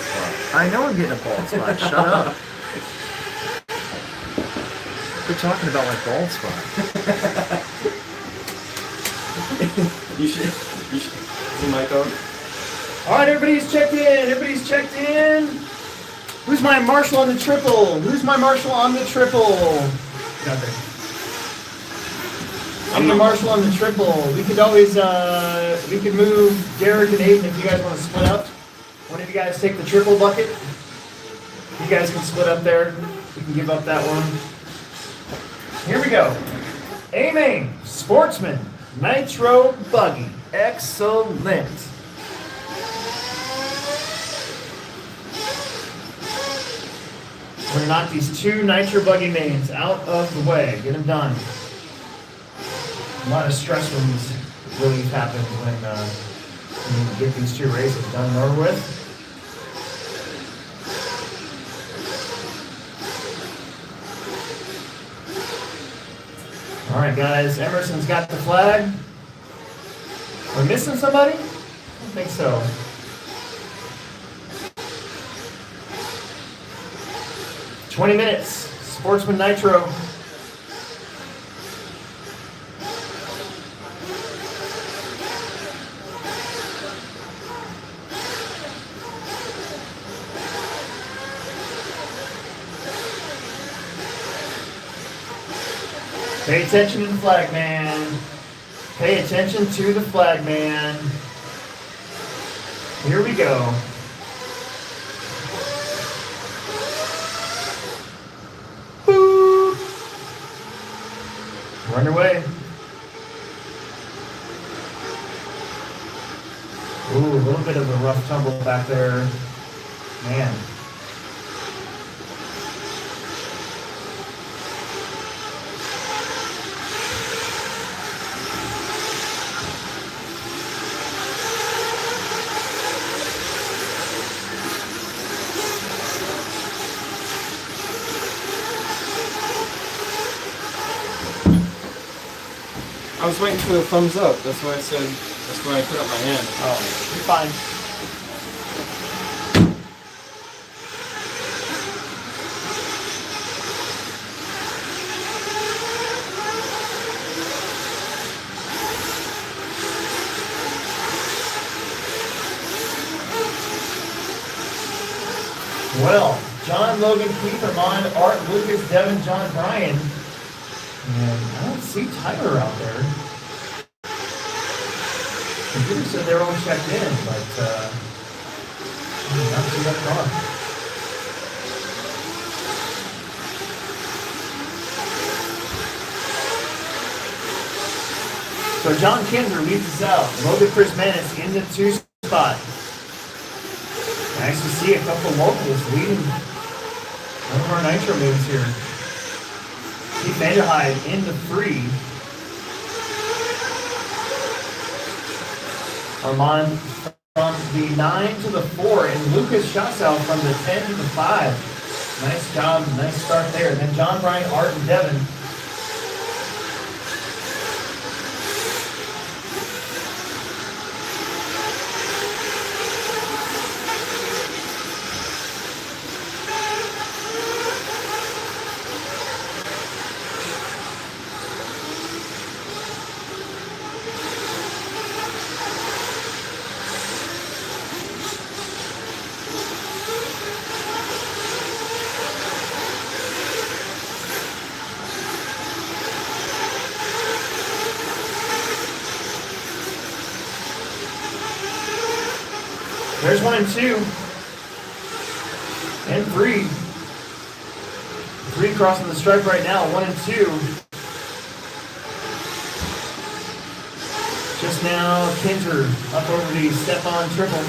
spot. I know I'm getting a bald spot. Shut up. Quit talking about my bald spot. You should. Is the mic on? All right, everybody's checked in. Everybody's checked in. Who's my marshal on the triple? Who's my marshal on the triple? Nothing. I'm the marshal on the triple. We could always, we could move Derek and Aiden if you guys want to split up. One of you guys take the triple bucket. You guys can split up there. We can give up that one. Here we go. Aiming, Sportsman, Nitro Buggy. Excellent. We're gonna knock these two Nitro Buggy mains out of the way. Get them done. A lot of stress relief happens when you get these two races done and over with. All right, guys. Emerson's got the flag. We're missing somebody? I don't think so. "20 minutes, Sportsman Nitro." Pay attention to the flag man. Pay attention to the flag man. Here we go. Boop. We're underway. Ooh, a little bit of a rough tumble back there. Man. I was waiting for the thumbs up. That's why I said. That's why I put up my hand. Oh, you're fine. Well, John, Logan, Keith, Armand, Art, Lucas, Devin, John, Brian. And I don't see Tyler out there. Computer said they're all checked in, but I did not see that car. So John Kinder leads us out. Logan Prismanis in the 2 spot. Nice to see a couple locals leading one of our Nitro moves here. Keith Vanderhyde in the 3. Armand from the 9 to the 4, and Lucas Schossow from the 10 to the 5. Nice job, nice start there. Then John, Brian, Art, and Devin. There's 1 and 2. And 3. 3 crossing the stripe right now, 1 and 2. Just now, Kinder up over the step-on triple.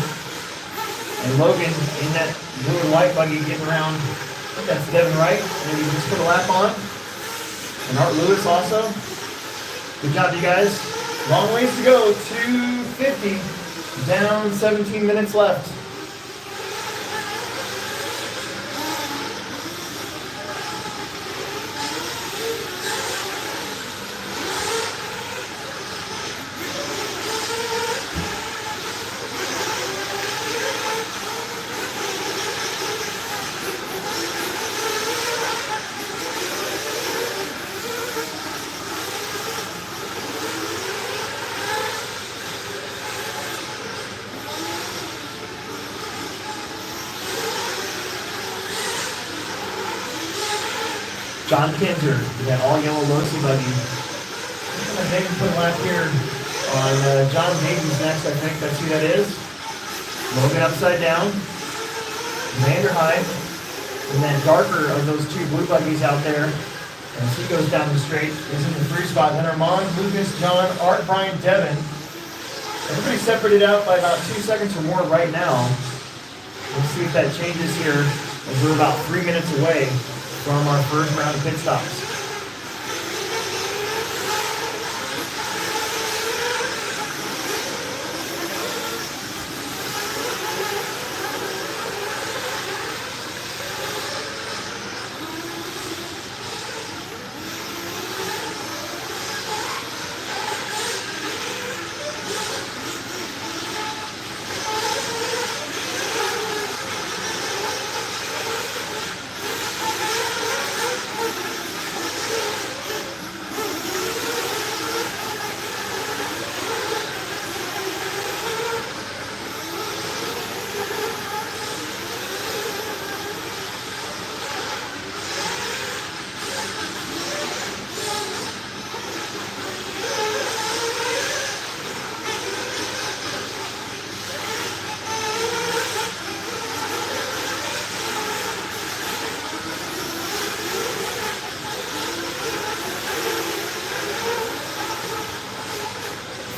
And Logan in that blue and white buggy getting around. I think that's Devin Wright. Maybe just put a lap on. And Art Lewis also. Good job, you guys. Long ways to go, 250. Down 17 minutes left. John Kinzer, that all yellow Losi buggy. I'm gonna maybe put a lap here on John Davies next, I think that's who that is. Logan upside down. Vanderhyde. And then darker of those two blue buggies out there, as he goes down the straight, is in the 3 spot. Then Armand, Lucas, John, Art, Brian, Devin. Everybody separated out by about 2 seconds or more right now. We'll see if that changes here as we're about 3 minutes away from our first round of pit stops.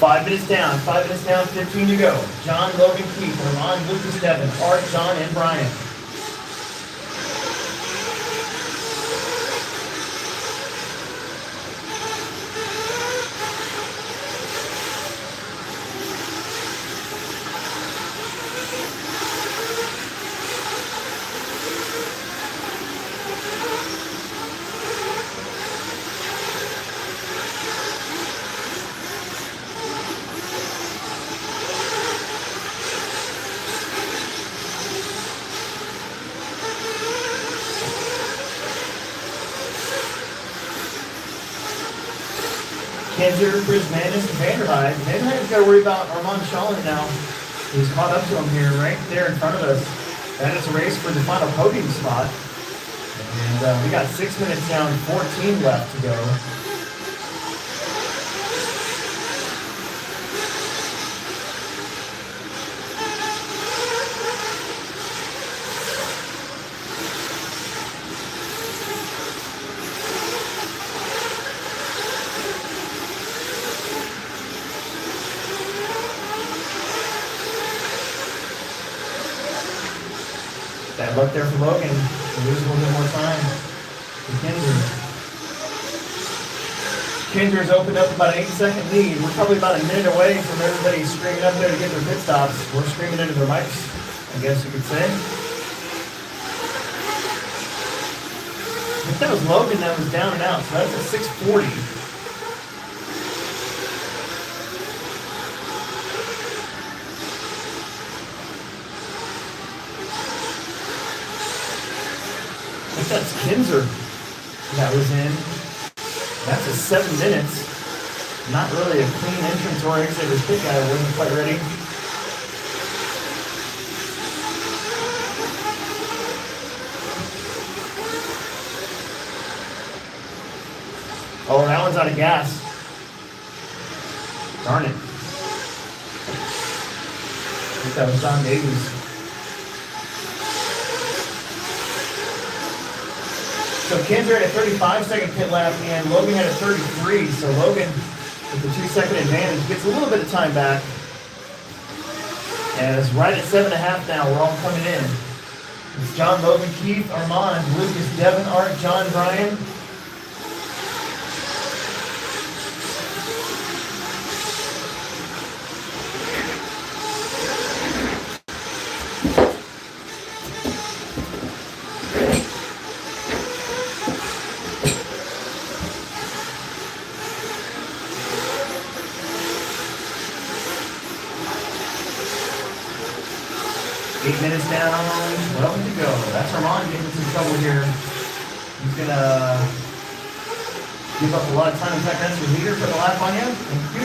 5 minutes down, 15 to go. John, Logan, Keith, Armand, Lucas, Devin, Art, John, and Brian. Kinzer, Prismanis, and Vanderhyde. Vanderhyde's got to worry about Armand Shalin now. He's caught up to him here, right there in front of us. That is a race for the final podium spot. And we got 6 minutes down, 14 left to go. Bad luck there for Logan. We'll lose a little bit more time for Kinzer. Kinzer's opened up about an 8-second lead. We're probably about a minute away from everybody screaming up there to get their pit stops. We're screaming into their mics, I guess you could say. I think that was Logan that was down and out, so that's a 640. That's Kinzer that was in. That's a 7 minutes. Not really a clean entrance or exit. His pit guy wasn't quite ready. Oh, that one's out of gas. Darn it. I think that was John Davies. So Kinzer had a 35-second pit lap, and Logan had a 33. So Logan, with the 2-second advantage, gets a little bit of time back. And it's right at 7.5 now. We're all coming in. It's John, Logan, Keith, Armand, Lucas, Devin, Art, John, Brian. Minutes down, 12 to go. That's Armand getting some trouble here. He's gonna give up a lot of time. In fact, that's your leader for the lap on you. Thank you.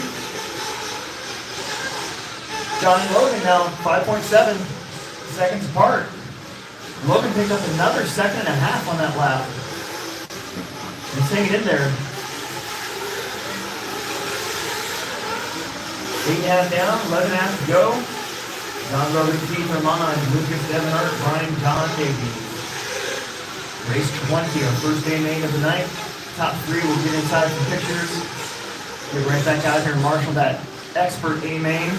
John and Logan now 5.7 seconds apart. Logan picked up another 1.5 seconds on that lap. Just hang it in there. 8.5 down, 11.5 to go. John, Robert, Keith, Armand, Lucas, Devin, Art, Brian, John, Davey. Race 20, our first day main of the night. Top 3 will get inside some pictures. Get right back out here and marshal that expert A main.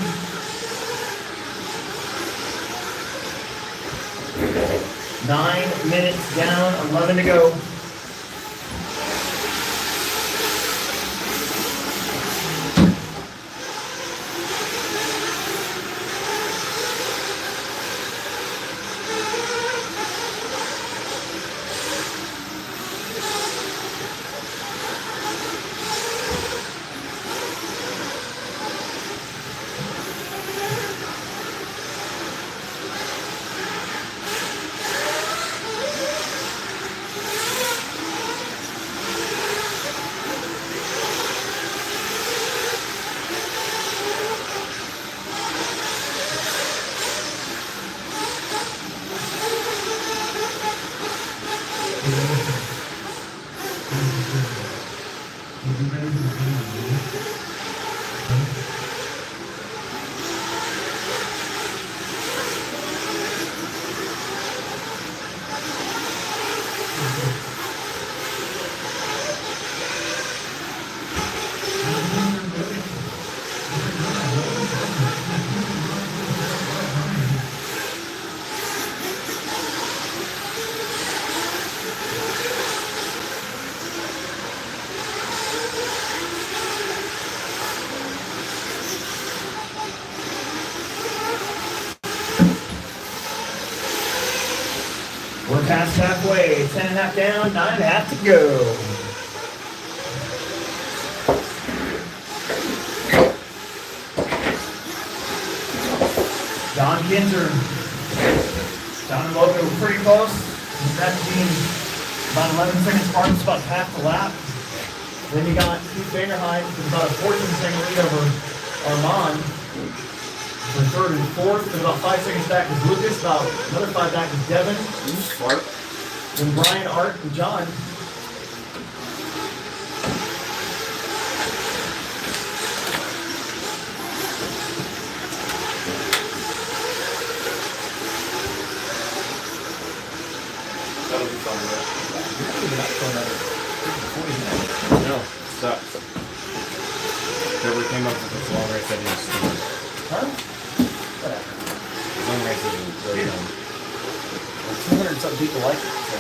9 minutes down, 11 to go. We're past halfway, 10.5 down, 9.5 to go. Don Kinzer. Don and Logan were pretty close. That team about 11 seconds apart, it's about half the lap. Then you got Keith Vanderheim with about a 14-second lead over Armand. For third and fourth, and about 5 seconds back is Lucas, about another 5 back is Devin. Smart. Then Brian, Art, and John. That'll be fun, right? You're not going another 40 minutes. No, sucks. Whoever came up with this long race idea is stupid. Huh? Whatever. Long race isn't very dumb. 200 something people like it, so.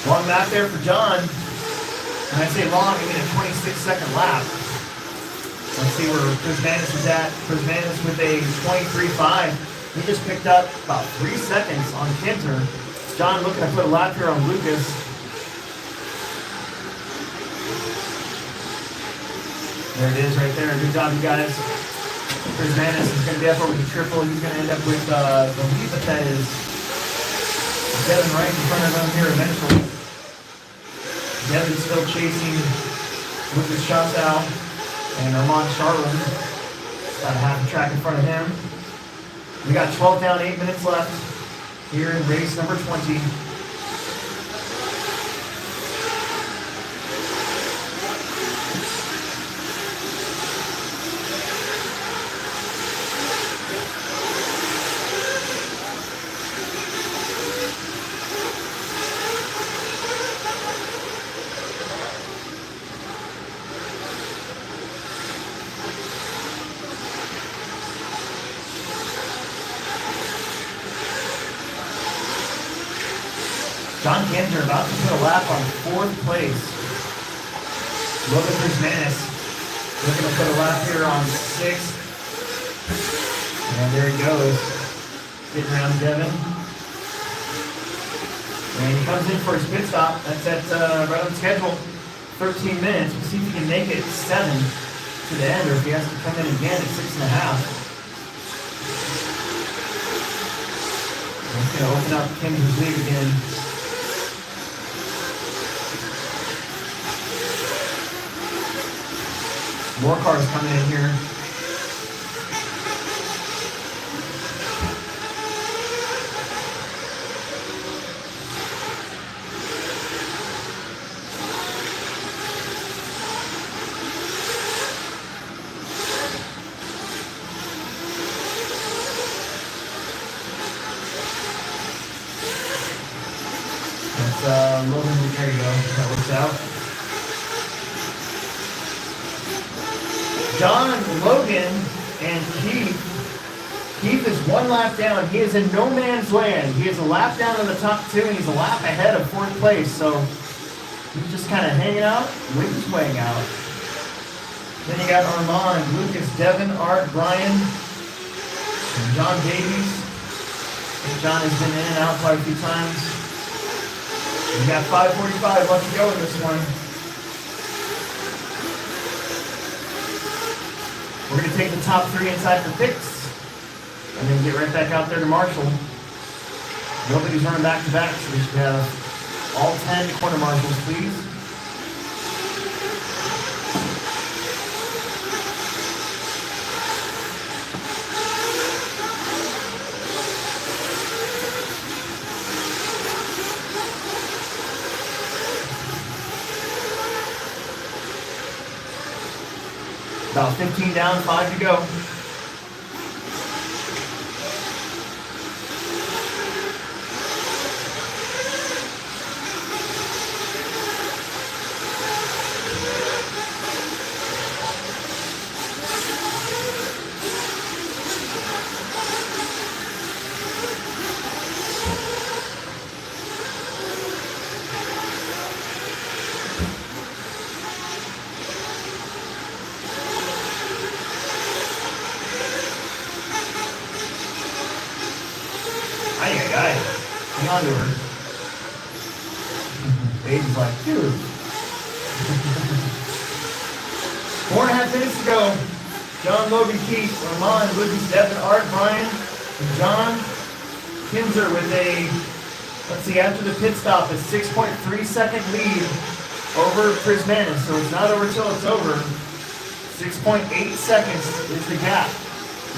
Long lap there for John. When I say long, I mean a 26-second lap. Let's see where Chris Vanis is at. Chris Vanis with a 23.5. He just picked up about 3 seconds on Kinzer. John looking to put a lap here on Lucas. There it is right there. Good job, you guys. Chris Vanis is going to be up over the triple. He's going to end up with, I believe that is Devin right in front of him here eventually. Devin's still chasing Lucas Chassow and Armand Charlin. About half the track in front of him. We got 12 down, 8 minutes left here in race number 20. John Kinzer about to put a lap on 4th place. Logan Prismanis looking to put a lap here on 6th. And there he goes. Getting around Devin. And he comes in for his pit stop. That's at right on schedule. 13 minutes. We'll see if he can make it 7 to the end, or if he has to come in again at 6.5. He's going to open up Kinzer's lead again. More cars coming in here. Logan, there you go. That works out. John, Logan, and Keith. Keith is one lap down. He is in no man's land. He is a lap down in the top two, and he's a lap ahead of fourth place. So he's just kind of hanging out, waiting his way out. Then you got Armand, Lucas, Devin, Art, Brian, and John Davies. I think John has been in and out quite a few times. We got 5:45 left to go in this one. We're going to take the top three inside for picks, and then get right back out there to Marshall. Nobody's running back to back, so we should have all 10 corner marshals, please. About 15 down, 5 to go. Hang on to her. Baby's like, dude. 4.5 minutes to go. John, Logan, Keith, Armand, Lucas, Devin, Art, Brian, and John Kinzer with a, let's see, after the pit stop, a 6.3 second lead over Prismanis. So it's not over till it's over. 6.8 seconds is the gap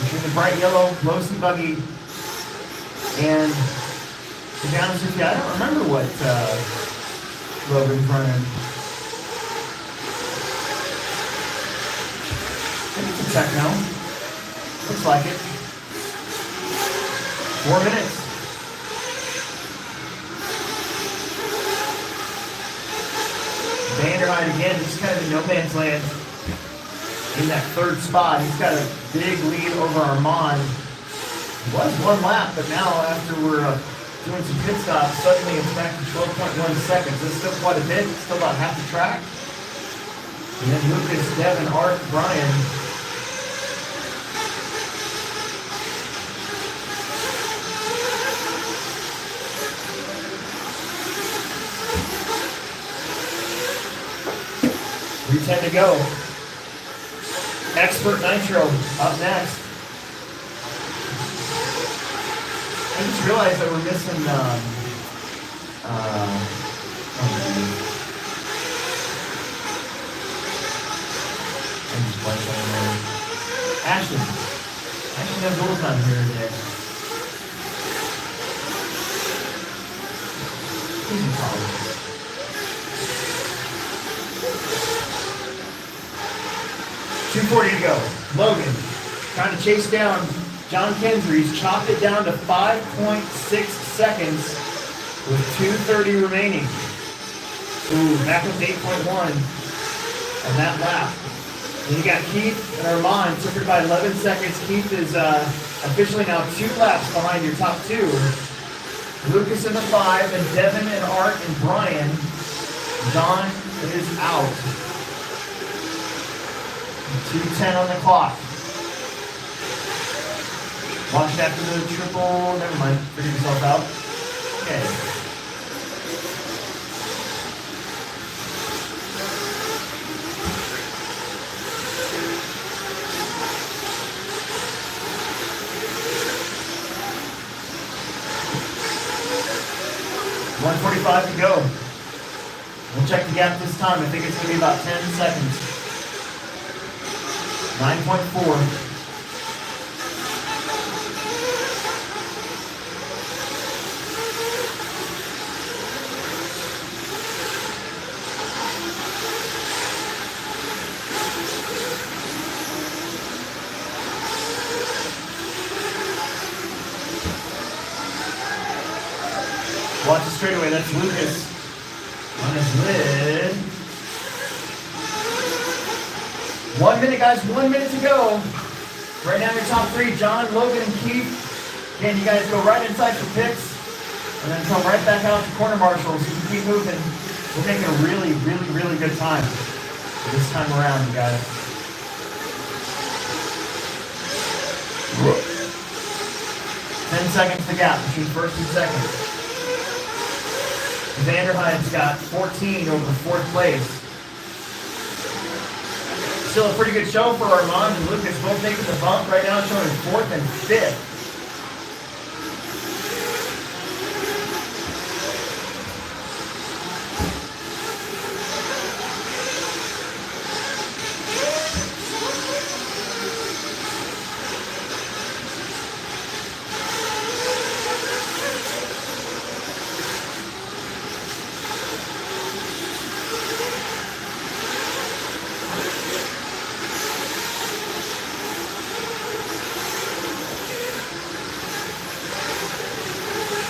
between the bright yellow Losi buggy and, to be honest with you, I don't remember what Logan's running. I think it's a TEKNO. Looks like it. 4 minutes. Vanderhyde again, just kind of in no man's land in that third spot. He's got a big lead over Armand. It was 1 lap, but now after we're doing some pit stops, suddenly it's back to 12.1 seconds. That's still quite a bit, still about half the track. And then Lucas, Devin, Art, Brian. We 10 to go. Expert Nitro up next. I just realized that we're missing, Ashton. Ashton has overtime here today. He's in college. .240 to go. Logan trying to chase down John Kinzer. He's chopped it down to 5.6 seconds with 2:30 remaining. Ooh, back up to 8.1 on that lap. And you got Keith and Armand separated by 11 seconds. Keith is officially now 2 laps behind your top 2. Lucas in the 5, and Devin and Art and Brian. John is out. 2:10 on the clock. Watch after the triple, never mind, figure yourself out. Okay. .145 to go. We'll check the gap this time. I think it's going to be about 10 seconds. 9.4. Watch the straightaway, that's Lucas. on his lid. 1 minute, guys. 1 minute to go. Right now, your top three, John, Logan, and Keith. Again, you guys go right inside for picks, and then come right back out to corner marshals. You can keep moving. We're making a really, really, really good time this time around, you guys. Ten seconds to gap between first and second. Vanderheid's got 14 over fourth place. Still a pretty good show for Armand and Lucas, both making the bump right now, showing fourth and fifth.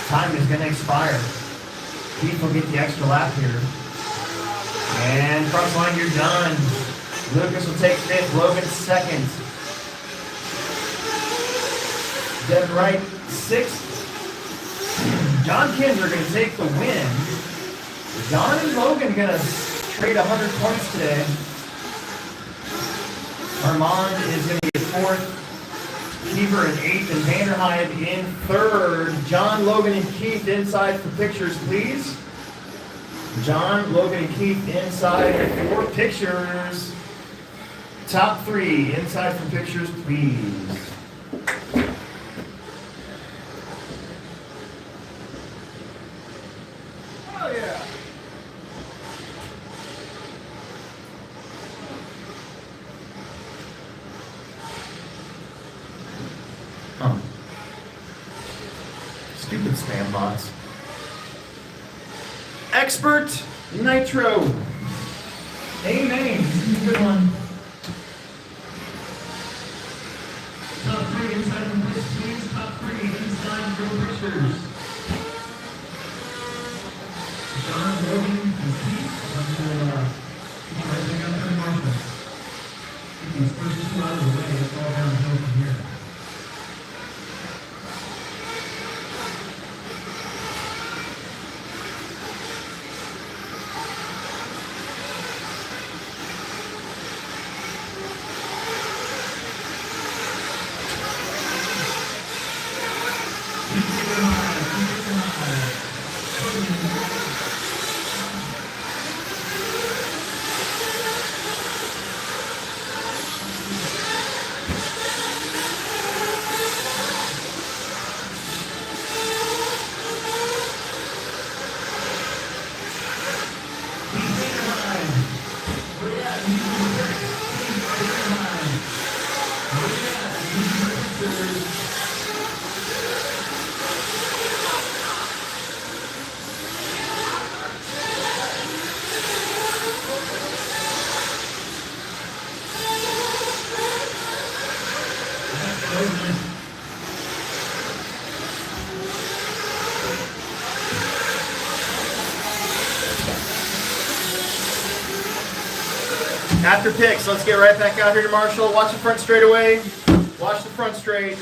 Time is going to expire. Keith will get the extra lap here. And cross line, you're done. Lucas will take fifth, Logan second. Devin Wright sixth. John Kinder going to take the win. John and Logan going to trade 100 points today. Armand is going to get fourth. Keeper in eighth and Vanderheide in third. John, Logan, and Keith inside for pictures, please. John, Logan, and Keith inside for pictures. Top three inside for pictures, please. Oh, yeah. Stupid spam bots. Expert Nitro. Amen. This is a good one. Top three inside from this team's top three inside for pictures. John, Logan, and Keith. Right back out there, Marshall. Get these first two out of the way. It's all downhill from here. After picks, let's get right back out here to Marshall. Watch the front straightaway. Watch the front straight.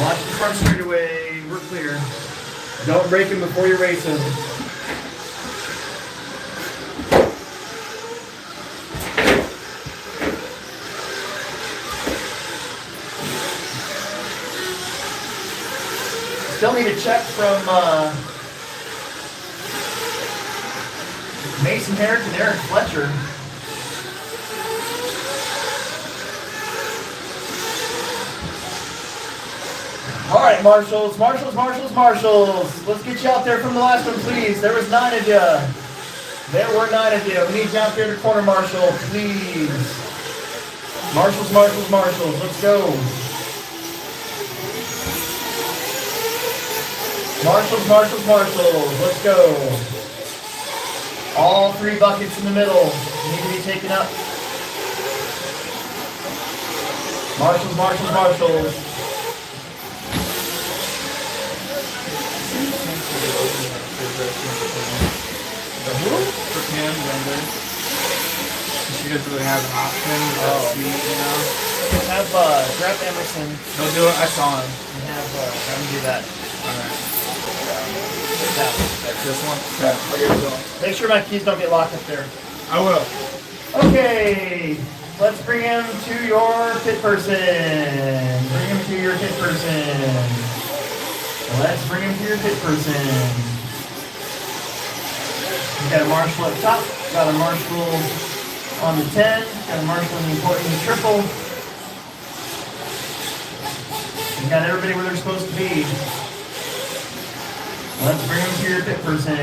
Watch the front straightaway. We're clear. Don't break him before you race him. Still need a check from Mason Herrick and Eric Fletcher. All right, Marshals. Let's get you out there from the last one, please. There was 9 of you. There were 9 of you. We need you out there to corner marshal, please. Marshals. Let's go. Marshals. Let's go. All 3 buckets in the middle need to be taken up. Marshals. can, Denver. She doesn't really have an option. Oh. Sweet, you know. Have grab Emerson He'll do it. I saw him. and have him do that. Alright. Like This one? Yeah. I'll give it to him. Make sure my keys don't get locked up there. I will. Okay, let's bring him to your pit person. Bring him to your pit person. Let's bring him to your pit person. You got a marshal up top, got a marshal on the 10, got a marshal in the important triple. You got everybody where they're supposed to be. Let's bring them to your pit person.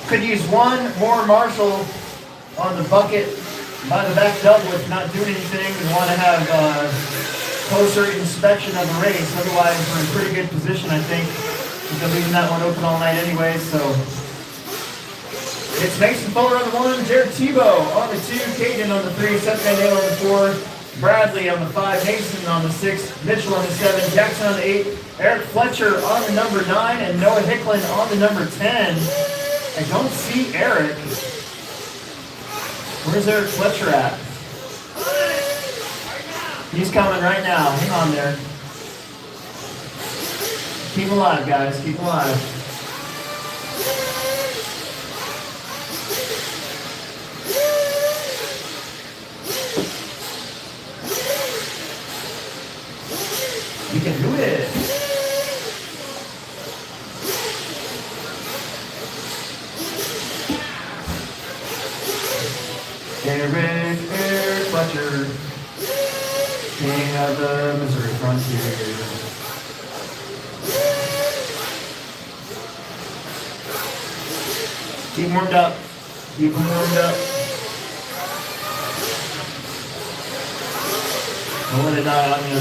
Could use one more marshal on the bucket by the back double if you're not doing anything and want to have closer inspection of the race. Otherwise, we're in pretty good position, I think. We've been leaving that one open all night anyway, so. It's Mason Fuller on the 1, Jared Tebow on the 2, Caden on the 3, Seth Van Dale on the 4, Bradley on the 5, Mason on the 6, Mitchell on the 7, Jackson on the 8, Eric Fletcher on the number 9, and Noah Hicklin on the number 10. I don't see Eric. Where's Eric Fletcher at? He's coming right now. Hang on there. Keep him alive, guys. Keep him alive. You can do it. Eric Fletcher, king of the Missouri frontier. Keep warmed up. Keep them warmed up. Don't let it die on you.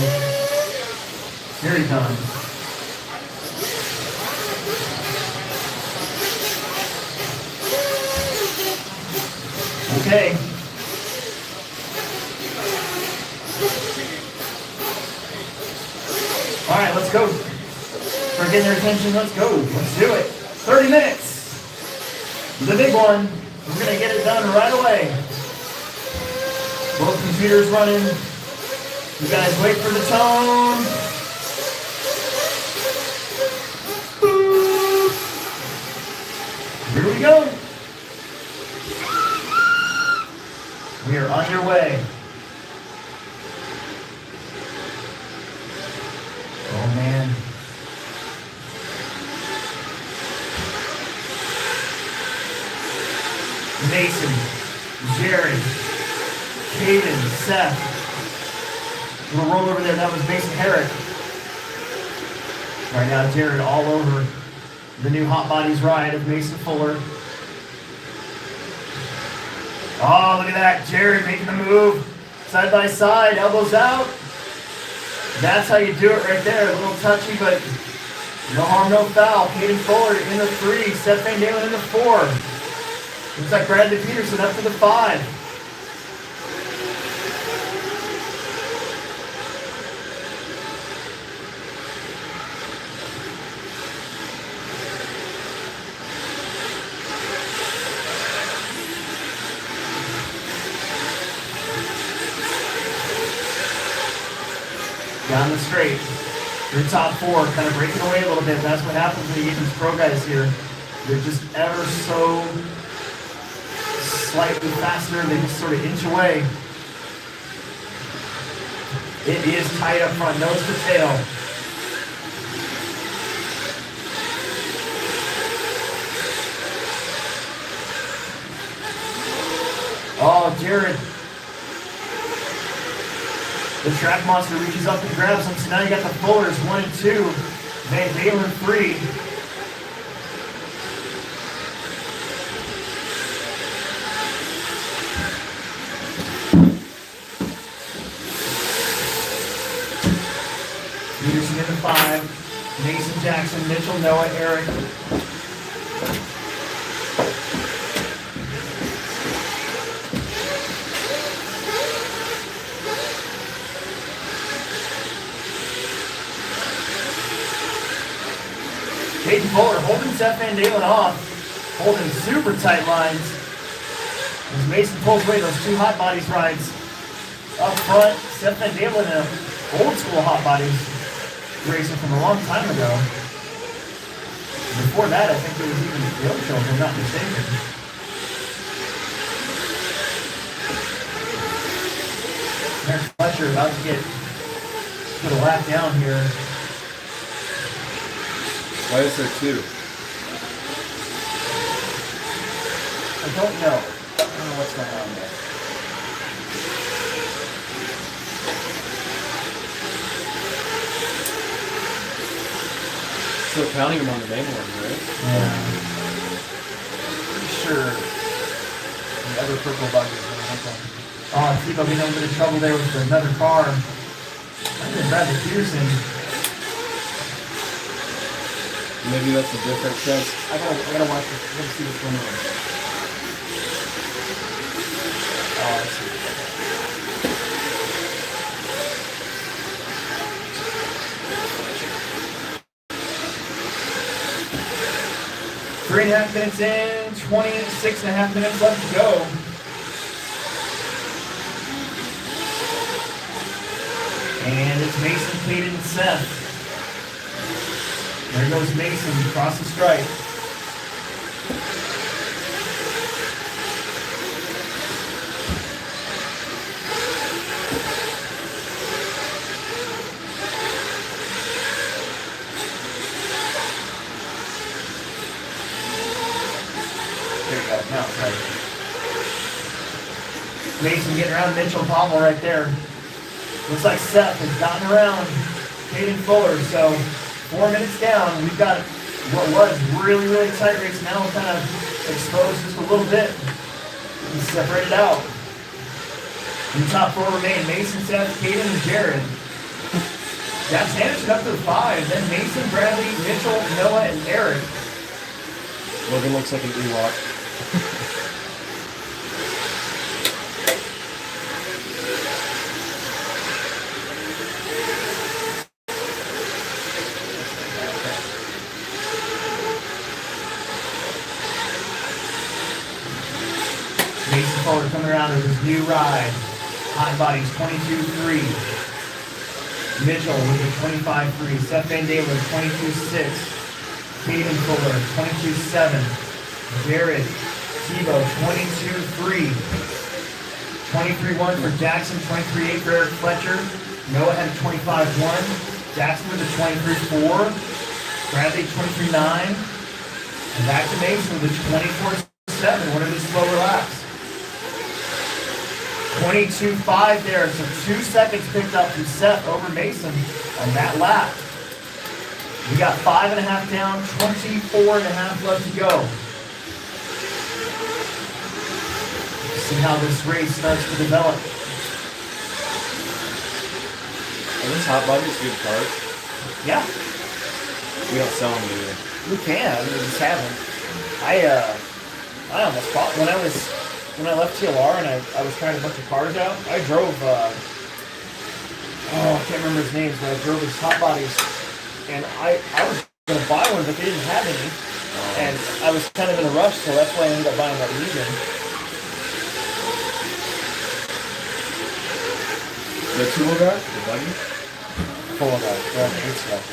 Here he comes. Okay. All right, let's go. Start getting their attention. Let's go. Let's do it. 30 minutes. The big one. We're going to get it done right away. Both computers running. You guys wait for the tone. Here we go. We are on your way. Oh man. Mason, Jerry, Caden, Seth. Little roll over there, that was Mason Herrick. Right now, Jared all over the new Hot Bodies ride of Mason Fuller. Oh, look at that. Jared making the move. Side by side, elbows out. That's how you do it right there. A little touchy, but no harm, no foul. Caden Fuller in the 3. Seth Van Dalen in the 4. Looks like Bradley Peterson up to the 5. Down the straight. Your top 4 kind of breaking away a little bit. That's what happens when you get these pro guys here. They're just ever so slightly faster. They just sort of inch away. It is tight up front, nose to tail. Oh, Jared. The track monster reaches up and grabs him, so now you got the Fullers 1 and 2, Van Dalen 3. Peterson in the 5, Mason, Jackson, Mitchell, Noah, Eric. Caden Fuller holding Seth Van Dalen off, holding super tight lines. As Mason pulls away those two hot bodies rides. Up front, Seth Van Dalen in a old school hot bodies racing from a long time ago. Before that, I think it was even Road Show, if I'm not mistaken. There's Fletcher about to get a lap down here. Why is there two? I don't know. I don't know what's going on there. Still counting them on the main one, right? Yeah. Pretty sure the other purple bug is going to hook on. Oh, Tebow getting a little bit of trouble there with another car. I think Bradley Peterson. Maybe that's a different sense. I gotta watch this. I gotta see what's going on. Oh, I see. 3.5 minutes in, 26.5 minutes left to go. And it's Mason, Caden, and Seth. There goes Mason across the stripe. There you go. Now it's right. Mason getting around Mitchell Pommel right there. Looks like Seth has gotten around Caden Fuller, so 4 minutes down. We've got what was really, really tight race now kind of exposed just a little bit and separated out. In the top four remain Mason, Seth, Caden, and Jared. Jack Sanderson up to the 5, then Mason, Bradley, Mitchell, Noah, and Eric. Logan looks like an Ewok. Mason Fuller coming around with his new ride. Hot bodies 22.3. Mitchell with a 25.3. Seth Van Dalen 22.6. Caden Fuller 22.7. Jared Tebow 22.3. 23.1 for Jackson, 23.8 for Eric Fletcher. Noah had a 25.1. Jackson with a 23.4. Bradley 23.9. And back to Mason with a 24.7. One of his slower laps. 22.5 there, so 2 seconds picked up from Seth over Mason on that lap. We got 5.5 down, 24.5 left to go. See how this race starts to develop. Are these hot bodies good cars? Yeah, We don't sell them either. we can, we just haven't. I almost bought, when I left TLR and I was trying a bunch of cars out, I drove, I can't remember his names, but I drove his hot bodies, and I was going to buy one, but they didn't have any, and I was kind of in a rush, so that's why I ended up buying that Legion. The two-wheel drive? The buggy? Full of that, it's like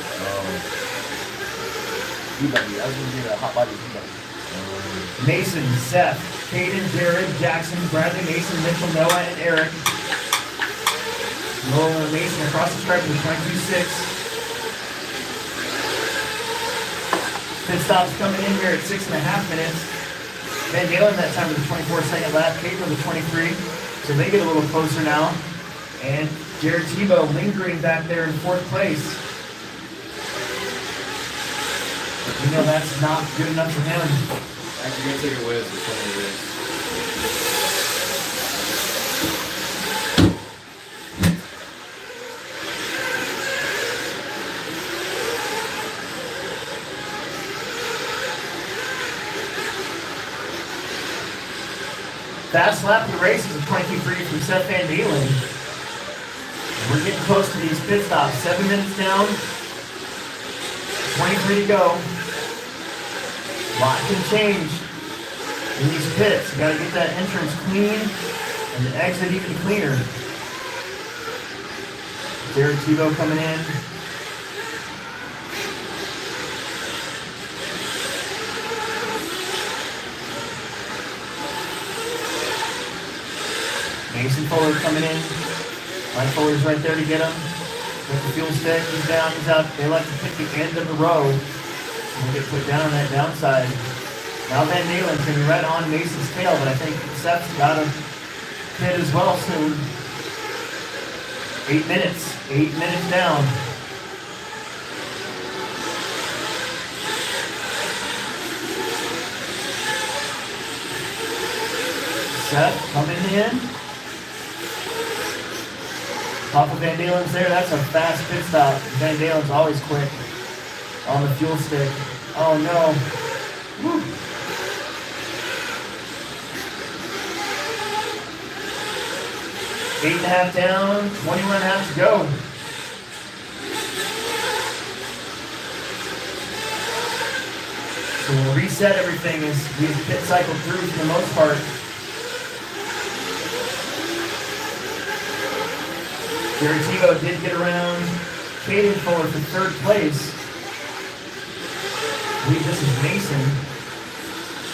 E-Buggy, I was going to do the hot body E-Buggy. Mason, Seth, Caden, Jared, Jackson, Bradley, Mason, Mitchell, Noah, and Eric. Noah Mason across the stripe with 22.6. Pit stops coming in here at 6.5 minutes. Van Dalen that time with a 24-second lap. Caden with a 23. So they get a little closer now. And Jared Tebow lingering back there in 4th place. You know that's not good enough for him. Actually, you're going to take it away as the 20 race. Fast lap of the race is a 22.3 from Seth Van Dalen. We're getting close to these pit stops. 7 minutes down, 23 to go. A lot can change in these pits. You gotta get that entrance clean and the exit even cleaner. Derek Tebow coming in. Mason Fuller coming in. Mike Fuller's right there to get him. Got the fuel stick, he's down, he's out. They like to pick the end of the road. And get put down on that downside. Now Van Dalen's going to be right on Mason's tail, but I think Seth's got to hit as well soon. 8 minutes. 8 minutes down. Seth coming in. Top of Van Dalen's there. That's a fast pit stop. Van Dalen's always quick on the fuel stick. Oh no. Woo. Eight and a half down, 21 and a half to go. So we'll reset everything as we pit cycle through for the most part. Jerry Tebow did get around Caden Fuller for third place. I believe this is Mason.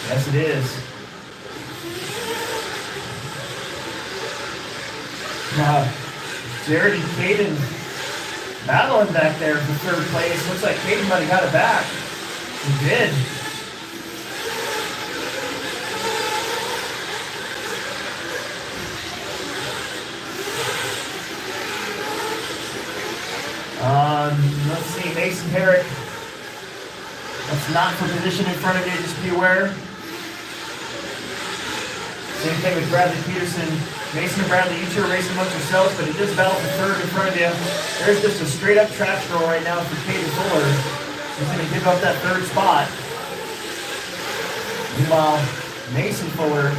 Yes, it is. Jared and Caden battling back there for third place. Looks like Caden might have got it back. He did. Let's see, Mason Herrick. That's not for position in front of you, just be aware. Same thing with Bradley Peterson. Mason and Bradley, each are racing amongst yourselves, but it does battle for third in front of you. There's just a straight up track roll right now for Caden Fuller. He's going to give up that third spot. Meanwhile, Mason Fuller,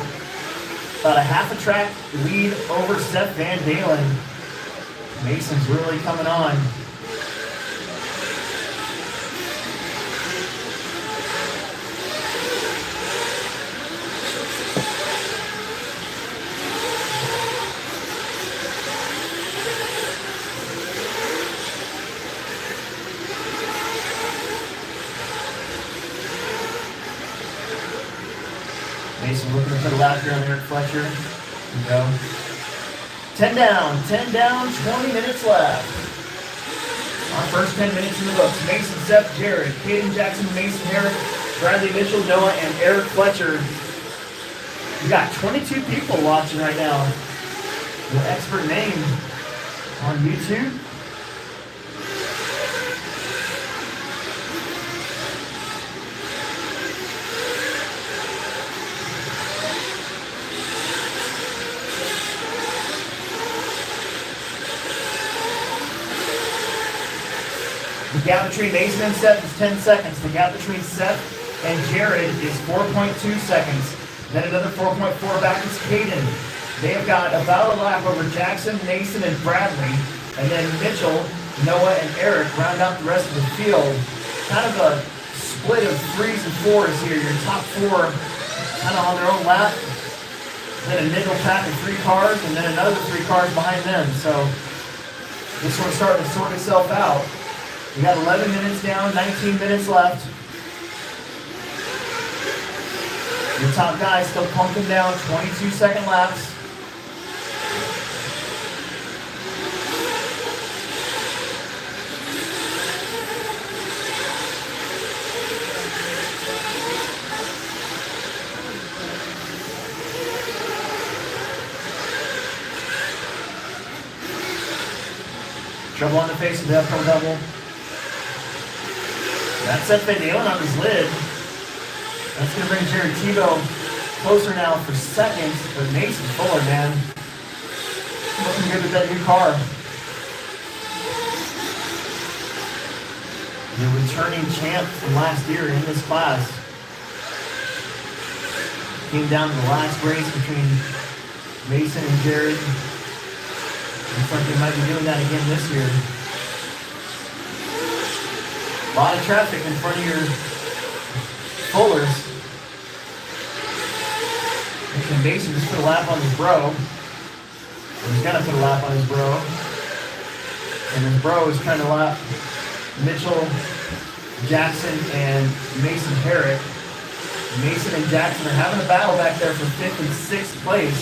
about a half a track lead over Seth Van Dalen. Mason's really coming on. Mason looking for the lap here on Eric Fletcher. Here we go. 10 down, 20 minutes left. Our first 10 minutes in the books. Mason, Seth, Jared, Caden Jackson, Mason Herrick, Bradley Mitchell, Noah, and Eric Fletcher. We got 22 people watching right now. The expert name on YouTube. The gap between Mason and Seth is 10 seconds. The gap between Seth and Jared is 4.2 seconds. Then another 4.4 back is Caden. They have got about a lap over Jackson, Mason, and Bradley. And then Mitchell, Noah, and Eric round out the rest of the field. Kind of a split of 3s and 4s here. Your top 4 kind of on their own lap. Then a middle pack of 3 cars, and then another 3 cars behind them. So this one's starting to sort itself out. We got 11 minutes down, 19 minutes left. Your top guy still pumping down, 22-second laps. Trouble on the face of the uphill double. That's Seth Van Dalen on his lid. That's going to bring Jared Tebow closer now for second. But Mason Fuller, man, looking good with that new car. The returning champ from last year in this class. Came down to the last race between Mason and Jared. Looks like they might be doing that again this year. A lot of traffic in front of your Fullers. And Mason just put a lap on his bro. He's gonna put a lap on his bro. And his bro is trying to lap Mitchell, Jackson, and Mason Herrick. Mason and Jackson are having a battle back there for 5th and 6th place.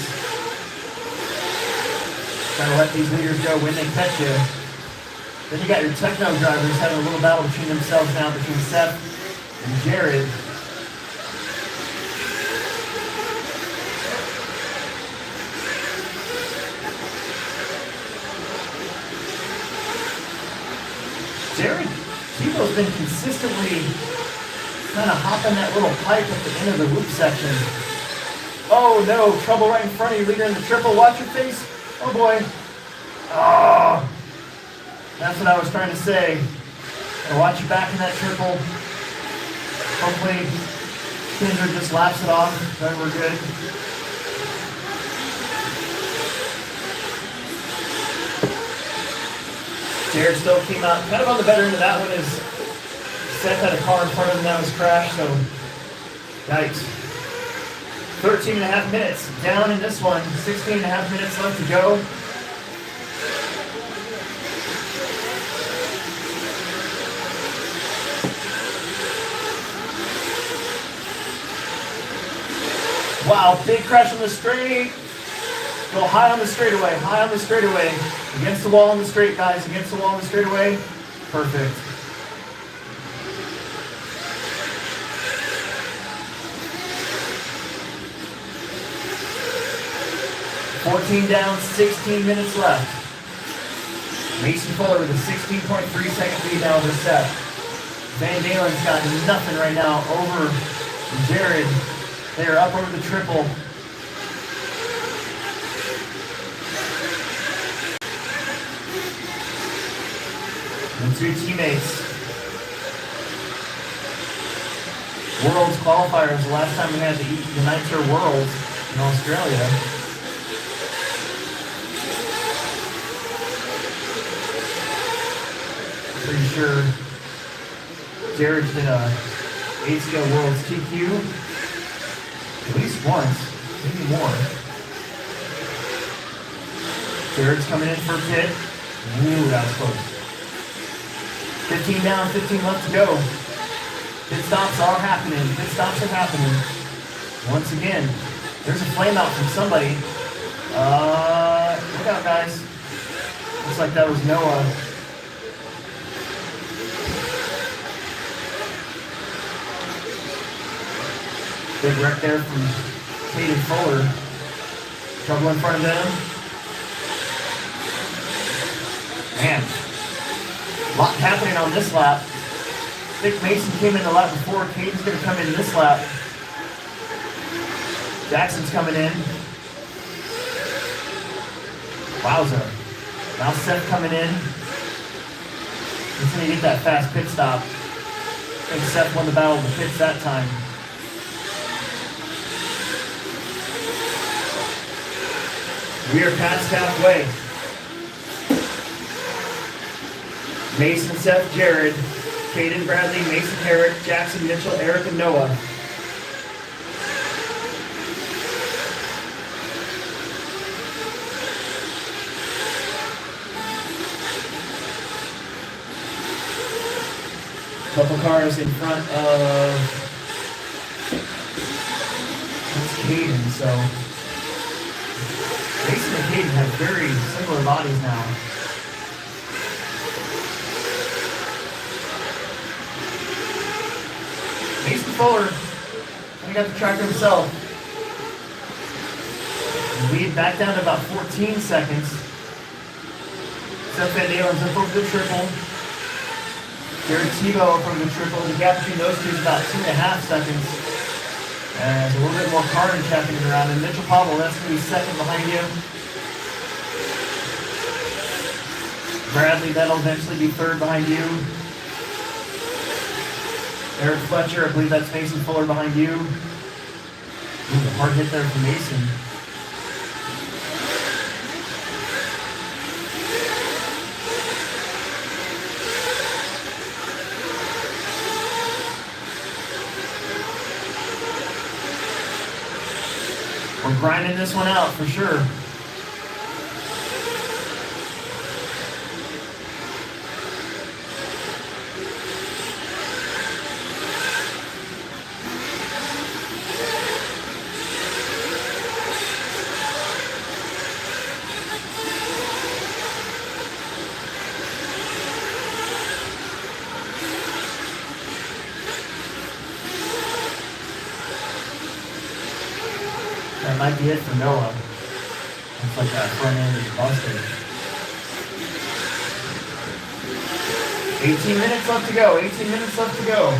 Trying to let these leaders go when they catch you. Then you got your TEKNO drivers having a little battle between themselves now, between Seth and Jared. Jared Tebow's been consistently kind of hopping that little pipe at the end of the loop section. Oh no, trouble right in front of you, leader in the triple. Watch your face. Oh boy. Oh, that's what I was trying to say. Gotta watch your back in that triple. Hopefully, Kendra just laps it off, then we're good. Jared still came out kind of on the better end of that one as Seth had a car in front of him that was crashed, so yikes. 13 and a half minutes down in this one, 16 and a half minutes left to go. Wow, big crash on the straight. Go high on the straightaway, high on the straightaway. Against the wall on the straight, guys, against the wall on the straightaway. Perfect. $14 down, 16 minutes left. Mason Fuller with a 16.3 second lead now over Seth. Van Dalen's got nothing right now over Jared. They are up over the triple. And 2 teammates. Worlds qualifiers, the last time we had the Nitro Worlds in Australia. Pretty sure Jared's been a 8-scale Worlds TQ at least once, maybe more. Jared's coming in for a pit. Ooh, that was close. 15 down, 15 left to go. Pit stops are happening. Pit stops are happening. Once again, there's a flame out from somebody. Look out, guys. Looks like that was Noah. Big wreck there from Caden Fuller. Trouble in front of them. Man, a lot happening on this lap. Vic Mason came in the lap before. Caden's going to come in this lap. Jackson's coming in. Wowza. Now Seth coming in. He's going to get that fast pit stop. I think Seth won the battle of the pits that time. We are past halfway. Mason, Seth, Jared, Caden, Bradley, Mason, Herrick, Jackson, Mitchell, Eric, and Noah. Couple cars in front of Caden, so Mason and Caden have very similar bodies now. Mason Fuller, he got the tracker himself. Lead back down to about 14 seconds. Seth Van Dalen's up over the triple. Jared Tebow up over the triple. The gap between those two is about 2.5 seconds. And there's a little bit more carbon checking around. And Mitchell Pavel, that's going to be second behind you. Bradley, that'll eventually be third behind you. Eric Fletcher, I believe that's Mason Fuller behind you. Ooh, a hard hit there from Mason. grinding this one out for sure. That might be it for Noah. Looks like that front end is busted. 18 minutes left to go. 18 minutes left to go.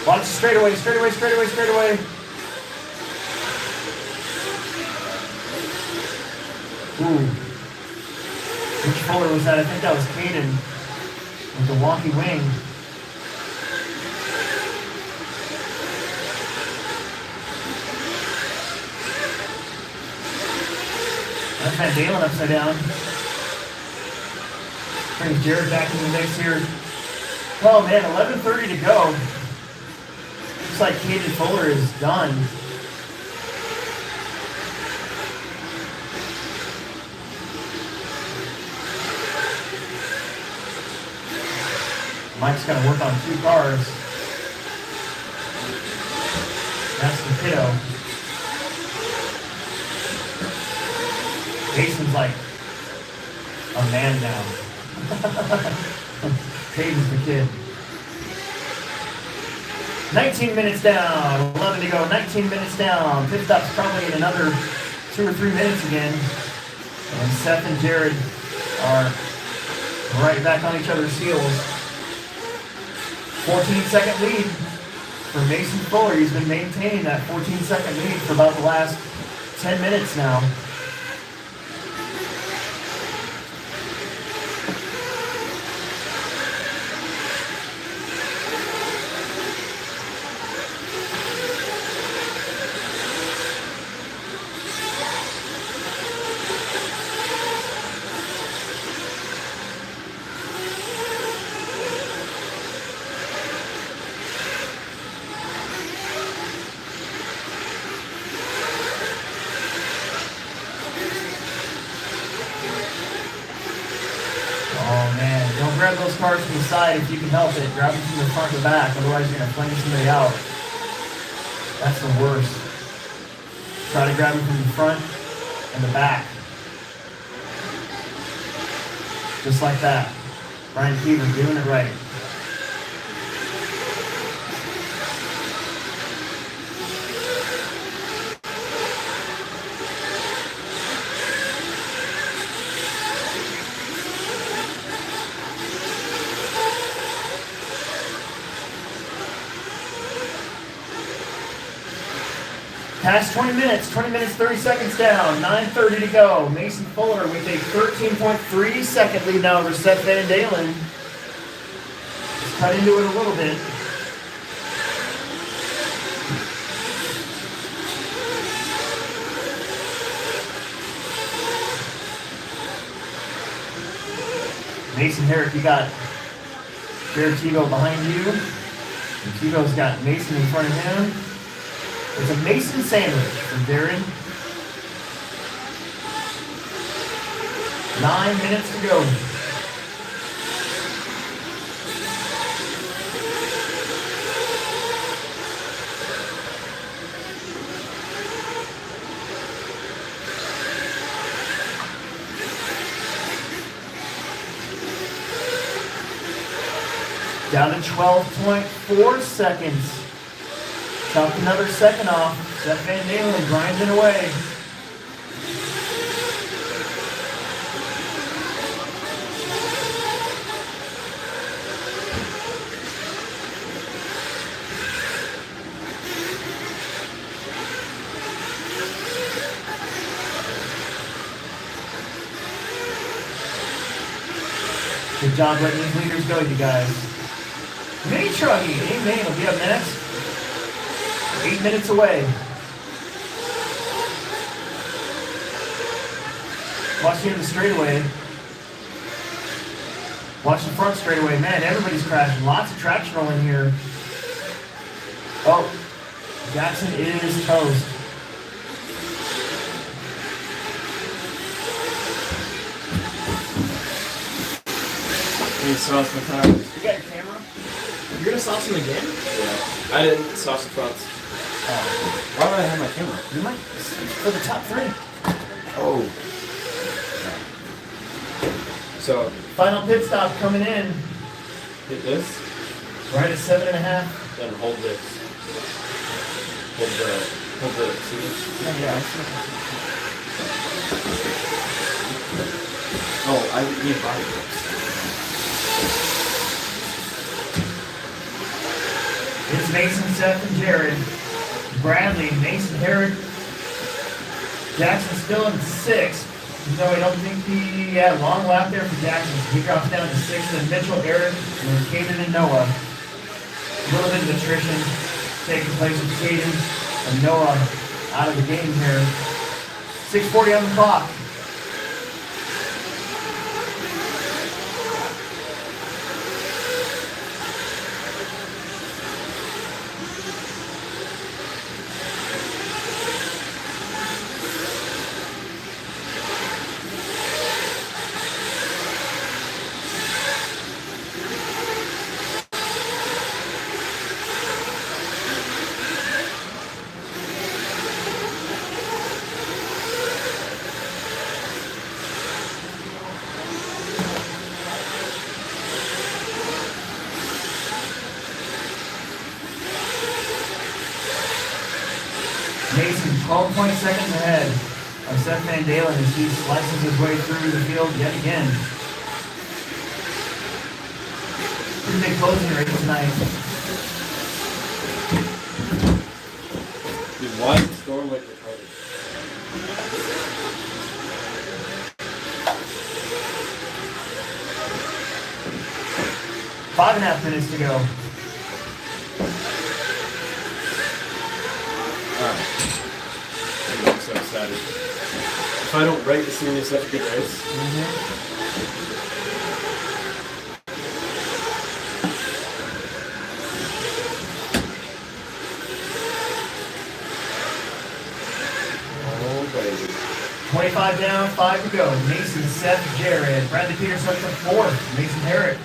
Watch straightaway, straightaway, straightaway, straightaway. Ooh. Which Fuller was that? I think that was Caden with the wonky wing. That's Van Dalen upside down. Brings Jared back into the mix here. Oh man, 11:30 to go. Looks like Caden Fuller is done. Mike's got to work on 2 cars. That's the kiddo. Jason's like a man now. Caden's the kid. 19 minutes down, 11 to go, 19 minutes down. Pit stop's probably in another 2 or 3 minutes again. And Seth and Jared are right back on each other's heels. 14-second lead for Mason Fuller. He's been maintaining that 14-second lead for about the last 10 minutes now. Grab those cars from the side if you can help it. Grab them from the front to the back, otherwise you're going to flame somebody out. That's the worst. Try to grab them from the front and the back. Just like that. Brian Keever doing it right. Past 20 minutes, 30 seconds down, 9:30 to go. Mason Fuller with a 13.3 second lead now over Seth Van Dalen. Just cut into it a little bit. Mason Herrick, you got Jared Tebow behind you. And Tebow's got Mason in front of him. It's a Mason sandwich from Darren. 9 minutes to go. Down to 12.4 seconds. Chopped another second off. Seth Van Dalen grinding away. Good job letting these leaders go, you guys. Mini Truggy, amen, will be up next. 8 minutes away. Watch here in the straightaway. Watch the front straightaway. Man, everybody's crashing. Lots of traction rolling here. Oh, Jackson is toast. Need sauce my tires. You got your camera? You're gonna sauce them again? Yeah. I didn't sauce the fronts. Why would I have my camera? You might for the top 3. Oh. So Final pit stop coming in. hit this, Right at 7.5. then hold this. Hold the see? Yeah. Oh, I need body grips. It's Mason, Seth, and Jared. Bradley, Mason, Herrick. Jackson still in 6th. No, I don't think he had a long lap there for Jackson. So he drops down to 6th. And Mitchell, Eric, and Caden and Noah. A little bit of attrition taking place with Caden and Noah out of the game here. 6:40 on the clock. Mason 12.0 seconds ahead of Seth Van Dalen as he slices his way through the field yet again. Pretty big closing race tonight. Dude, why is the storm like retarded? Five and a half minutes to go. Alright. I'm so excited. If I don't break this thing, it's such a good race. Oh, baby. 25 down, 5 to go. Mason, Seth, Jared. Bradley Peters up to 4th. Mason Herrick.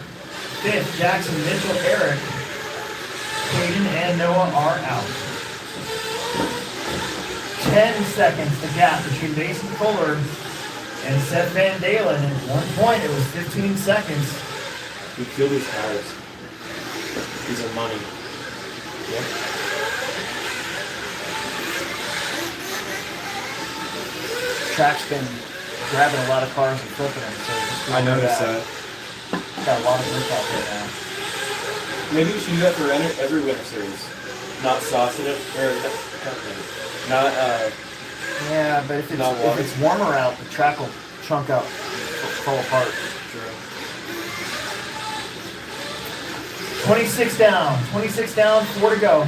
5th, Jackson, Mitchell, Eric. Caden and Noah are out. 10 seconds the gap between Mason Fuller and Seth Van Dalen. And at one point it was 15 seconds. We feel these tires. These are money. Yep. Track's been grabbing a lot of cars and flipping them, so just I noticed that. got a lot of grip out there now. Maybe we should do that for every winter series. Not saucing it, or not, Yeah, but if Not water. it's warmer out, the track will chunk up, fall apart. True. 26 down, 4 to go.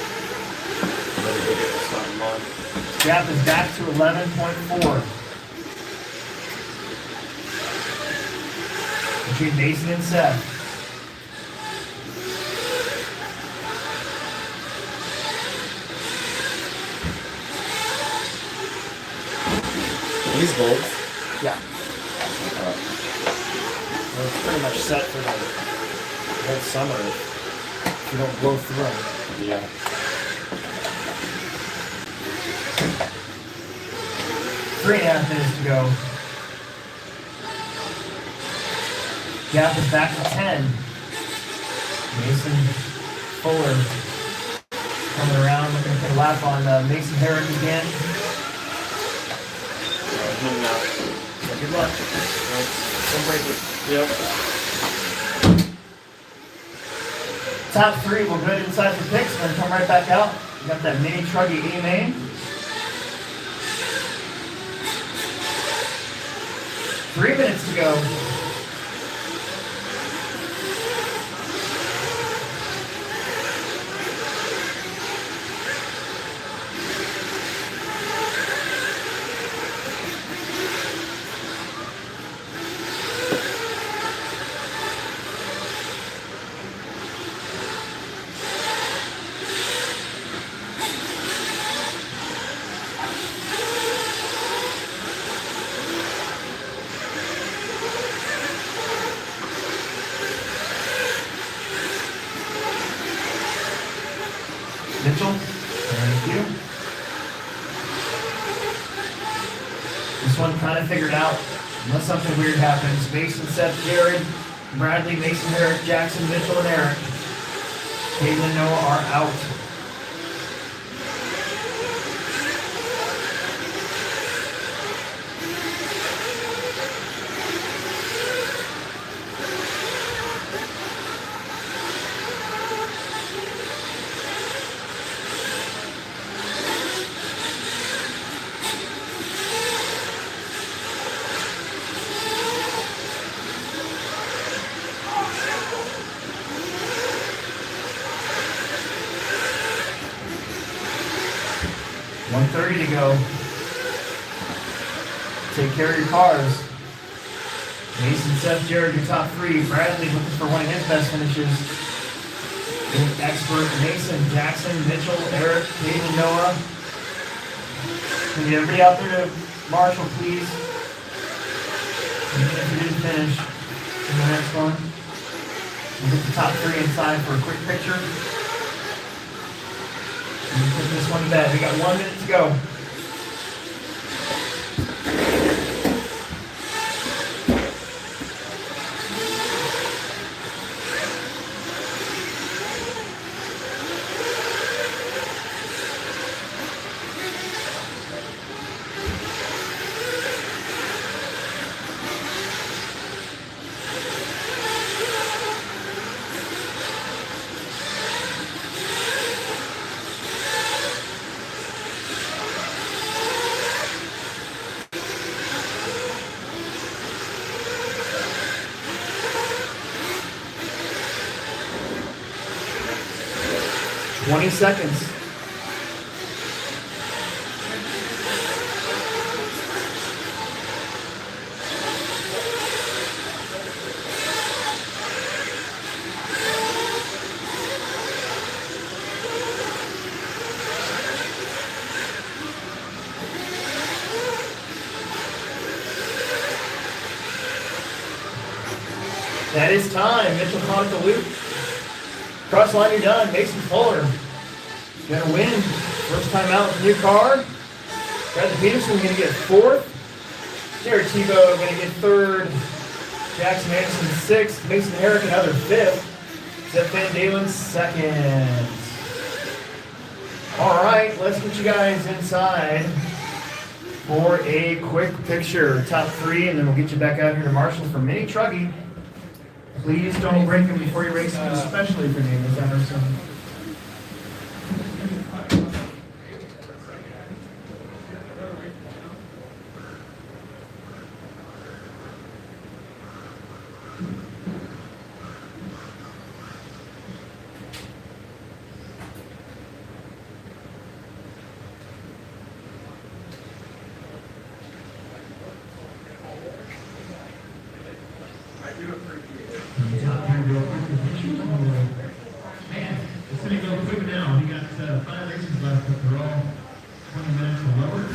Better go get this on mine. Gap is back to 11.4. Between Mason and Seth. These bolts. Yeah. Well, it's pretty much set for the whole summer if you don't blow through them. Yeah. Three and a half minutes to go. Gap is back to 10. Mason Fuller coming around, looking to put a lap on Mason Herrick again. Him now. So good luck. Don't break it. Yep. Top 3 will go inside the picks, then come right back out. You got that mini truggy E-Main. 3 minutes to go. Mitchell, thank you. This one kind of figured out, unless something weird happens. Mason, Seth, Jared, Bradley, Mason, Eric, Jackson, Mitchell, and Eric. Caitlin and Noah are out. $1:30 to go. Take care of your cars. Mason, Seth, Jared, your top three. Bradley looking for one of his best finishes. Expert Mason, Jackson, Mitchell, Eric, Caitlin, Noah. Can you get everybody out there to Marshall, please? Even if you didn't finish in the next one. We'll get the top three inside for a quick picture. Put this one to bed. We got 1 minute to go. Seconds. That is time. Mitchell caught the loop. Cross line, you're done. Mason Fuller gonna win. First time out with a new car. Bradley Peterson gonna get fourth. Jared Tebow gonna get third. Jackson Anderson sixth. Mason Herrick another fifth. Seth Van Dalen second. All right, let's get you guys inside for a quick picture. Top three, and then we'll get you back out here to Marshall for mini truggy. Please don't break them before you race them, especially if your name is Emerson. It's going to go quick now. We got 5 races left, but they're all 20 minutes or lower.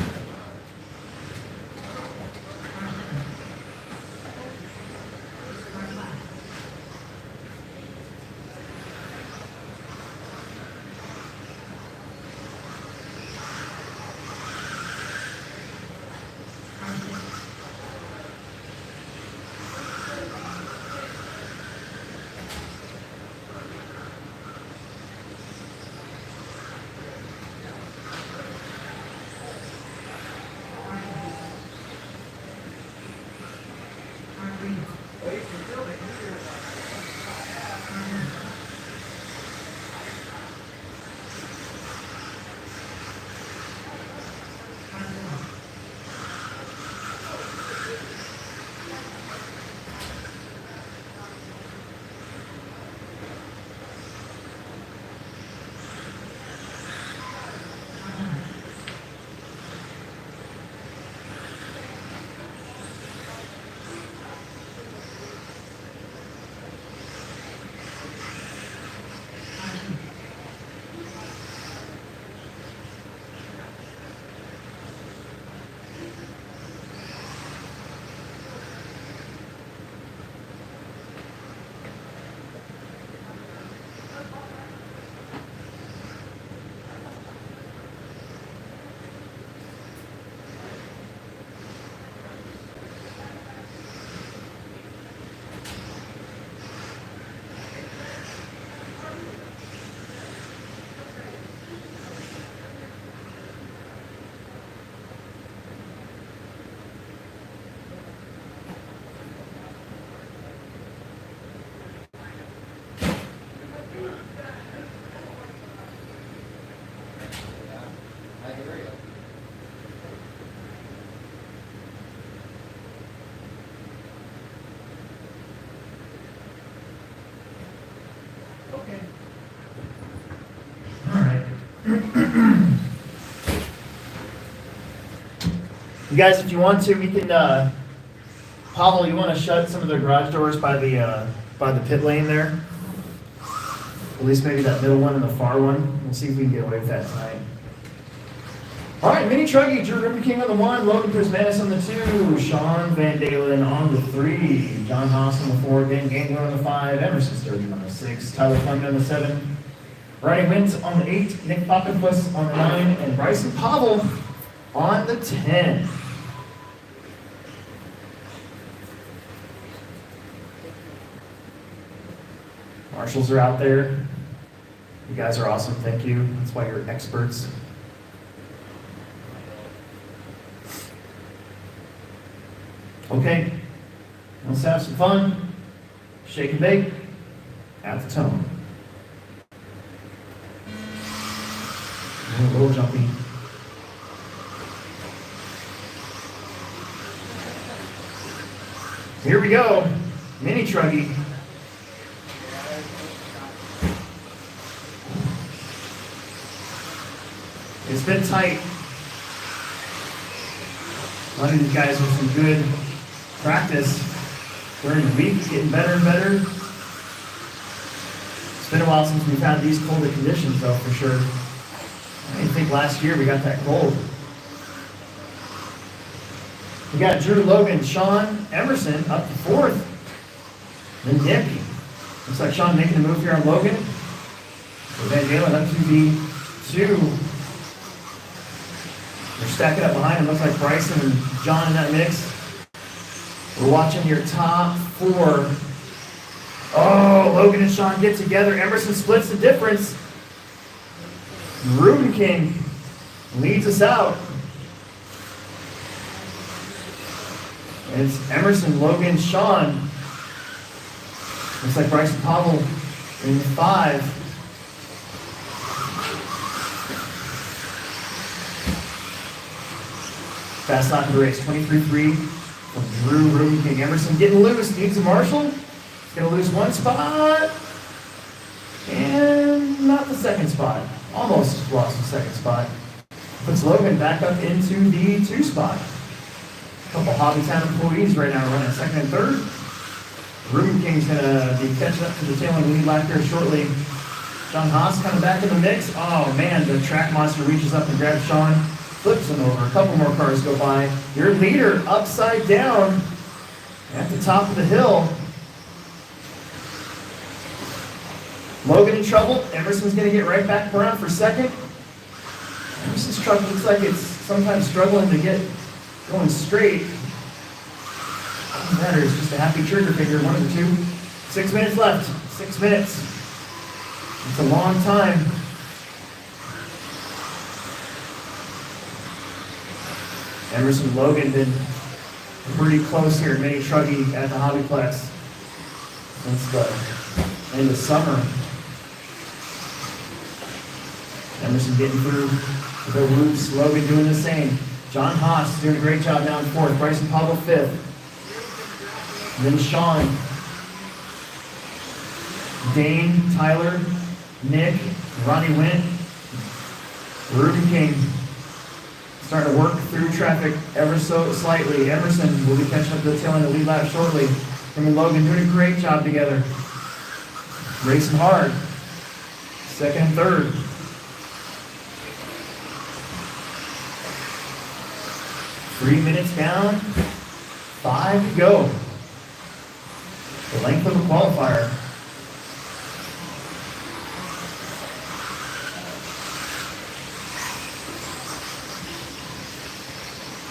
You guys, if you want to, we can, Pavel, you want to shut some of the garage doors by the pit lane there? At least maybe that middle one and the far one. We'll see if we can get away with that tonight. All right, Mini Truggy, Drew River King on the 1, Logan Prismanis on the 2, Sean Van Dalen on the 3, John Haas on the 4, Dan Gangler on the 5, Emerson Sturgeon on the 6, Tyler Fleming on the 7, Ronnie Wintz on the 8, Nick Papenfuss on the 9, and Bryson Pavel on the 10. Marshals are out there. You guys are awesome, thank you. That's why you're experts. Okay, let's have some fun. Shake and bake at the tone. A little jumpy. Here we go. Mini Truggy. It's been tight. A lot of these guys with some good practice during the week, getting better and better. It's been a while since we've had these colder conditions, though, for sure. I didn't think last year we got that cold. We got Drew, Logan, Sean, Emerson up to 4th. Then Nick. Looks like Sean making a move here on Logan. So Van Galen up to the 2. They're stacking up behind him. Looks like Bryson and John in that mix. We're watching your top 4. Oh, Logan and Sean get together. Emerson splits the difference. Reuben King leads us out. And it's Emerson, Logan, Sean. Looks like Bryson Pavel in 5. Fast lap of the race, 23.3 from Drew, Reuben King. Emerson getting loose, needs a marshal. He's going to lose 1 spot. And not the 2nd spot. Almost lost the 2nd spot. Puts Logan back up into the 2 spot. A couple Hobbytown employees right now running 2nd and 3rd. Reuben King's going to be catching up to the tail end lead lap here shortly. John Haas coming back in the mix. Oh man, the track monster reaches up and grabs Sean. Flips him over. A couple more cars go by. Your leader upside down at the top of the hill. Logan in trouble. Emerson's going to get right back around for 2nd. Emerson's truck looks like it's sometimes struggling to get going straight. Doesn't matter. It's just a happy trigger finger, 1 of the 2. 6 minutes left. 6 minutes. It's a long time. Emerson Logan been pretty close here, Mini Truggy at the Hobbyplex since the end of summer. Emerson getting through the whoops, Logan doing the same. John Haas doing a great job now in 4th, Bryson Pavel 5th. And then Sean, Dane, Tyler, Nick, Ronnie Wint, Reuben King. Starting to work through traffic ever so slightly. Emerson will be catching up to the tail end of the lead lap shortly. Him and Logan doing a great job together. Racing hard. 2nd and 3rd. Three minutes down. 5 to go. The length of the qualifier.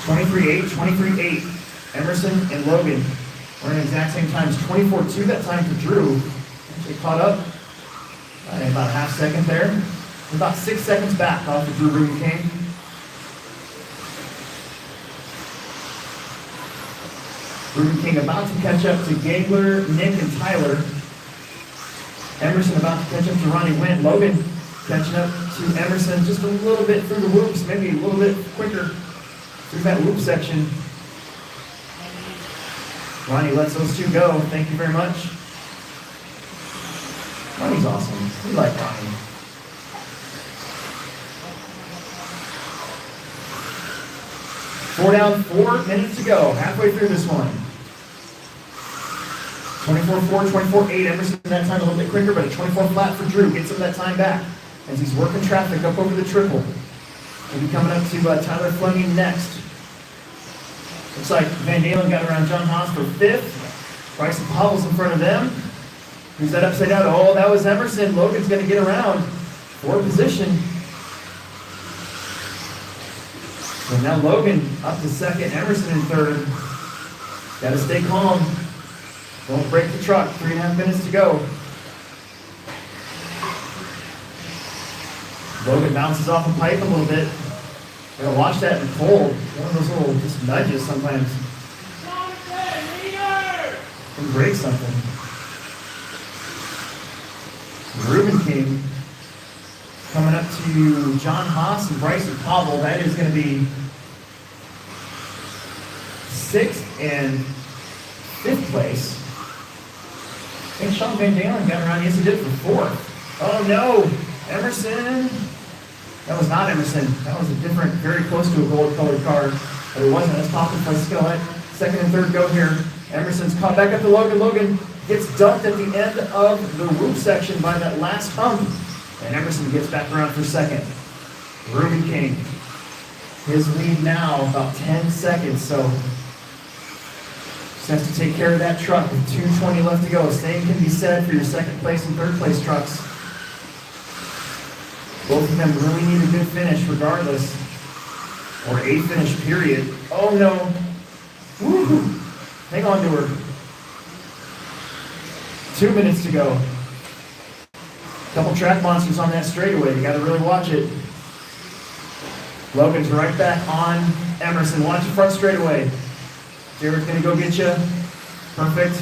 $23.8. Emerson and Logan running exact same times. 24.2 that time for Drew. Actually caught up in about a half second there. We're about 6 seconds back off of Drew Reuben King. Reuben King about to catch up to Gangler, Nick, and Tyler. Emerson about to catch up to Ronnie Wint. Logan catching up to Emerson just a little bit through the whoops, maybe a little bit quicker through that loop section. Ronnie lets those 2 go. Thank you very much. Ronnie's awesome. We like Ronnie. 4 down, 4 minutes to go. Halfway through this one. 24-4, 24-8. Emerson that time a little bit quicker, but a 24 flat for Drew. Gets some of that time back as he's working traffic up over the triple. We'll be coming up to Tyler Fleming next. Looks like Van Dalen got around John Haas for 5th. Bryson Powell's in front of them. Who's that upside down? Oh, that was Emerson. Logan's going to get around. 4th position. So now Logan up to 2nd, Emerson in 3rd. Got to stay calm. Don't break the truck. 3.5 minutes to go. Logan bounces off a pipe a little bit. Gotta watch that in the cold. One of those little just nudges sometimes. Can break something. Ruben King coming up to John Haas and Bryson Pavel. That is going to be 6th and 5th place. I think Sean Van Dalen got around. Yes, he did for 4th. Oh no, Emerson. That was not Emerson. That was a different, very close to a gold-colored car. But it wasn't. That's popping by Skillet. 2nd and 3rd go here. Emerson's caught back up to Logan. Logan gets dumped at the end of the roof section by that last hump. And Emerson gets back around for 2nd. Ruben King. His lead now about 10 seconds. So just has to take care of that truck with 2:20 left to go. Same can be said for your 2nd place and 3rd place trucks. Both of them really need a good finish regardless. Or a finish, period. Oh no. Woo-hoo. Hang on to her. 2 minutes to go. Couple track monsters on that straightaway. You got to really watch it. Logan's right back on Emerson. Watch the front straightaway. Jared's going to go get you. Perfect.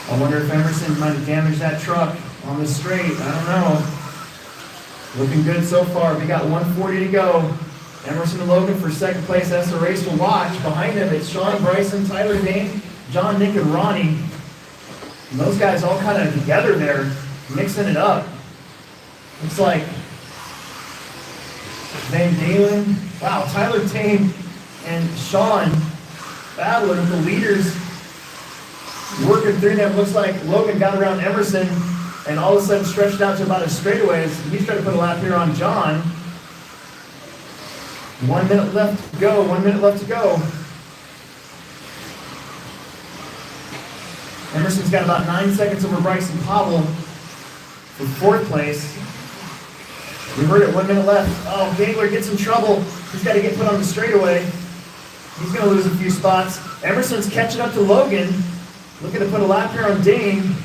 I wonder if Emerson might have damaged that truck on the straight. I don't know. Looking good so far. We got 140 to go. Emerson and Logan for 2nd place. That's the race to watch. Behind them, it's Sean, Bryson, Tyler, Dane, John, Nick, and Ronnie. And those guys all kind of together there, mixing it up. Looks like Van Dalen. Wow, Tyler, Dane, and Sean battling with the leaders. Working through them. Looks like Logan got around Emerson and all of a sudden stretched out to about as straightaways. He's trying to put a lap here on John. 1 minute left to go. 1 minute left to go. Emerson's got about 9 seconds over Bryson Pavel for 4th place. We heard it, 1 minute left. Oh, Gangler gets in trouble. He's got to get put on the straightaway. He's going to lose a few spots. Emerson's catching up to Logan. Looking to put a lap here on Dane.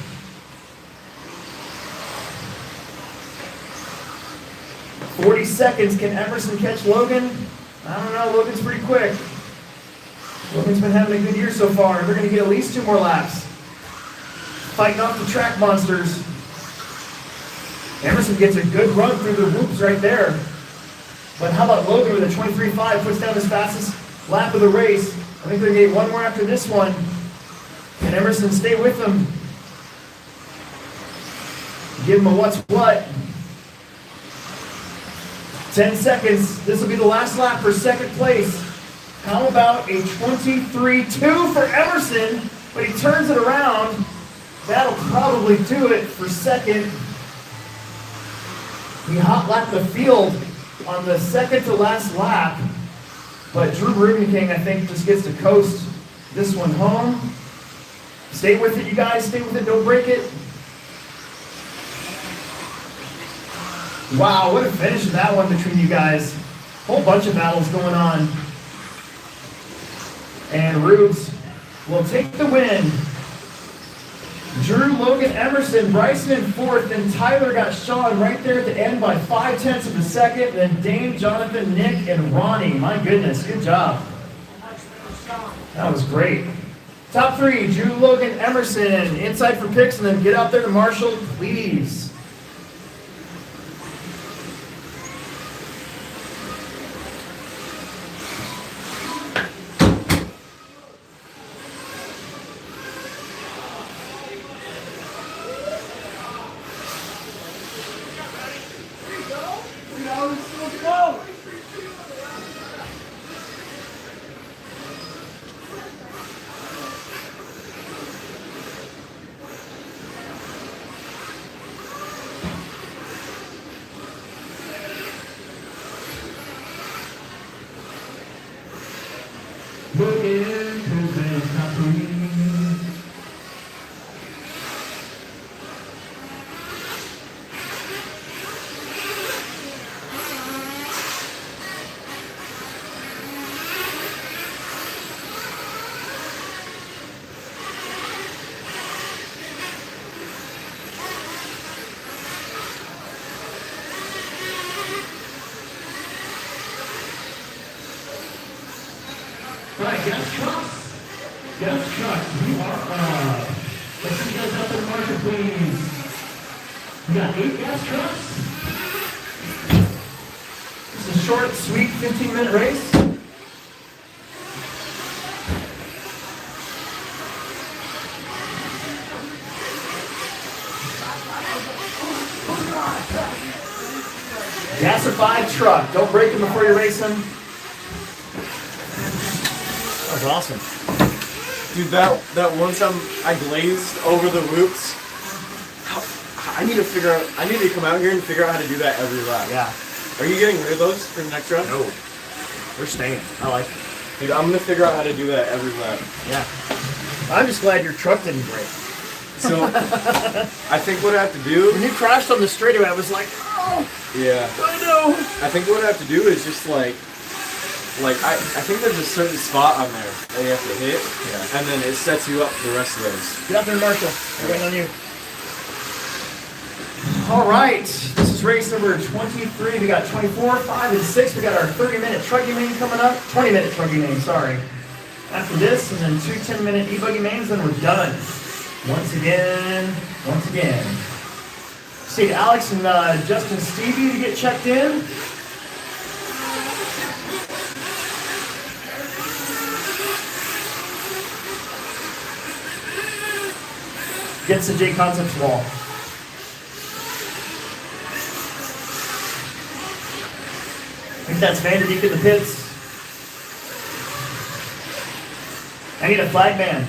"40 seconds. Can Emerson catch Logan? I don't know. Logan's pretty quick. Logan's been having a good year so far. They're going to get at least 2 more laps. Fighting off the track monsters. Emerson gets a good run through the whoops right there. But how about Logan with a 23.5 puts down his fastest lap of the race. I think they're going to get 1 more after this one. Can Emerson stay with them? Give him a what's what. 10 seconds. This will be the last lap for 2nd place. How about a 23.2 for Emerson? But he turns it around. That'll probably do it for 2nd. He hot lapped the field on the 2nd to last lap. But Drew Ruben King, I think, just gets to coast this one home. Stay with it, you guys. Stay with it. Don't break it. Wow, what a finish in that one between you guys. Whole bunch of battles going on. And Rubes will take the win. Drew, Logan, Emerson, Bryson in 4th, then Tyler got Sean right there at the end by 0.5 of a second, then Dane, Jonathan, Nick, and Ronnie. My goodness, good job. That was great. Top 3, Drew, Logan, Emerson. Inside for picks, and then get out there to Marshall, please. Boogie, Tuesday, Capri. Right, gas trucks. Gas trucks, you are up. Let's see you guys up in the market, please. We got 8 gas trucks. It's a short, sweet 15-minute race. Gasified truck. Don't break them before you race them. That was awesome. Dude, that one time I glazed over the loops. I need to come out here and figure out how to do that every lap. Yeah. Are you getting rid of those for the next round? No. We're staying. I like it. Dude, I'm gonna figure out how to do that every lap. Yeah. I'm just glad your truck didn't break. So, I think what I have to do... When you crashed on the straightaway, I was like, oh, Yeah. I know. I think what I have to do is just I think there's a certain spot on there that you have to hit, and then it sets you up for the rest of those. Get out there, Marshall. We're waiting on you. All right. This is race number 23. We got 24, 5, and 6. We got our 30-minute truggy main coming up. 20-minute truggy main, sorry. After this, and then 2 10-minute e-buggy mains, then we're done. Once again. See Alex and Justin Stevie to get checked in. Gets the J Concepts wall. I think that's Vanderbeek in the pits. I need a flag man.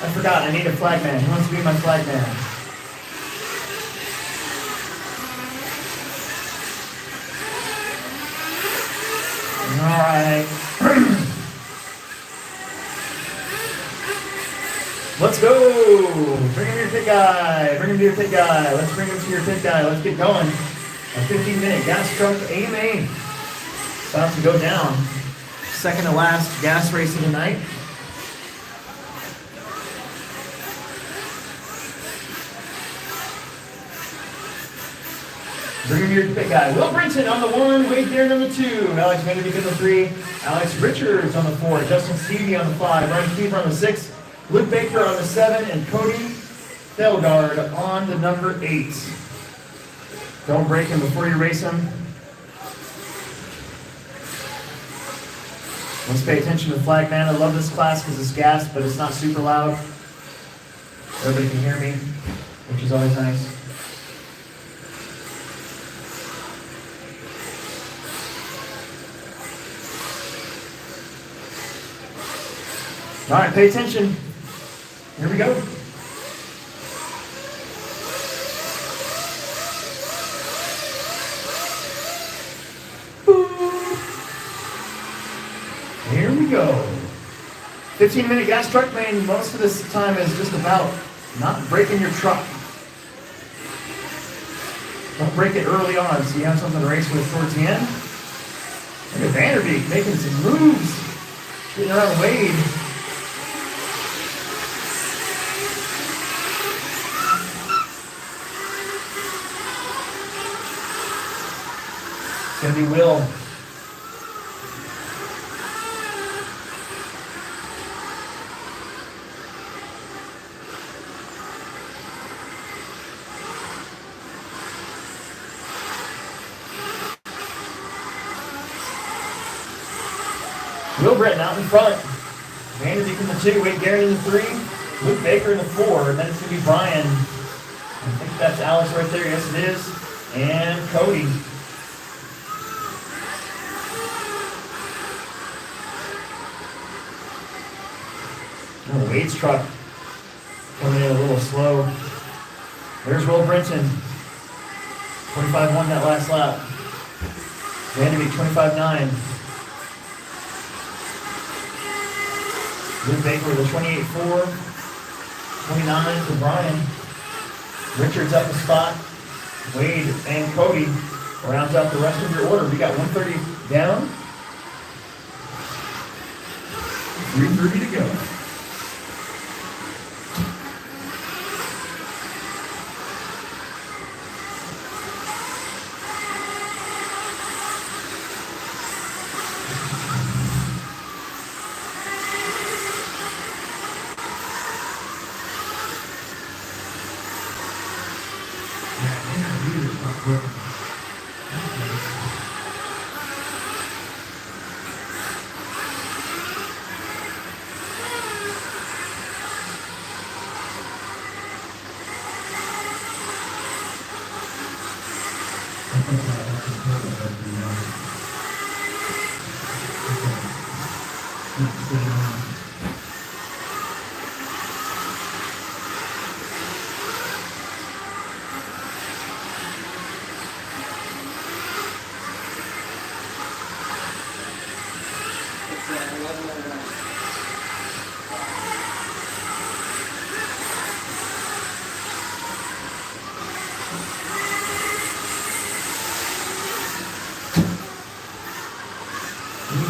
I forgot, I need a flag man. Who wants to be my flag man? Alright. Let's go! Bring him to your pit guy. Bring him to your pit guy. Let's bring him to your pit guy. Let's get going. A 15-minute gas truck AMA. About to go down. Second to last gas race of the night. Bring him to your pit guy. Will Brinton on the 1, Wade Deere on the 2, Alex Vanderbeek on the 3, Alex Richards on the 4, Justin Stevie on the 5, Ryan Kiefer on the 6, Luke Baker on the 7, and Cody Felgard on the number 8. Don't break him before you race him. Let's pay attention to the flag man. I love this class because it's gas, but it's not super loud. Everybody can hear me, which is always nice. All right, pay attention. Here we go. Here we go. 15-minute gas truck main. Most of this time is just about not breaking your truck. Don't break it early on so you have something to race with towards the end. Look at Vanderbeek making some moves. Getting around Wade. It's going to be Will. Will Britton out in front. Vanderbeek in the 2, Wade Garrett in the 3, Luke Baker in the 4, and then it's going to be Brian. I think that's Alex right there. Yes, it is. And Cody. Oh, Wade's truck coming in a little slow. There's Will Brinton. 25-1 that last lap. Vanderbeek 25-9. Luke Baker with a 28-4. 29 for Brian. Richards up a spot. Wade and Cody rounds out the rest of your order. We got 130 down. 3:30 to go.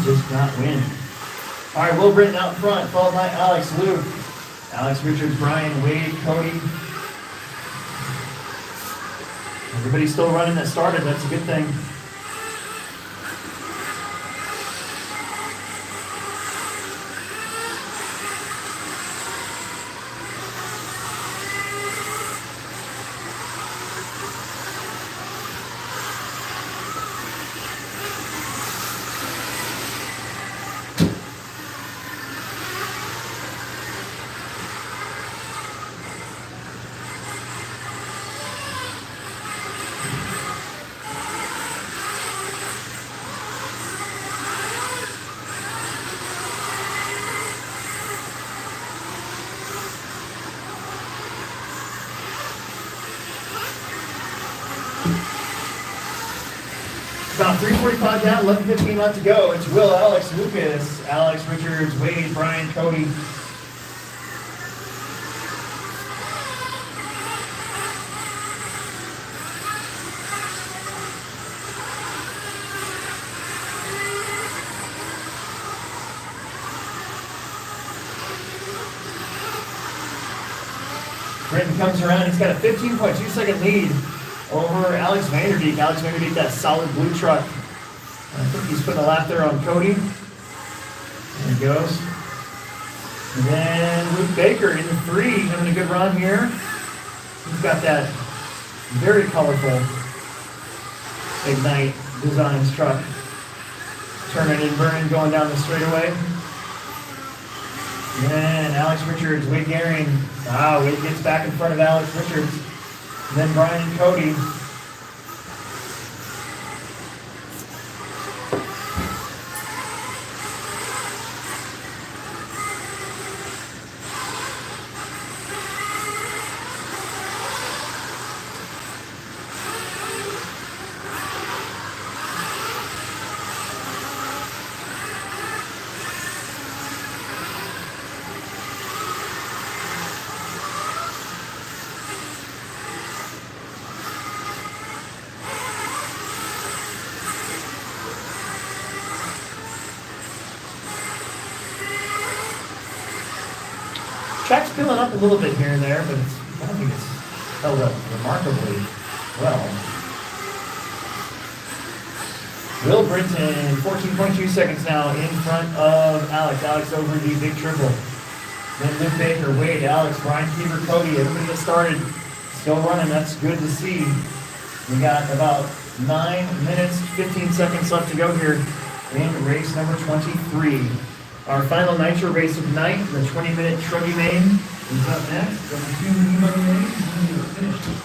Just not win. All right, Will Britton out front, followed by Alex, Luke, Alex Richards, Brian, Wade, Cody. Everybody's still running that started. That's a good thing. About 3:45 down, 11:15 left to go. It's Will, Alex, Lucas, Alex, Richards, Wade, Brian, Cody. Britton comes around, he's got a 15.2 second lead over Alex Vanderbeek. Alex Vanderbeek, that solid blue truck. I think he's putting a lap there on Cody. There he goes. And then Luke Baker in the 3, having a good run here. He's got that very colorful Ignite Designs truck. Turning and burning, going down the straightaway. And then Alex Richards, Wade Garing. Wade gets back in front of Alex Richards. And then Brian and Cody. Track's filling up a little bit here and there, but I don't think it's held up remarkably well. Will Britton, 14.2 seconds now in front of Alex. Alex over the big triple. Then Luke Baker, Wade, Alex, Brian Keever, Cody, everybody that started still running. That's good to see. We got about 9 minutes, 15 seconds left to go here in race number 23. Our final nitro race of the night, the 20-minute Truggy Main, is up next. Number 2 Nemo Main, and we are finished.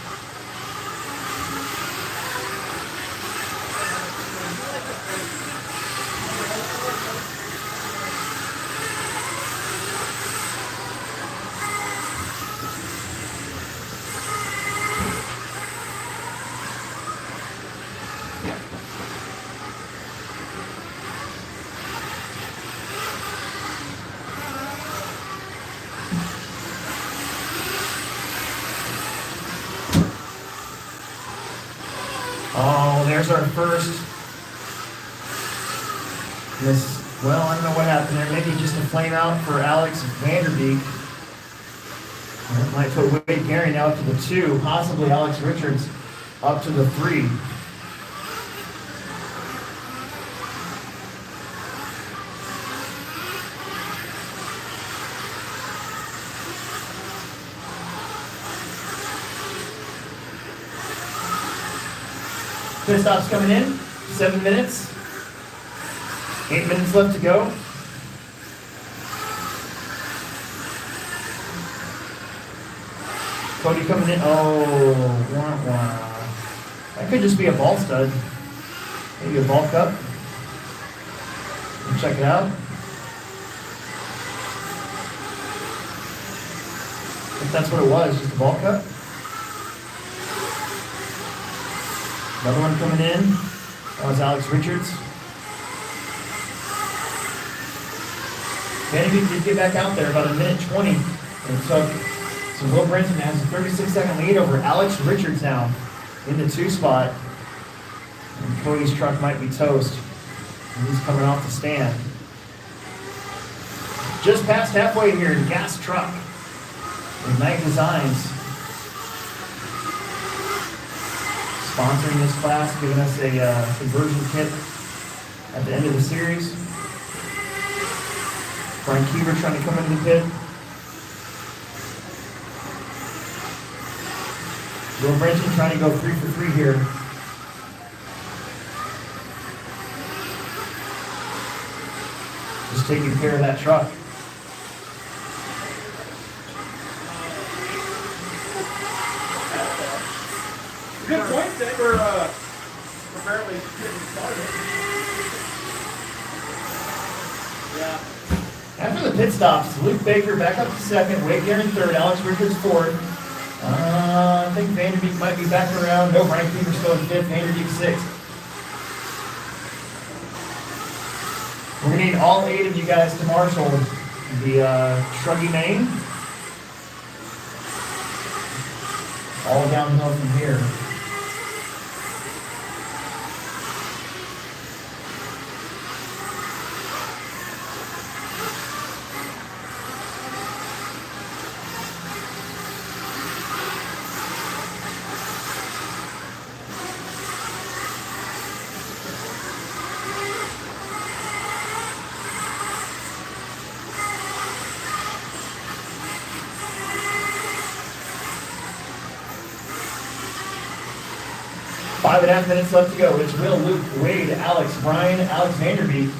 Oh, there's our first. This, well, I don't know what happened there. Maybe just a flame out for Alex Vanderbeek. That might put Wade Gary now up to the 2, possibly Alex Richards up to the 3. Pit stop's coming in, 7 minutes. 8 minutes left to go. Cody coming in. Oh, wah, wah. That could just be a ball stud. Maybe a ball cup. Check it out. If that's what it was, just a ball cup. Another one coming in. That was Alex Richards. Vanderbeek did get back out there about 1:20. And so Will Brenton has a 36-second lead over Alex Richards now in the 2 spot. And Cody's truck might be toast. And he's coming off the stand. Just past halfway here, gas truck. Ignite Designs. Sponsoring this class, giving us a conversion kit at the end of the series. Brian Keever trying to come into the pit. Will Brenton trying to go 3 for 3 here. Just taking care of that truck. Good point that we're barely getting started. Yeah. After the pit stops, Luke Baker back up to 2nd, Wade Gary 3rd, Alex Richards 4th. I think Vanderbeek might be back around. No, Brian Keever still in 5th, Vanderbeek 6th. We're going to need all 8 of you guys to marshal the Shruggy Main. All downhill from here. Five and a half minutes left to go. It's Will, Luke, Wade, Alex, Brian, Alex Vanderbeek.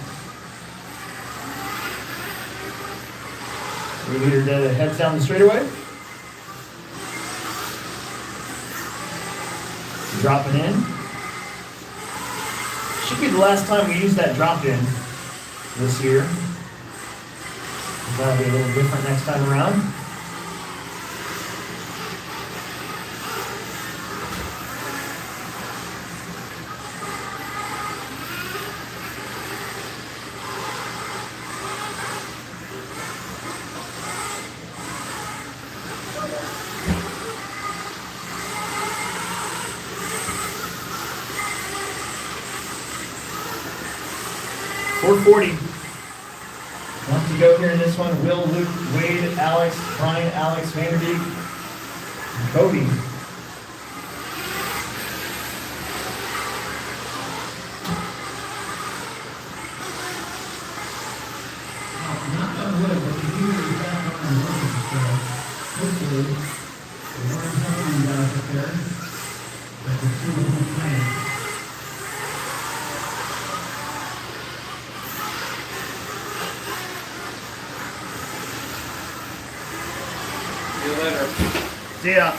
The leader heads down the straightaway. Dropping in. Should be the last time we use that drop in this year. That'll be a little different next time around. .440. Want to go here in this one? Will, Luke, Wade, Alex, Brian, Alex, Vanderbeek, and Cody. Not on wood, but the heater is back on and working, so hopefully the water's helping you guys up there. But the 2 of them playing. See you later. See ya.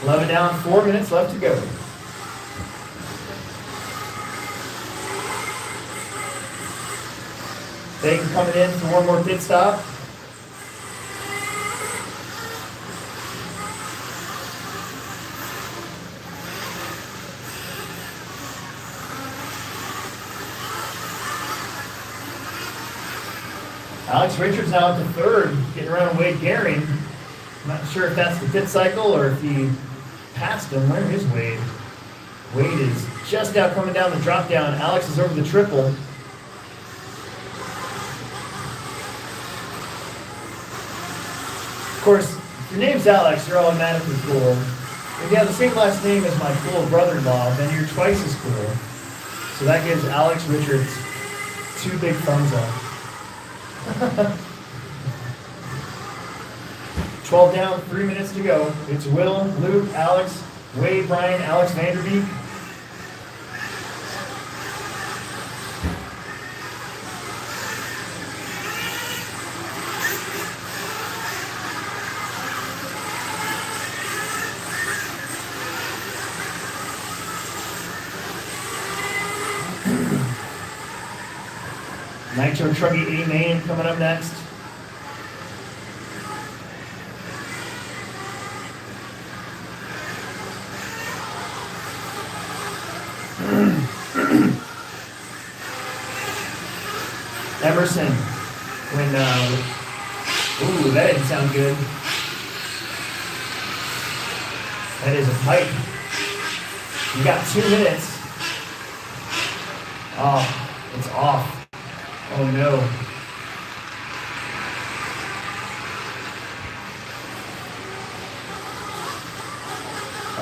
11 down, 4 minutes left to go. Baker coming in for one more pit stop. Alex Richards now at the 3rd, getting around Wade Gary. I'm not sure if that's the pit cycle or if he passed him. Where is Wade? Wade is just now coming down the drop down. Alex is over the triple. Of course, if your name's Alex, you're automatically cool. If you have the same last name as my cool brother-in-law, then you're twice as cool. So that gives Alex Richards 2 big thumbs up. 12 down, 3 minutes to go. It's Will, Luke, Alex, Wade, Brian, Alex Vanderbeek. Nitro Truggy A Main coming up next. Emerson, when, ooh, that didn't sound good. That is a pipe. You got 2 minutes. Oh, it's off. Oh no.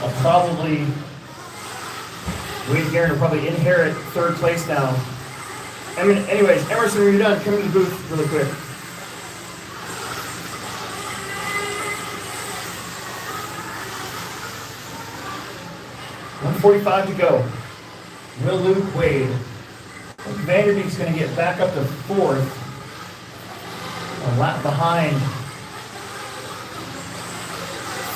I'll probably, Wade Garrett will probably inherit 3rd place now. I mean, anyways, Emerson, when you're done, come into the booth really quick. .145 to go. Will, Luke, Wade. Vanderbeek's going to get back up to 4th. A lap behind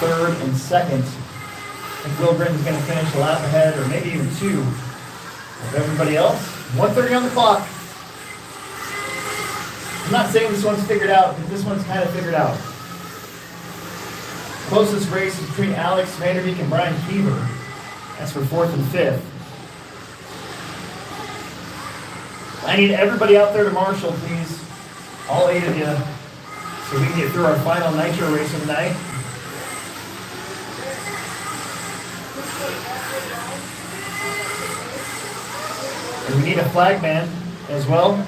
3rd and 2nd. I think Will Britton's going to finish a lap ahead, or maybe even 2 of everybody else. 1:30 on the clock. I'm not saying this one's figured out, but this one's kind of figured out. Closest race is between Alex Vanderbeek and Brian Keever. That's for 4th and 5th. I need everybody out there to marshal, please. All 8 of you. So we can get through our final nitro race of the night. And we need a flag man as well.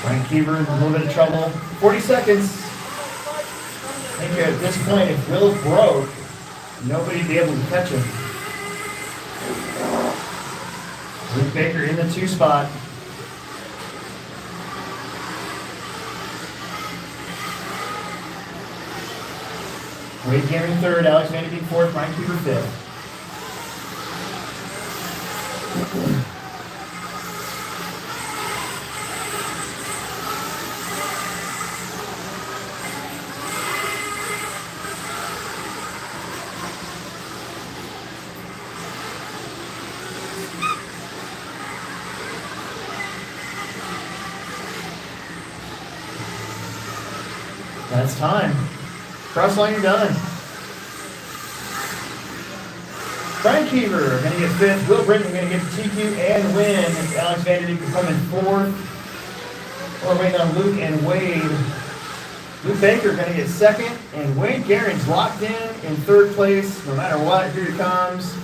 Brian Keever in a little bit of trouble. 40 seconds. I think at this point, if Will broke, nobody'd be able to catch him. Luke Baker in the 2 spot. Wade Garrett 3rd, Alex Vanderbeek 4th, Brian Keever 5th. That's time. Cross line, you're done. Brian Keever going to get 5th. Will Britton going to get the TQ and win. Alex Vanderbeek will come in 4th. We're waiting on Luke and Wade. Luke Baker going to get 2nd. And Wade Garrett's locked in 3rd place. No matter what, here he comes.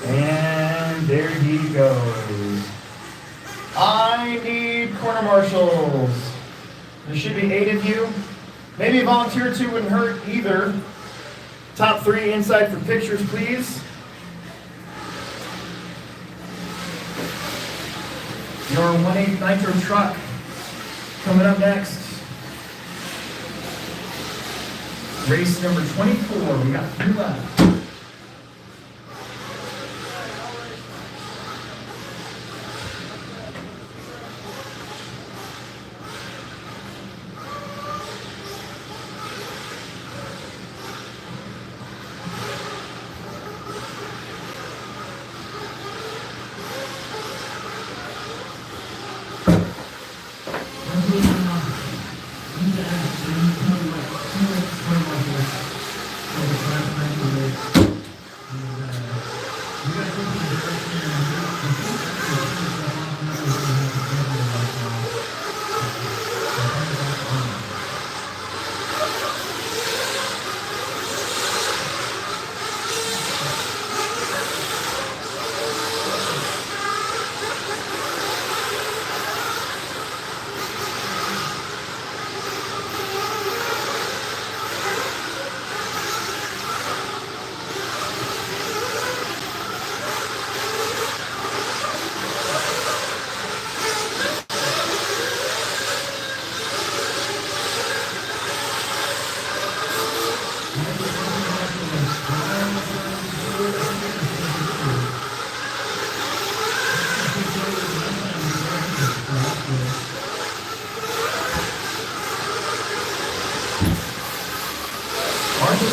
And there he goes. I need corner marshals. There should be 8 of you. Maybe a volunteer or 2 wouldn't hurt either. Top 3 inside for pictures, please. Your 1/8 Nitro truck coming up next. Race number 24. We got 3 left.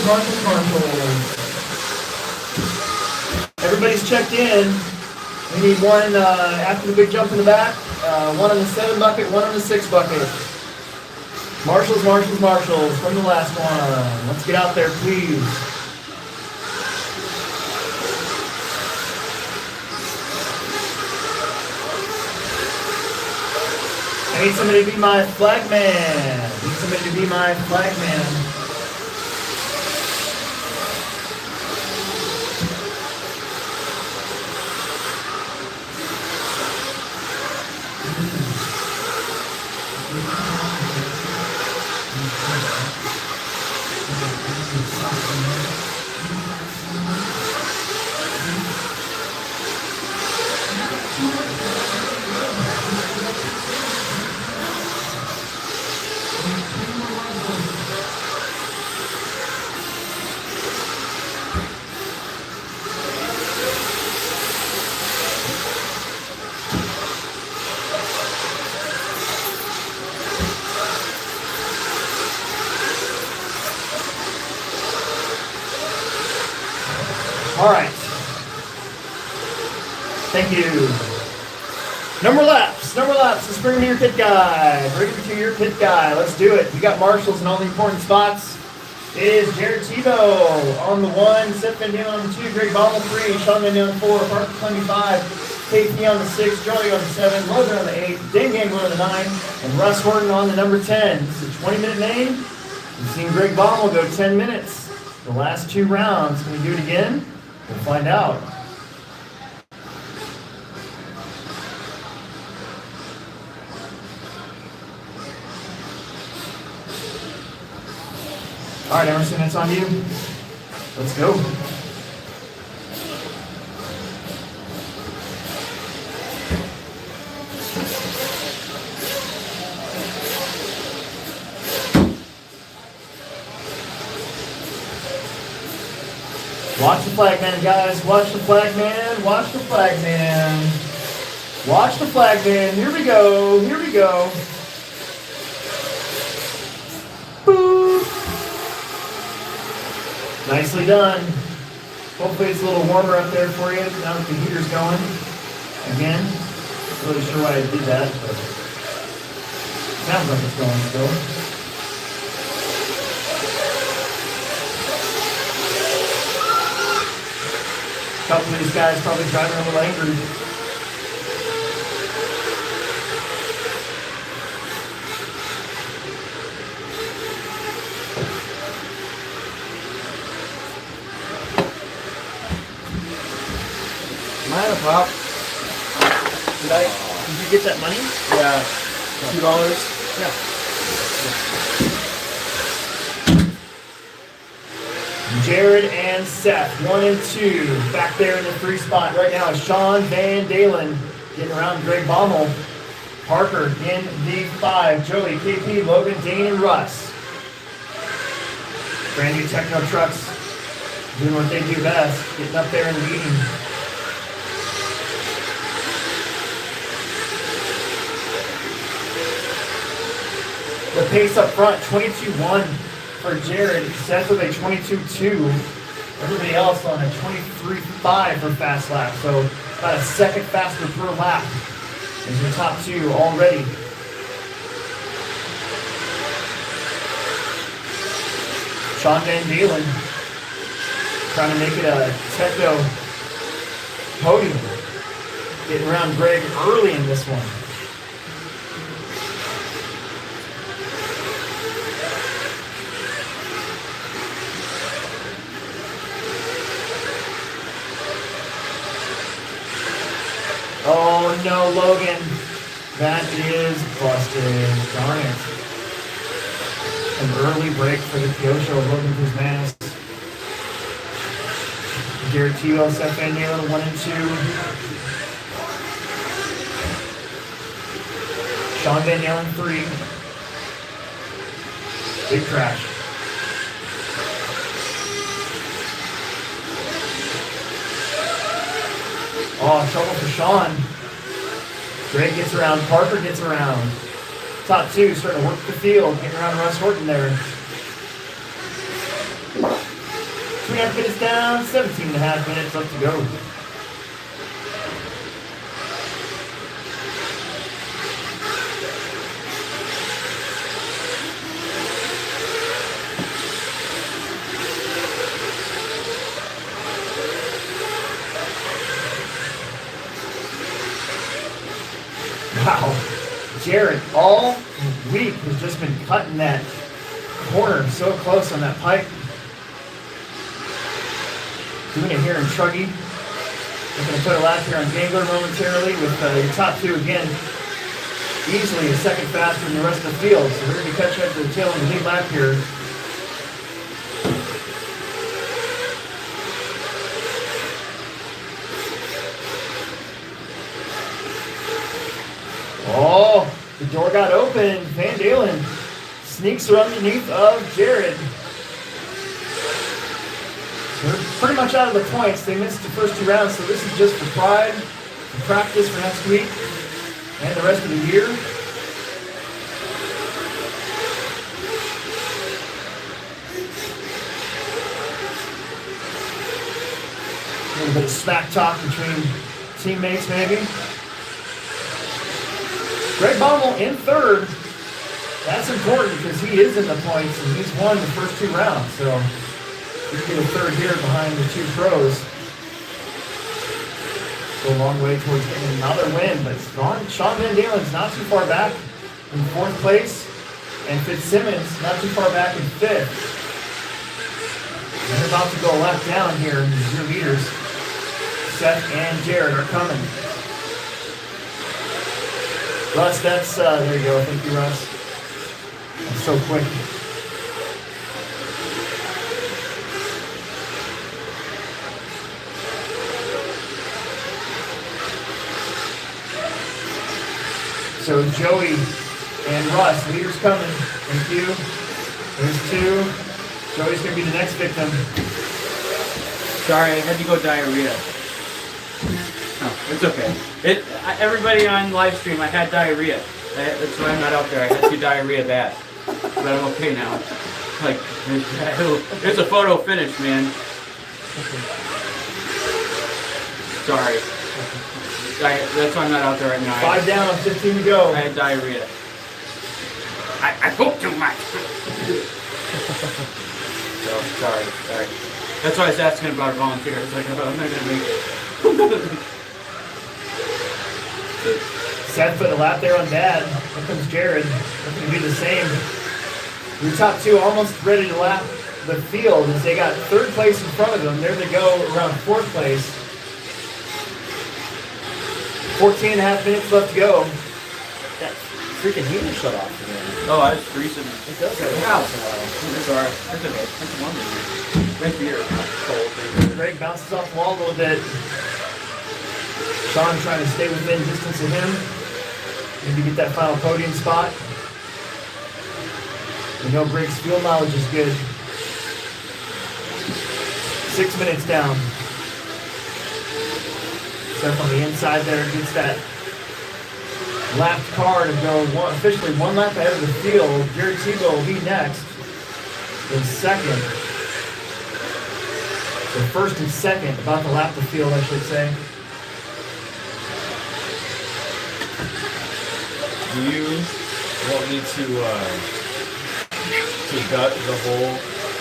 Marshalls. Everybody's checked in. We need one after the big jump in the back. One on the 7 bucket, one on the 6 bucket. Marshalls from the last one. Let's get out there, please. I need somebody to be my flag man. All right. Thank you. Number laps. Let's bring them to your pit guy. Let's do it. We got Marshalls in all the important spots. It is Jared Tebow on the 1, Seth Van Dalen on the 2, Greg Baumel 3, Sean Van Dalen 4, Parker Clemmy 5, Kate on the 6, Joey on the 7, Logan on the 8, Dan Gangler on the 9, and Russ Horton on the number 10. This is a 20-minute main. You've seen Greg Baumel go 10 minutes. The last 2 rounds. Can we do it again? We'll find out. All right, Emerson, it's on you. Let's go. Watch the flag man, guys. Watch the flag man. Watch the flag man. Watch the flag man. Here we go. Here we go. Boop. Nicely done. Hopefully it's a little warmer up there for you now that the heater's going. Again, not really sure why I did that, but sounds like it's going still. A couple of these guys probably driving a little angry. Am I at a pop? Did you get that money? Yeah. $2? Yeah. Jared and Seth, 1 and 2. Back there in the 3 spot right now is Sean Van Dalen getting around Greg Baumel. Parker in the 5. Joey, KP, Logan, Dane, and Russ. Brand new TEKNO trucks doing what they do best, getting up there and leading. The pace up front, 22-1 for Jared. Seth with a 22-2. Everybody else on a 23-5 for fast lap. So about a second faster per lap is your top 2 already. Sean Van Dalen trying to make it a TEKNO podium. Getting around Greg early in this one. Oh no, Logan. That is busted. Darn it. An early break for the Kyosho of Logan Kuzmanis. Jared Tebow, Seth Van Dalen, 1 and 2. Sean Van Dalen, 3. Big crash. Oh, trouble for Sean. Greg gets around, Parker gets around. Top 2 starting to work the field, getting around Russ Horton there. 2.5 minutes down, 17.5 minutes left to go. Wow, Jared all week has just been cutting that corner so close on that pipe. Doing it here in Truggy. We're going to put a lap here on Gangler momentarily with your top two again, easily a second faster than the rest of the field. So we're going to be catching up to the tail of the lead lap here. Oh, the door got open. Van Dalen sneaks around underneath of Jared. They're pretty much out of the points. They missed the first 2 rounds, so this is just for pride, for practice for next week and the rest of the year. A little bit of smack talk between teammates, maybe. Greg Baumel in third. That's important because he is in the points and he's won the first 2 rounds. So he can get a third here behind the 2 pros. So a long way towards getting another win, but Sean Van Dalen's not too far back in 4th place, and Fitzsimmons not too far back in 5th. They're about to go a lap down here in the 0 meters. Seth and Jared are coming. Russ, that's, there you go. Thank you, Russ. That's so quick. So Joey and Russ, leaders coming. Thank you. There's 2. Joey's going to be the next victim. Sorry, I had to go diarrhea. Oh, it's okay. Everybody on live stream, I had diarrhea. That's why I'm not out there. I had to do diarrhea bad. But I'm okay now. Like, it's a photo finish, man. Sorry. That's why I'm not out there right now. 5 down, 15 to go. I had diarrhea. I pooped too much. So, sorry. That's why I was asking about volunteers. Like, I'm not going to make it. Seth put a lap there on Dad. Here comes Jared. Looking to be the same. Your top 2 almost ready to lap the field as they got 3rd place in front of them. There they go around 4th place. 14.5 minutes left to go. That freaking heater shut off again. Oh, I was freezing. It does have a Ow. once Sorry. That's okay. That's one. Right here. Cold. Greg bounces off the wall a little bit. Sean trying to stay within distance of him. Maybe get that final podium spot. We know Greg's field knowledge is good. 6 minutes down. Seth on the inside there gets that lapped car to go officially 1 lap ahead of the field. Jared Tebow will be next in 2nd. So 1st and 2nd, about to lap the field, I should say. Do you want me to gut the whole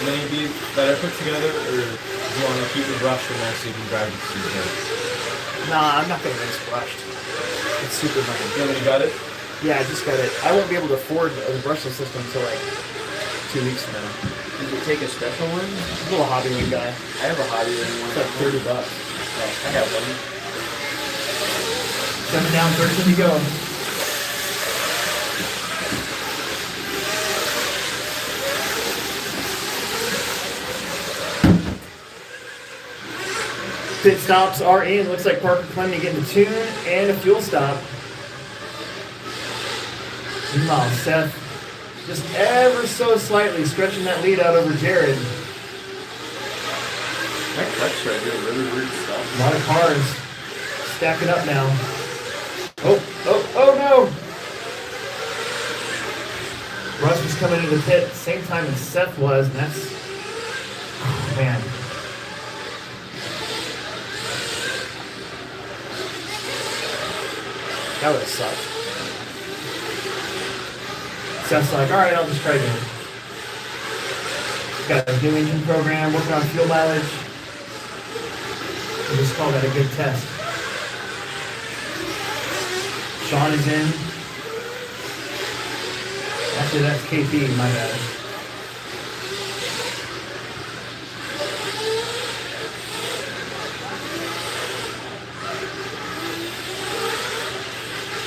mini beat that I put together, or do you want to keep the brush in there so you can grab it to the head? Nah, I'm not gonna rinse brushed. It's super You money. want me to gut it? Yeah, I just got it. I won't be able to afford the brushless system until like 2 weeks from now. Did you take a special one? I'm a little hobby wing guy. I have a hobby ring one. It's like $30. I have one. 7 down, 13 to go. Pit stops are in. Looks like Parker Clemmy getting the tune and a fuel stop. Meanwhile, Seth just ever so slightly stretching that lead out over Jared. That clutch right here, really weird stuff. A lot of cars stacking up now. Oh no! Russ was coming into the pit at the same time as Seth was, and that's, oh man. That would have sucked. Seth's like, all right, I'll just try again. Got a new engine program, working on fuel mileage. We'll just call that a good test. Sean is in. Actually, that's KP, my bad.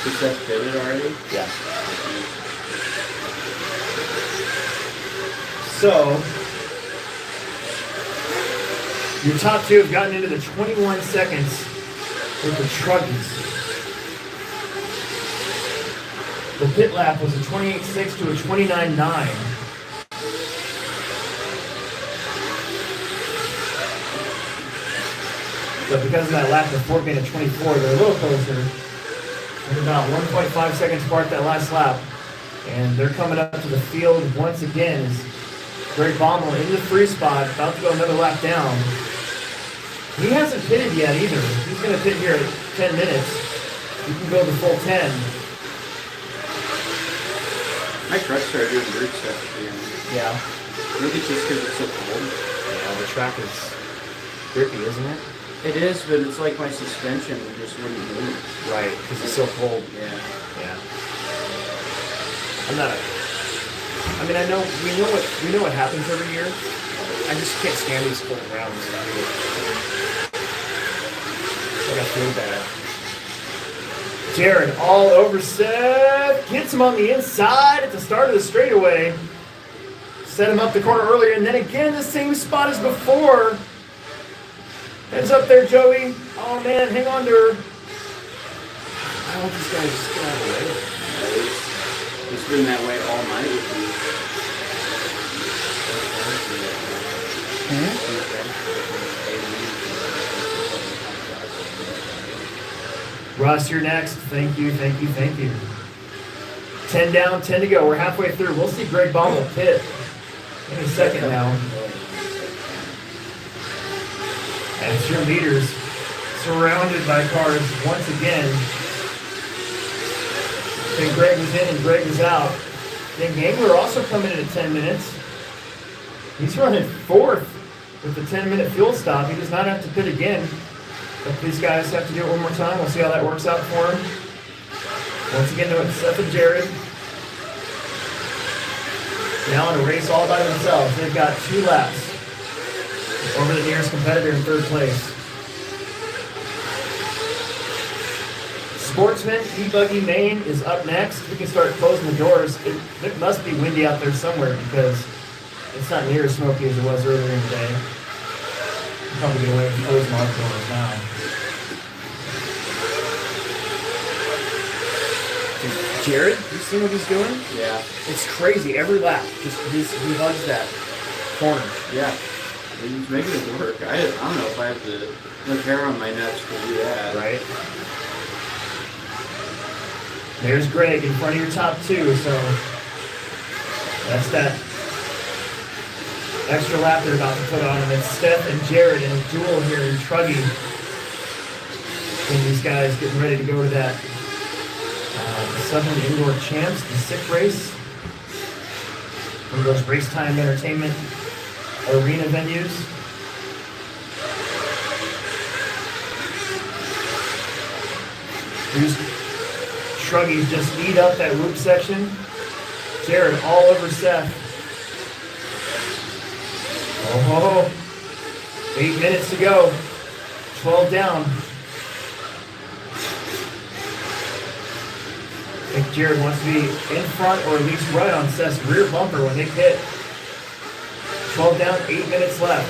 Is that fitted already? Yeah. So, your top two have gotten into the 21 seconds with the Truggies. The pit lap was a 28.6 to a 29.9. But because of that lap before being a 24, they're a little closer. With about 1.5 seconds apart that last lap. And they're coming up to the field once again as Greg Baumel in the free spot, about to go another lap down. He hasn't pitted yet either. He's going to pit here at 10 minutes. He can go the full 10. My truck started doing weird stuff at the end. Yeah. Maybe just because it's so cold. Yeah, the track is grippy, isn't it? It is, but it's like my suspension just wouldn't move. Right, because it's so cold. Yeah. Yeah. I'm not. I mean, we know what happens every year. I just can't stand these cold rounds. I feel bad. Jared all over Seth, gets him on the inside at the start of the straightaway. Set him up the corner earlier, and then again the same spot as before. Heads up there, Joey. Oh man, hang on to her. I want these guys to get out of the way. It's been that way all night with me. Russ, you're next. Thank you, thank you, thank you. 10 down, 10 to go. We're halfway through. We'll see Greg Baumel pit in a second now. As your leaders surrounded by cars once again. Then Greg was in and Greg was out. Then Gangler also coming in at 10 minutes. He's running fourth with the 10-minute fuel stop. He does not have to pit again. But these guys have to do it one more time. We'll see how that works out for him. Once again, it's Seth and Jared. Now in a race all by themselves. They've got 2 laps over the nearest competitor in third place. Sportsman, E-Buggy Maine is up next. We can start closing the doors. It must be windy out there somewhere because it's not near as smoky as it was earlier in the day. Probably get away with closing our doors now. Dude, Jared, you seen what he's doing? Yeah. It's crazy. Every lap, just he hugs that corner. Yeah. He's making it work. I don't know if I have the hair on my nuts to do that. Right. There's Greg in front of your top 2, so that's that extra lap they're about to put on him. It's Steph and Jared in a duel here in Truggy. And these guys getting ready to go to that Southern Indoor Champs, the SICK race. One of those race time entertainment arena venues. Here's Truggies just eat up that loop section. Jared all over Seth. Oh, 8 minutes to go. 12 down. I think Jared wants to be in front or at least right on Seth's rear bumper when they hit. 12 down, 8 minutes left.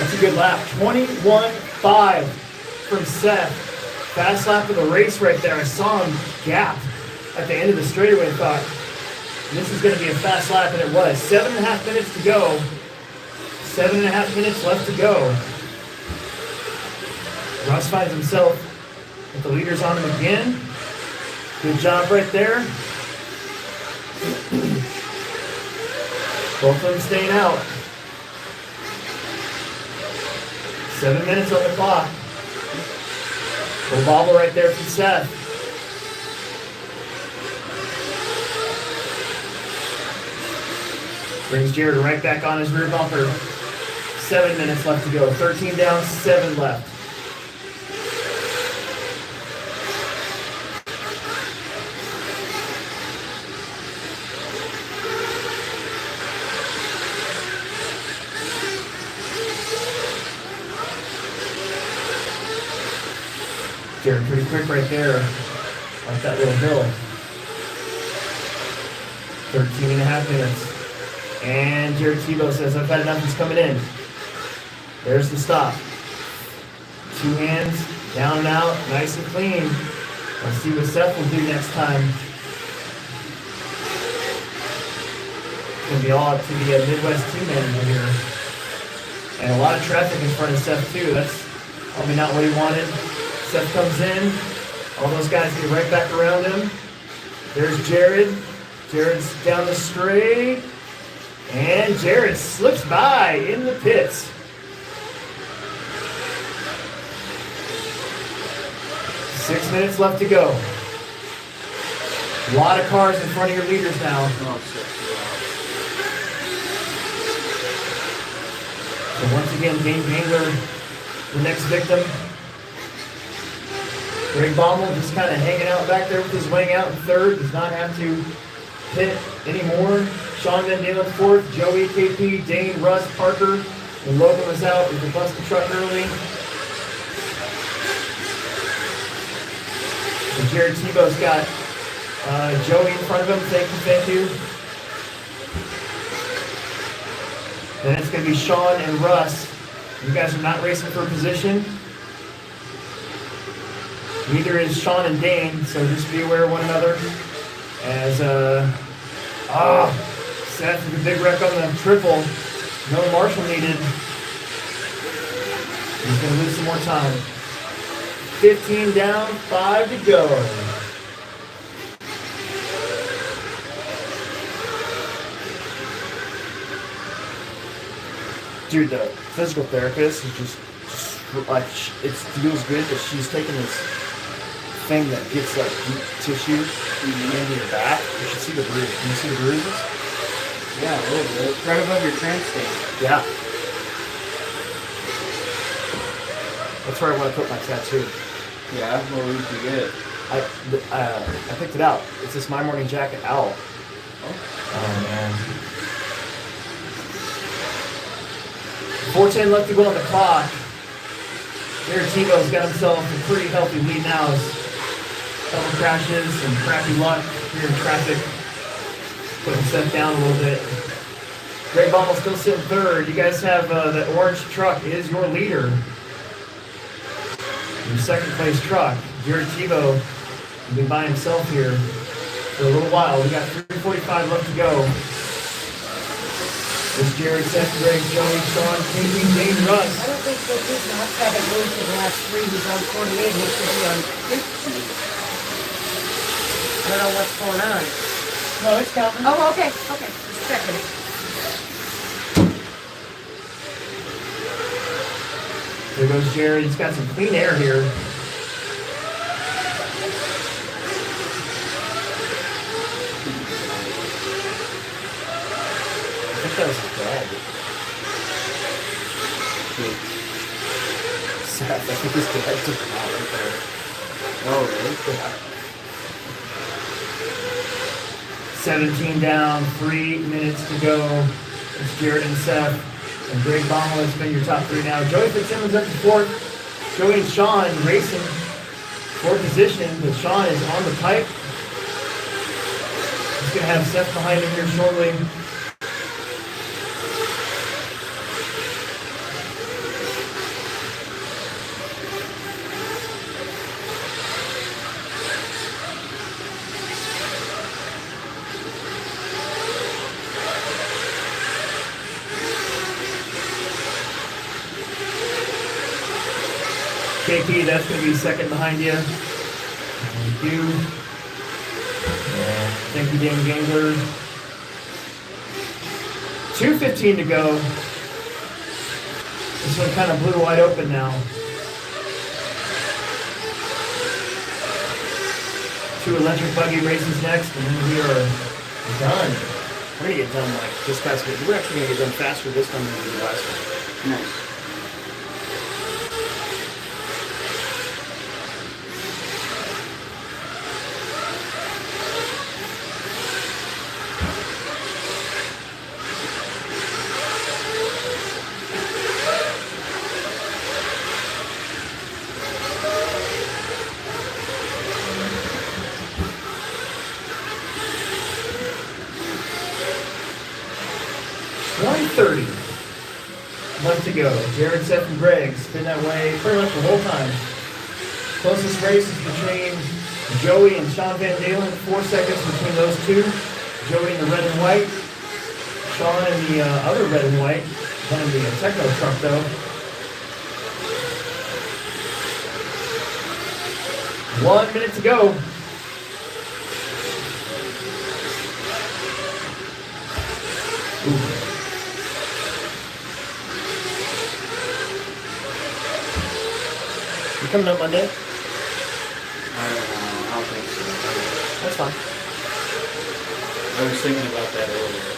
That's a good lap. 21.5 from Seth. Fast lap of the race right there. I saw him gap at the end of the straightaway and thought, this is going to be a fast lap, and it was. 7.5 minutes to go. 7.5 minutes left to go. Russ finds himself Put the leaders on him again. Good job right there. Both of them staying out. 7 minutes on the clock. Little bobble right there from Seth. Brings Jared right back on his rear bumper. 7 minutes left to go. 13 down, 7 left. Jared pretty quick right there. Like that little bill. 13 and a half minutes. And Jared Tebow says, I've had enough, he's coming in. There's the stop. 2 hands, down and out, nice and clean. Let's see what Seth will do next time. It's going to be all up to the Midwest team manager here. And a lot of traffic in front of Seth too. That's probably not what he wanted. Seth comes in. All those guys get right back around him. There's Jared. Jared's down the straight. And Jared slips by in the pits. 6 minutes left to go. A lot of cars in front of your leaders now. So once again, Dane Gangler, the next victim. Greg Baumel just kind of hanging out back there with his wing out in third. Does not have to pit anymore. Sean Van Dalen fourth. Joey, KP, Dane, Russ, Parker. And Logan was out with the busted truck early. And Jared Tebow's got Joey in front of him. Thank you. Then it's going to be Sean and Russ. You guys are not racing for position. Neither is Sean and Dane, so just be aware of one another. As, Seth with a big wreck on the triple. No marshal needed. He's going to lose some more time. 15 down, 5 to go. Dude, the physical therapist is just like, it feels good that she's taking this thing that gets like deep tissue into your back. You should see the bruises. Can you see the bruises? Yeah, a little bit. Right above your trans stain. Yeah. That's where I want to put my tattoo. Yeah, where would you get it? I picked it out. It's this My Morning Jacket owl. Oh man. 4:10 left to go on the clock. Jared Tebow's got himself a pretty healthy lead now. Couple crashes and crappy luck here in traffic. Putting Seth down a little bit. Greg Baumel still sitting third. You guys have the orange truck is your leader. Your second place truck. Jared Tebow will be by himself here for a little while. We got 3:45 left to go. There's Jared, Seth, Greg, Joey, Sean, KP, Dane, Russ. I don't think so. He's not having moved for the last 3. He's on 48. He should be on 15. I don't know what's going on. No, it's counting. Oh, okay. Okay. Just checking. There goes Jared. He's got some clean air here. I think that was his dad. Seth, I think his dad took him out right there. Oh, really? Yeah. 17 down, 3 minutes to go. It's Jared and Seth. And Greg Baumel has been your top 3 now. Joey Fitzsimmons up to 4th. Joey and Sean racing for position, but Sean is on the pipe. He's going to have Seth behind him here shortly. JP, that's going to be second behind you. Thank you. Thank you, Dan Gangler. 2:15 to go. This one kind of blew wide open now. 2 electric buggy races next, and then we are done. We're gonna get done like this fast. We're actually gonna get done faster this time than we did last time. Nice. Left to go. Jared, Seth, and Greg's been that way pretty much the whole time. Closest race is between Joey and Sean Van Dalen. 4 seconds between those two. Joey in the red and white. Sean in the other red and white. One in the TEKNO truck though. 1 minute to go. Ooh. You coming up Monday? I don't think so. That's fine. I was thinking about that earlier.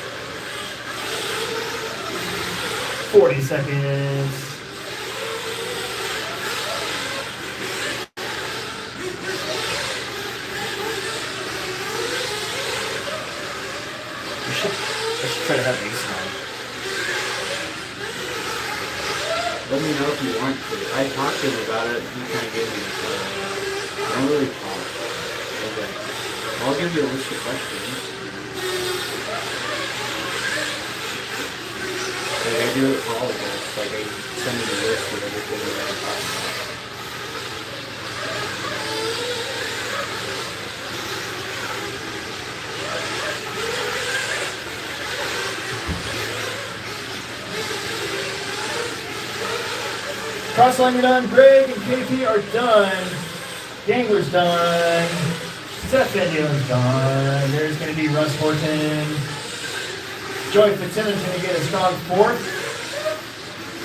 40 seconds. I should try to have Ace on. Let me know if you want to. I talked to him about it. He kind of gave me I don't really talk. Okay. I'll give you a list of questions. Like I do it for all of us. Like I send you the list of everything that I talk about. Crossline, you're done. Greg and KP are done. Gangler's done. Seth Van Dalen's done. There's going to be Russ Horton. Joey Fitzsimmons going to get a strong 4th.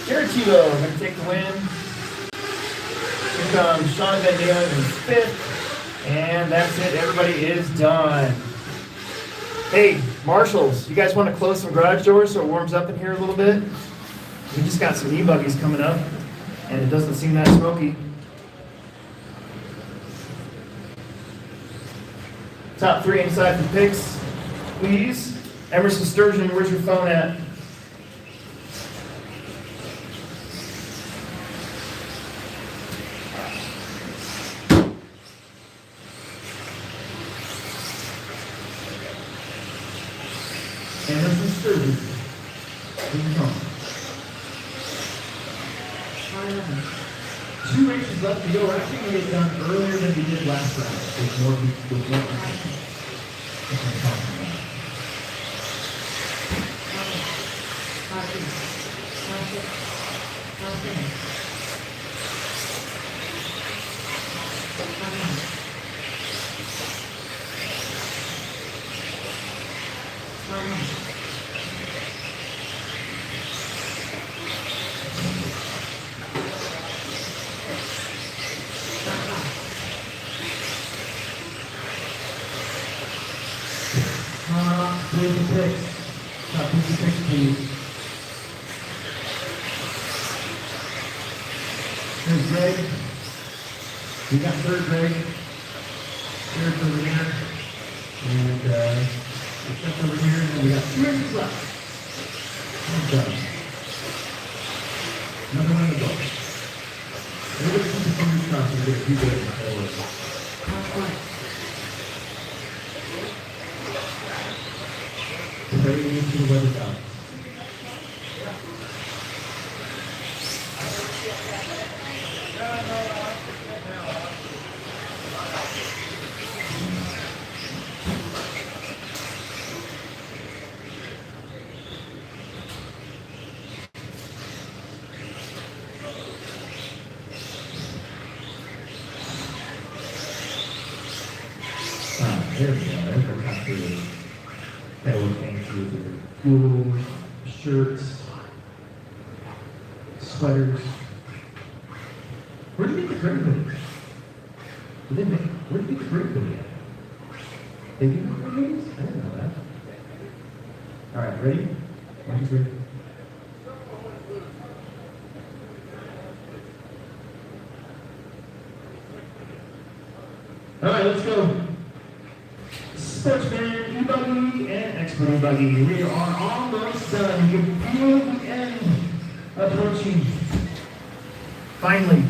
Jared Tebow going to take the win. Here comes Sean Van Dalen in 5th. And that's it. Everybody is done. Hey, marshals, you guys want to close some garage doors so it warms up in here a little bit? We just got some e-buggies coming up. And it doesn't seem that smoky. Top 3 inside the picks, please. Emerson Sturgeon, where's your phone at? Emerson Sturgeon, where's your phone? 2 races left to go. We're actually going to get done earlier than we did last round. With more people. Here's the picks. Top 56, please. Here's Greg. We got 3rd Greg. 3rd over here. And Seth over here. And we got 2 races left. Well done. Another one in the book. Everybody keep the fingers crossed and get a few good forward. Ready into the weather down. There we go. There's our top three. That we're paying for your clothes, shirts, sweaters. Where did you get the credit hoodie? Where did you get the credit hoodie at? They do have credit hoodies? I didn't know that. All right, ready? 1, 2, 3. All right, let's go. Sportsman, e-buggy, and expert e-buggy. We are almost done. You can feel the end approaching. Finally.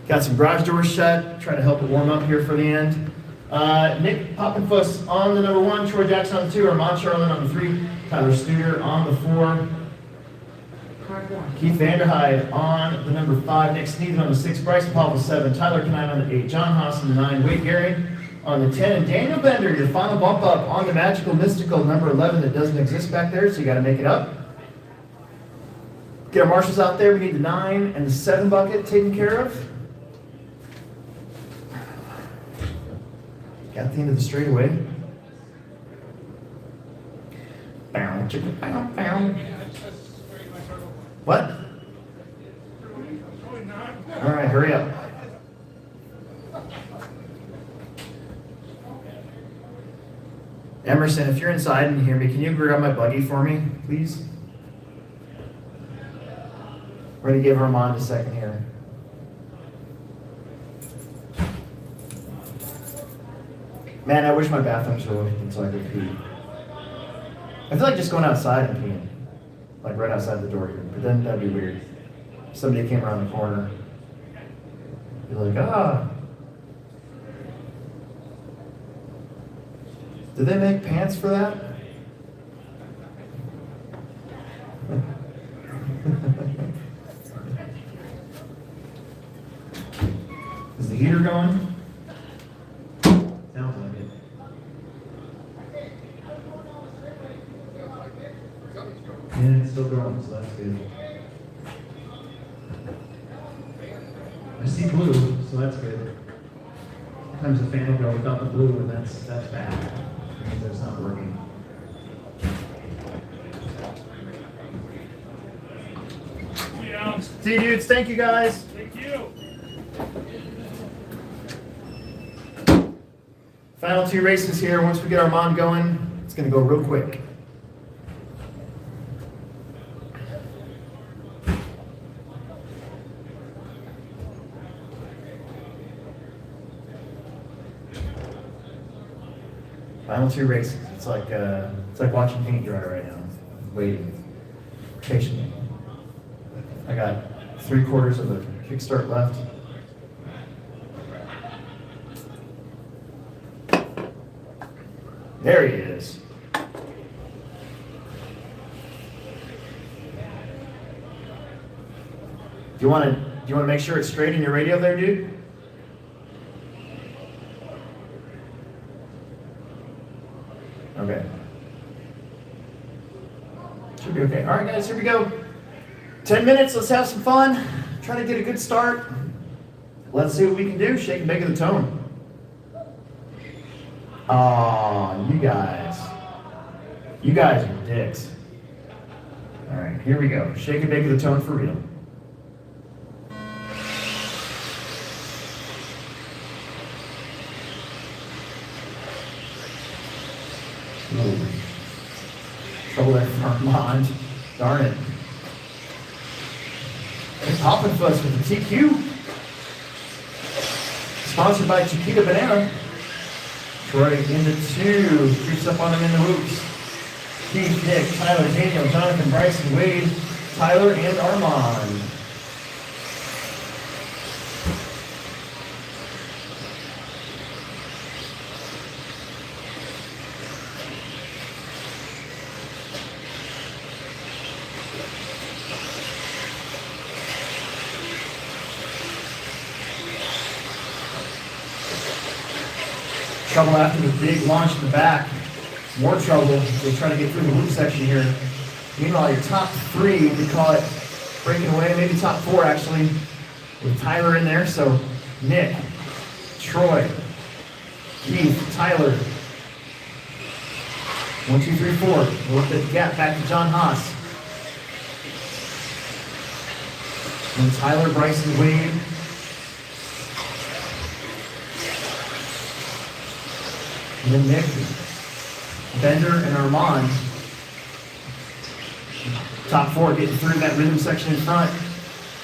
Got some garage doors shut. Trying to help it warm up here for the end. Nick Poppenfuss on the number 1, Troy Jackson on the 2, Armand Charlin on the 3, Tyler Studer on the 4, Keith Vanderhyde on the number 5, Nick Sneeden on the 6, Bryson Paul on the 7, Tyler Canine on the 8, John Haas on the 9, Wade Gary on the 10, and Daniel Bender, your final bump up on the magical mystical number 11 that doesn't exist back there, so you got to make it up. Get our marshals out there. We need the 9 and the 7 bucket taken care of. Got the end of the straightaway. Bow, chicka, bow, bow. What? All right, hurry up. Emerson, if you're inside and you hear me, can you grab my buggy for me, please? We're going to give Armand a second here. Man, I wish my bathrooms were open so I could pee. I feel like just going outside and peeing. Like right outside the door here. But then that'd be weird. Somebody came around the corner. Be like, ah. Did they make pants for that? Is the heater going? Sounds like it. And it's still going, so that's good. I see blue, so that's good. Sometimes the fan will go without the blue, and that's bad. It means that it's not working. See you, dudes. Thank you, guys. Thank you. Final 2 races here. Once we get Armand going, it's going to go real quick. Final 2 races. It's like watching paint dry right now. Waiting patiently. I got 3/4 of the kickstart left. There he is. Do you want to make sure it's straight in your radio there, dude? Okay. Should be okay. All right, guys, here we go. 10 minutes. Let's have some fun. Try to get a good start. Let's see what we can do. Shake and bake of the tone. Oh, you guys are dicks. All right, here we go. Shake and bake of the tone for real. Ooh. Trouble there for Armand. Darn it. And Poppin' Fuzz with the TQ. Sponsored by Chiquita Banana. Troy into 2. Creeps up on him in the whoops. Keith, Nick, Tyler, Daniel, Jonathan, Bryson, Wade, Tyler, and Armand. Trouble after the big launch in the back. More trouble. They try to get through the loop section here. Meanwhile, your top 3, we call it breaking away, maybe top 4 actually, with Tyler in there. So Nick, Troy, Keith, Tyler. 1, 2, 3, 4. A little bit gap back to John Haas. And Tyler, Bryson, Wade. And then Nick, Bender, and Armand. Top 4 getting through that rhythm section in front.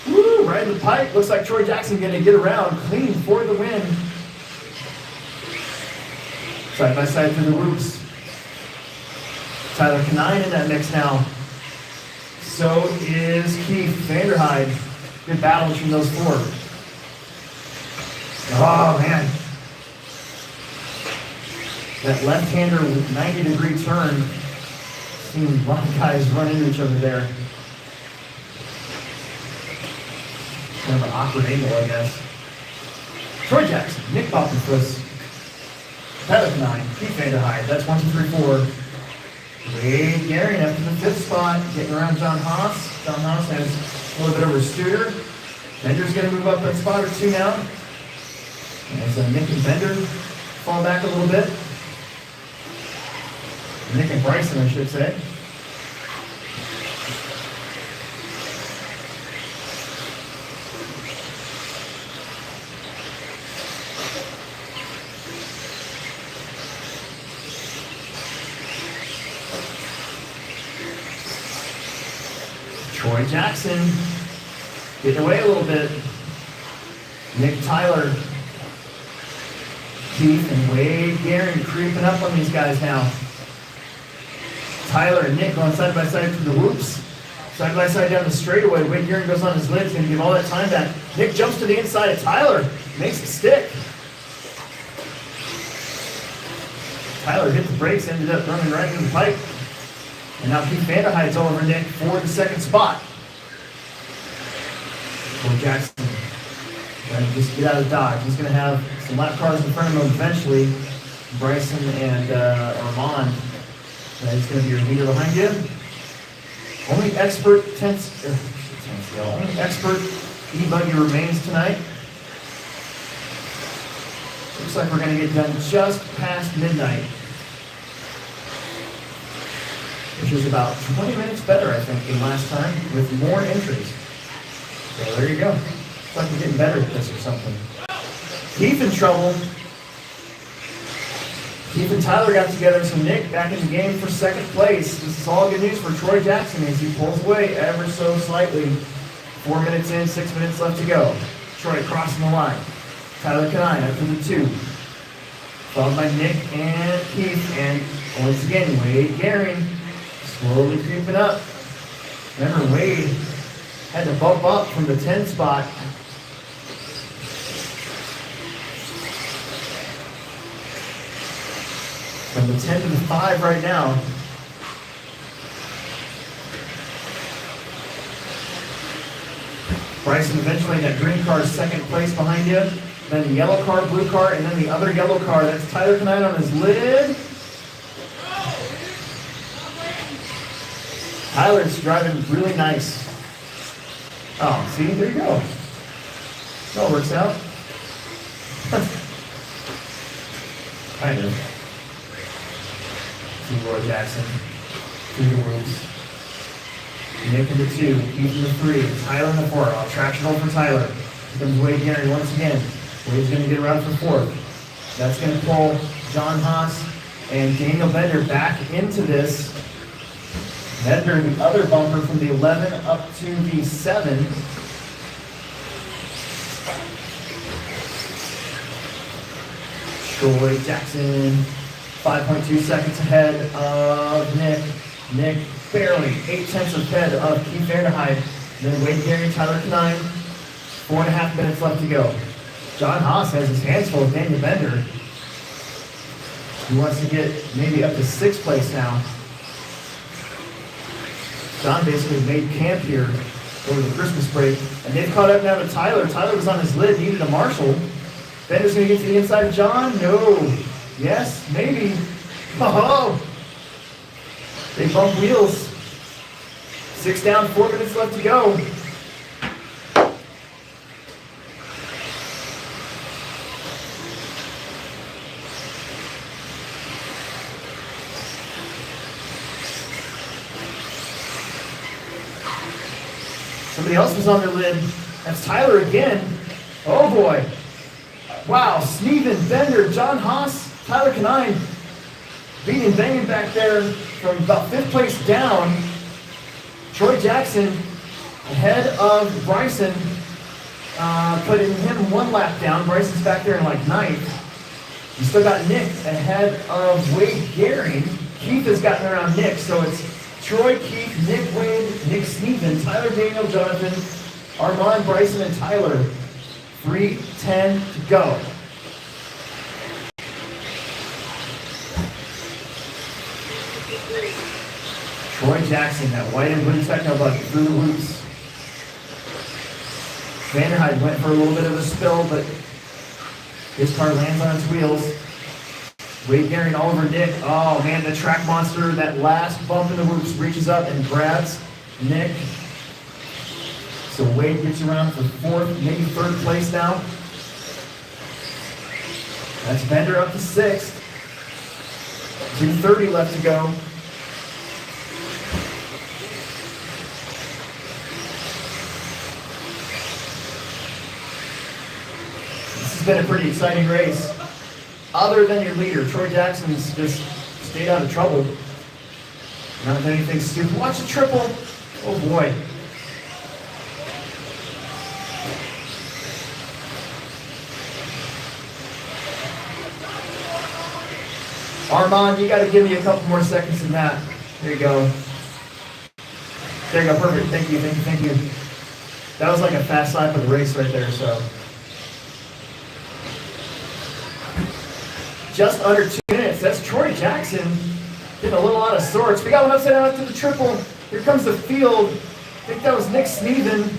Woo, right in the pipe. Looks like Troy Jackson gonna get around clean for the win. Side by side through the loops. Tyler Kanine in that mix now. So is Keith Vanderhyde. Good battles from those 4. Oh man. That left-hander 90-degree turn. Seen a lot of guys run into each other there. Kind of an awkward angle, I guess. Troy Jackson, Nick Boppenfuss, Tyler Kanine, Keith Vanderhyde. That's 1, 2, 3, 4. Wade Gehring up to the 5th spot, getting around John Haas. John Haas has a little bit over Studer. Bender's going to move up a spot or 2 now. As Nick and Bender fall back a little bit. Nick and Bryson, I should say. Troy Jackson getting away a little bit. Nick Tyler, Keith and Wade Gehring creeping up on these guys now. Tyler and Nick going side by side through the whoops. Side by side down the straightaway. Wade Gehring goes on his lid. He's going to give all that time back. Nick jumps to the inside of Tyler. Makes it stick. Tyler hit the brakes, ended up running right into the pipe. And now Keith Vanderhyde's all over Nick for the 2nd spot. Troy Jackson trying to just get out of Dodge. He's going to have some lap cars in front of him eventually. Bryson and Armand. He's going to be your leader behind you. Only expert only expert e-buggy remains tonight. Looks like we're going to get done just past midnight. Which is about 20 minutes better, I think, than last time, with more entries. So there you go. Looks like we're getting better at this or something. Keith in trouble. Keith and Tyler got together, so Nick back in the game for 2nd place. This is all good news for Troy Jackson as he pulls away ever so slightly. 4 minutes in, 6 minutes left to go. Troy crossing the line. Tyler Kanine up to the 2. Followed by Nick and Keith, and once again, Wade Gehring slowly creeping up. Remember, Wade had to bump up from the 10 spot. From the 10 to the 5 right now. Bryson eventually that green car is 2nd place behind you. Then the yellow car, blue car, and then the other yellow car. That's Tyler Kanine on his lid. Tyler's driving really nice. Oh, see, there you go. It all works out. Kind of. Roy Jackson through the whoops. Nick in the 2, Keith in the 3, Tyler in the 4. I'll traction hold for Tyler. Here comes Wade Gehring once again. Wade's going to get around for 4th. That's going to pull John Haas and Daniel Bender back into this. Bender, the other bumper from the 11 up to the 7. Troy Jackson, 5.2 seconds ahead of Nick. Nick barely 0.8 ahead of Keith Vanderhyde. Then Wade Gehring, Tyler Kanine. 4.5 minutes left to go. John Haas has his hands full with Daniel Bender. He wants to get maybe up to 6th place now. John basically made camp here over the Christmas break. And they've caught up now to Tyler. Tyler was on his lid, needed a marshal. Bender's going to get to the inside of John. No. Yes, maybe. Oh, they bump wheels. 6 down, 4 minutes left to go. Somebody else was on their lid. That's Tyler again. Oh boy. Wow, Sneven, Bender, John Haas, Tyler Canine beating banging back there from about 5th place down. Troy Jackson ahead of Bryson, putting him 1 lap down. Bryson's back there in like 9th. You still got Nick ahead of Wade Gehring. Keith has gotten around Nick, so it's Troy, Keith, Nick Wade, Nick Sneven, Tyler Daniel, Jonathan, Armand, Bryson, and Tyler. 3:10 to go. Troy Jackson, that white and blue TEKNO bucket through the loops. Vanderhyde went for a little bit of a spill, but his car lands on its wheels. Wade Gehring all over Nick. Oh man, the track monster, that last bump in the whoops, reaches up and grabs Nick. So Wade gets around for 4th, maybe 3rd place now. That's Bender up to 6th. 2:30 left to go. This has been a pretty exciting race. Other than your leader, Troy Jackson's just stayed out of trouble. Not anything stupid. Watch the triple. Oh boy. Armand, you got to give me a couple more seconds than that. There you go. There you go. Perfect. Thank you. Thank you. Thank you. That was like a fast lap of the race right there. So just under 2 minutes. That's Troy Jackson getting a little out of sorts. We got one upside down to the triple. Here comes the field. I think that was Nick Sneven.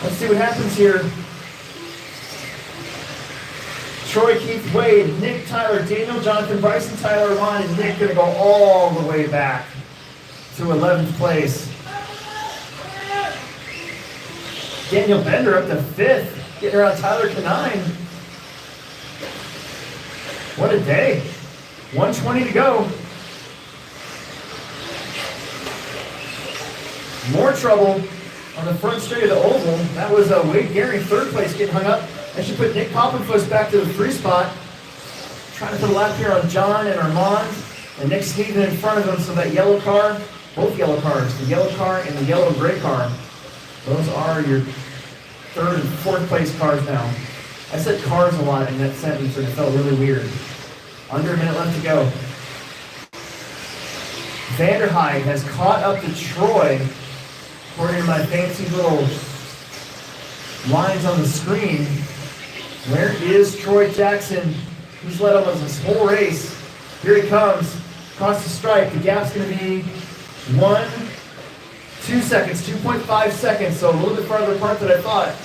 Let's see what happens here. Troy, Keith, Wade, Nick, Tyler, Daniel, Jonathan, Bryson, Tyler, Ron, and Nick gonna go all the way back to 11th place. Daniel Bender up to 5th, getting around Tyler Canine. What a day. 1:20 to go. More trouble on the front straight of the oval. That was Wade Gehring, 3rd place, getting hung up. I should put Nick Poppenfuss back to the 3 spot. Trying to put a lap here on John and Armand. And Nick Sneven in front of him, so that yellow car, both yellow cars, the yellow car and the yellow-gray car, those are your 3rd and 4th place cars now. I said cars a lot in that sentence and it felt really weird. Under a minute left to go. Vanderhyde has caught up to Troy, according to my fancy little lines on the screen. Where is Troy Jackson? He's led almost this whole race. Here he comes, across the stripe. The gap's going to be 2 seconds, 2.5 seconds, so a little bit farther apart than I thought.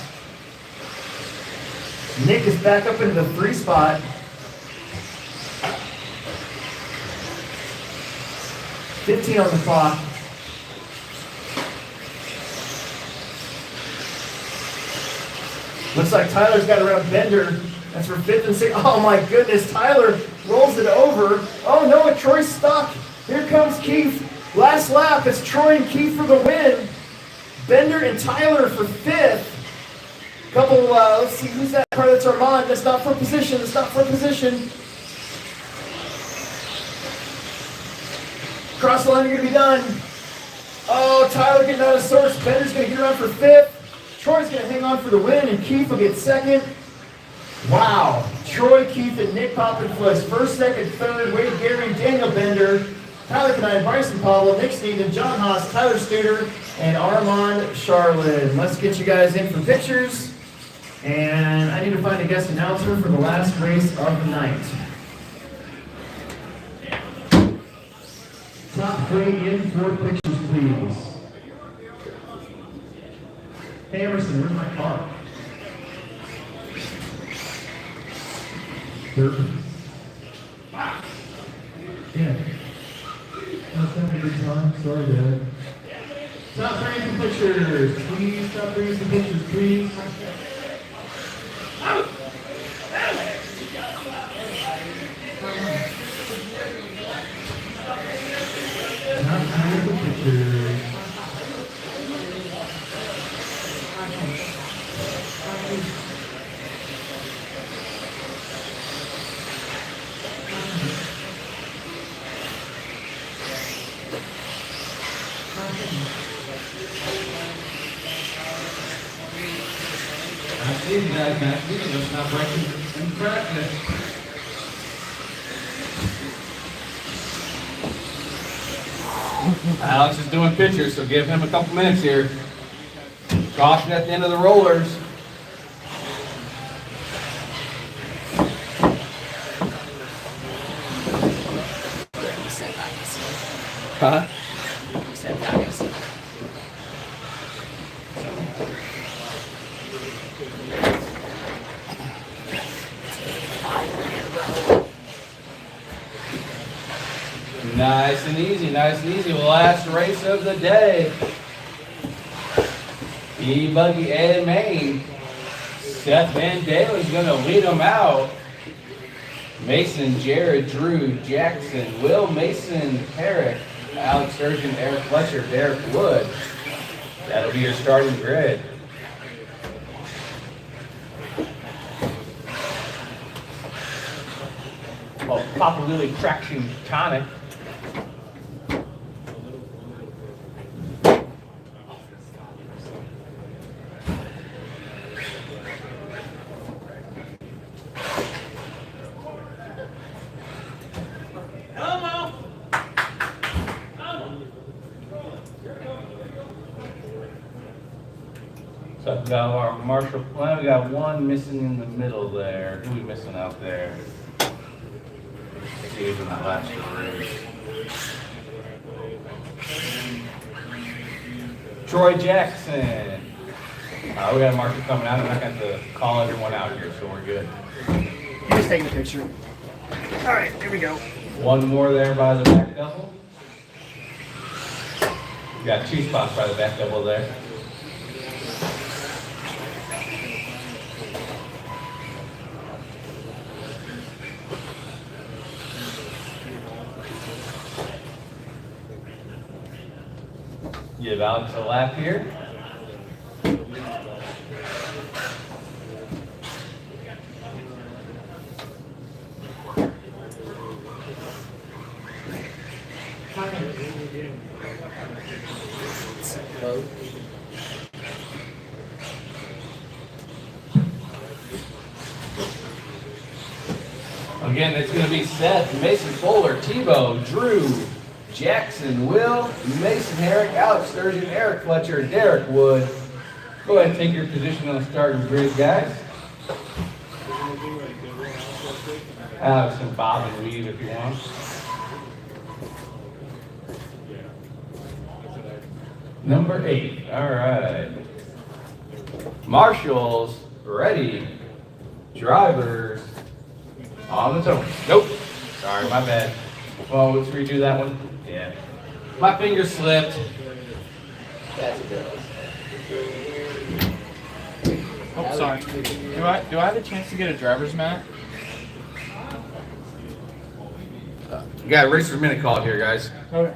Nick is back up into the 3 spot. $15 on the clock. Looks like Tyler's got around Bender. That's for 5th and 6th. Oh my goodness, Tyler rolls it over. Oh no, Troy's stuck. Here comes Keith. Last lap, it's Troy and Keith for the win. Bender and Tyler for 5th. Couple, let's see, who's that car? That's Armand. That's not for position. That's not for position. Cross the line, you're gonna be done. Oh, Tyler getting out of sorts. Bender's gonna get around for 5th. Troy's going to hang on for the win, and Keith will get 2nd. Wow. Troy, Keith, and Nick Poppenfuss, 1st, 2nd, 3rd. Wade Gehring, Daniel Bender, Tyler Canine, Bryson Powell, Nick Sneven, John Haas, Tyler Studer, and Armand Charlotte. Let's get you guys in for pictures. And I need to find a guest announcer for the last race of the night. Top 3 in for pictures, please. Hey Emerson, where's my car? Third. Yeah. That's having a good time. Sorry, Dad. Stop bringing some pictures, please. Stop bringing some pictures, please. Out. Stop bringing some pictures. Easy guys, man. You can just not breaking in practice. Alex is doing pitchers, so give him a couple minutes here. Caution at the end of the rollers. Huh? Nice and easy, nice and easy. Last race of the day. E-Buggy and Maine. Seth Van Dalen is going to lead them out. Mason, Jared, Drew, Jackson, Will, Mason, Herrick, Alex Sturgeon, Eric Fletcher, Derek Wood. That'll be your starting grid. Well, Papa Lily Traction Tonic. So we got our Marshall, well, we got one missing in the middle there. Who are we missing out there? See in that last race. Troy Jackson. We got a Marshall coming out. I'm not going to call everyone out here, so we're good. Just taking a picture. All right, here we go. One more there by the back double. We got two spots by the back double there. Give Alex a lap here. Again, it's going to be Seth, Mason Fuller, Tebow, Drew, Jackson, Will, Mason Herrick, Alex Sturgeon, Eric Fletcher, Derek Wood. Go ahead and take your position on the starting grid, guys. Alex and Bob and weave if you want. Number 8. All right. Marshals ready. Drivers on the zone. Nope. Sorry, my bad. Well, let's redo that one. Yeah. My finger slipped. Oh, sorry. Do I have a chance to get a driver's mat? We got a racer's minute called here, guys. Okay.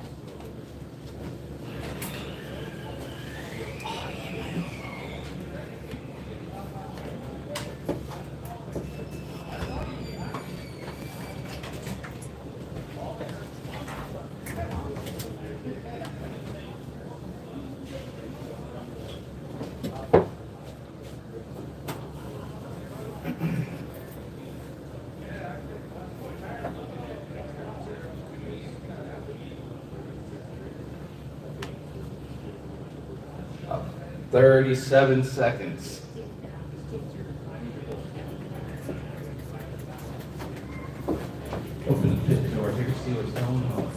About 37 seconds. Open the pit door here, see what's going on.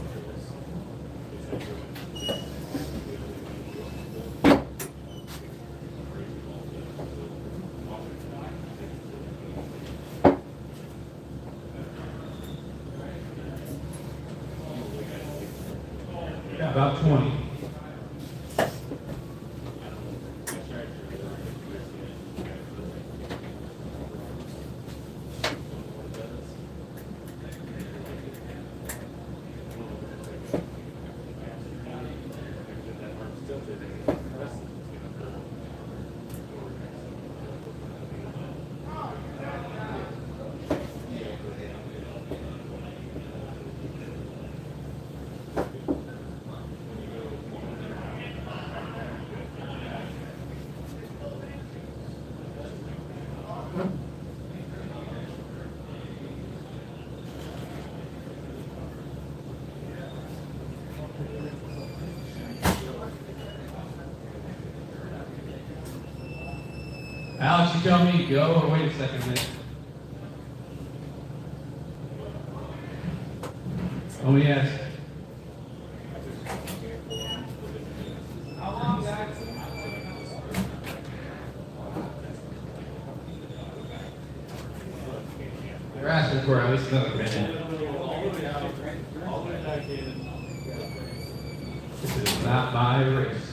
About 20. Alex, you tell me go or wait a second minute. Oh yes. How long, guys? They're asking for at least another minute. This is not my race.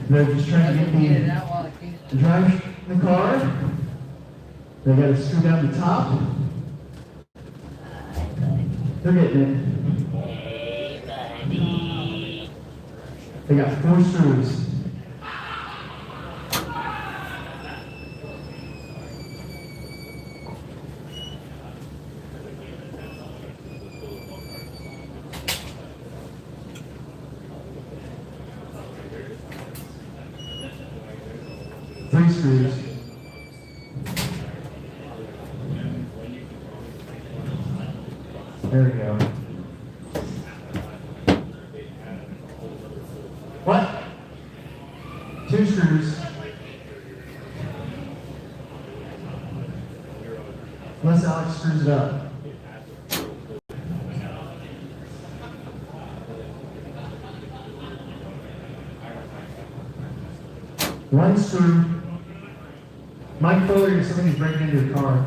They're just trying to get the drive in the car. They got to screw down the top. They're getting it. They got 4 screws. Three screws. There we go. What? 2 screws. Unless Alex screws it up. One screw. Mike Fuller, somebody's breaking into your car.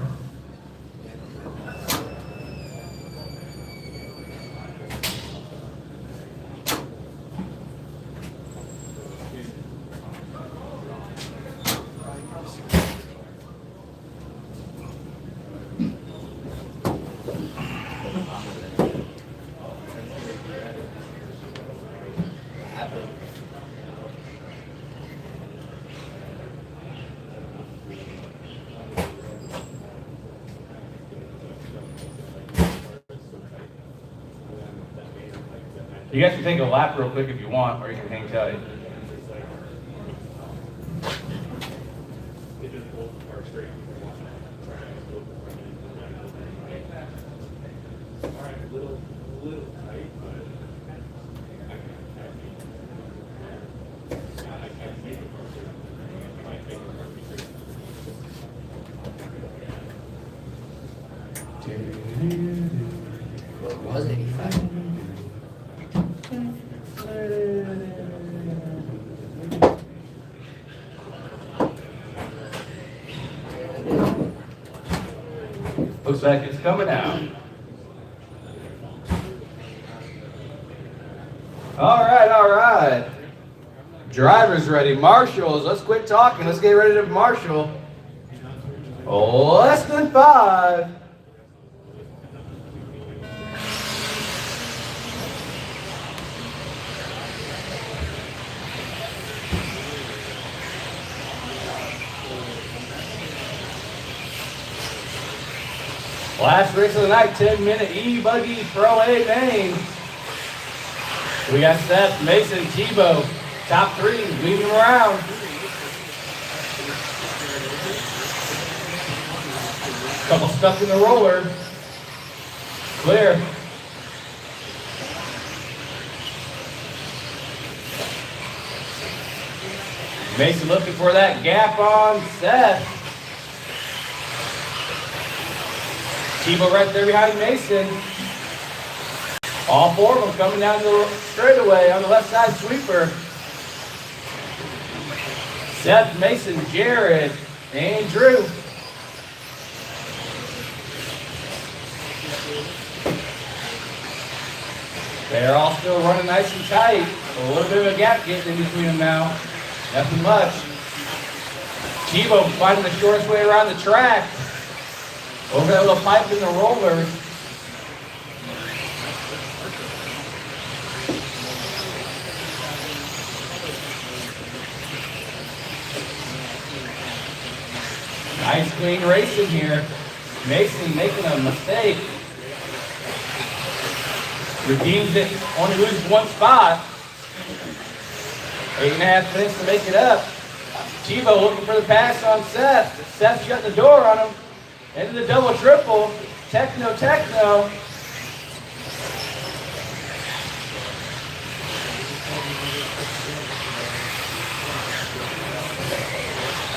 You guys can take a lap real quick if you want, or you can hang tight. What was it? 85? Looks like it's coming out. All right. Driver's ready. Marshals, let's quit talking. Let's get ready to marshal. Less than 5. Last race of the night, 10-minute E-Buggy Pro A main. We got Seth, Mason, Tebow, top 3, leading them around. Couple stuck in the roller. Clear. Mason looking for that gap on Seth. Tebow right there behind Mason. All 4 of them coming down the straightaway on the left side sweeper. Seth, Mason, Jared, and Drew. They're all still running nice and tight. A little bit of a gap getting in between them now. Nothing much. Tebow finding the shortest way around the track. Over that little pipe in the roller. Nice clean racing here. Mason making a mistake. Redeems it, only loses one spot. 8.5 minutes to make it up. Chivo looking for the pass on Seth. Seth shutting the door on him. Into the double triple. Techno, Techno.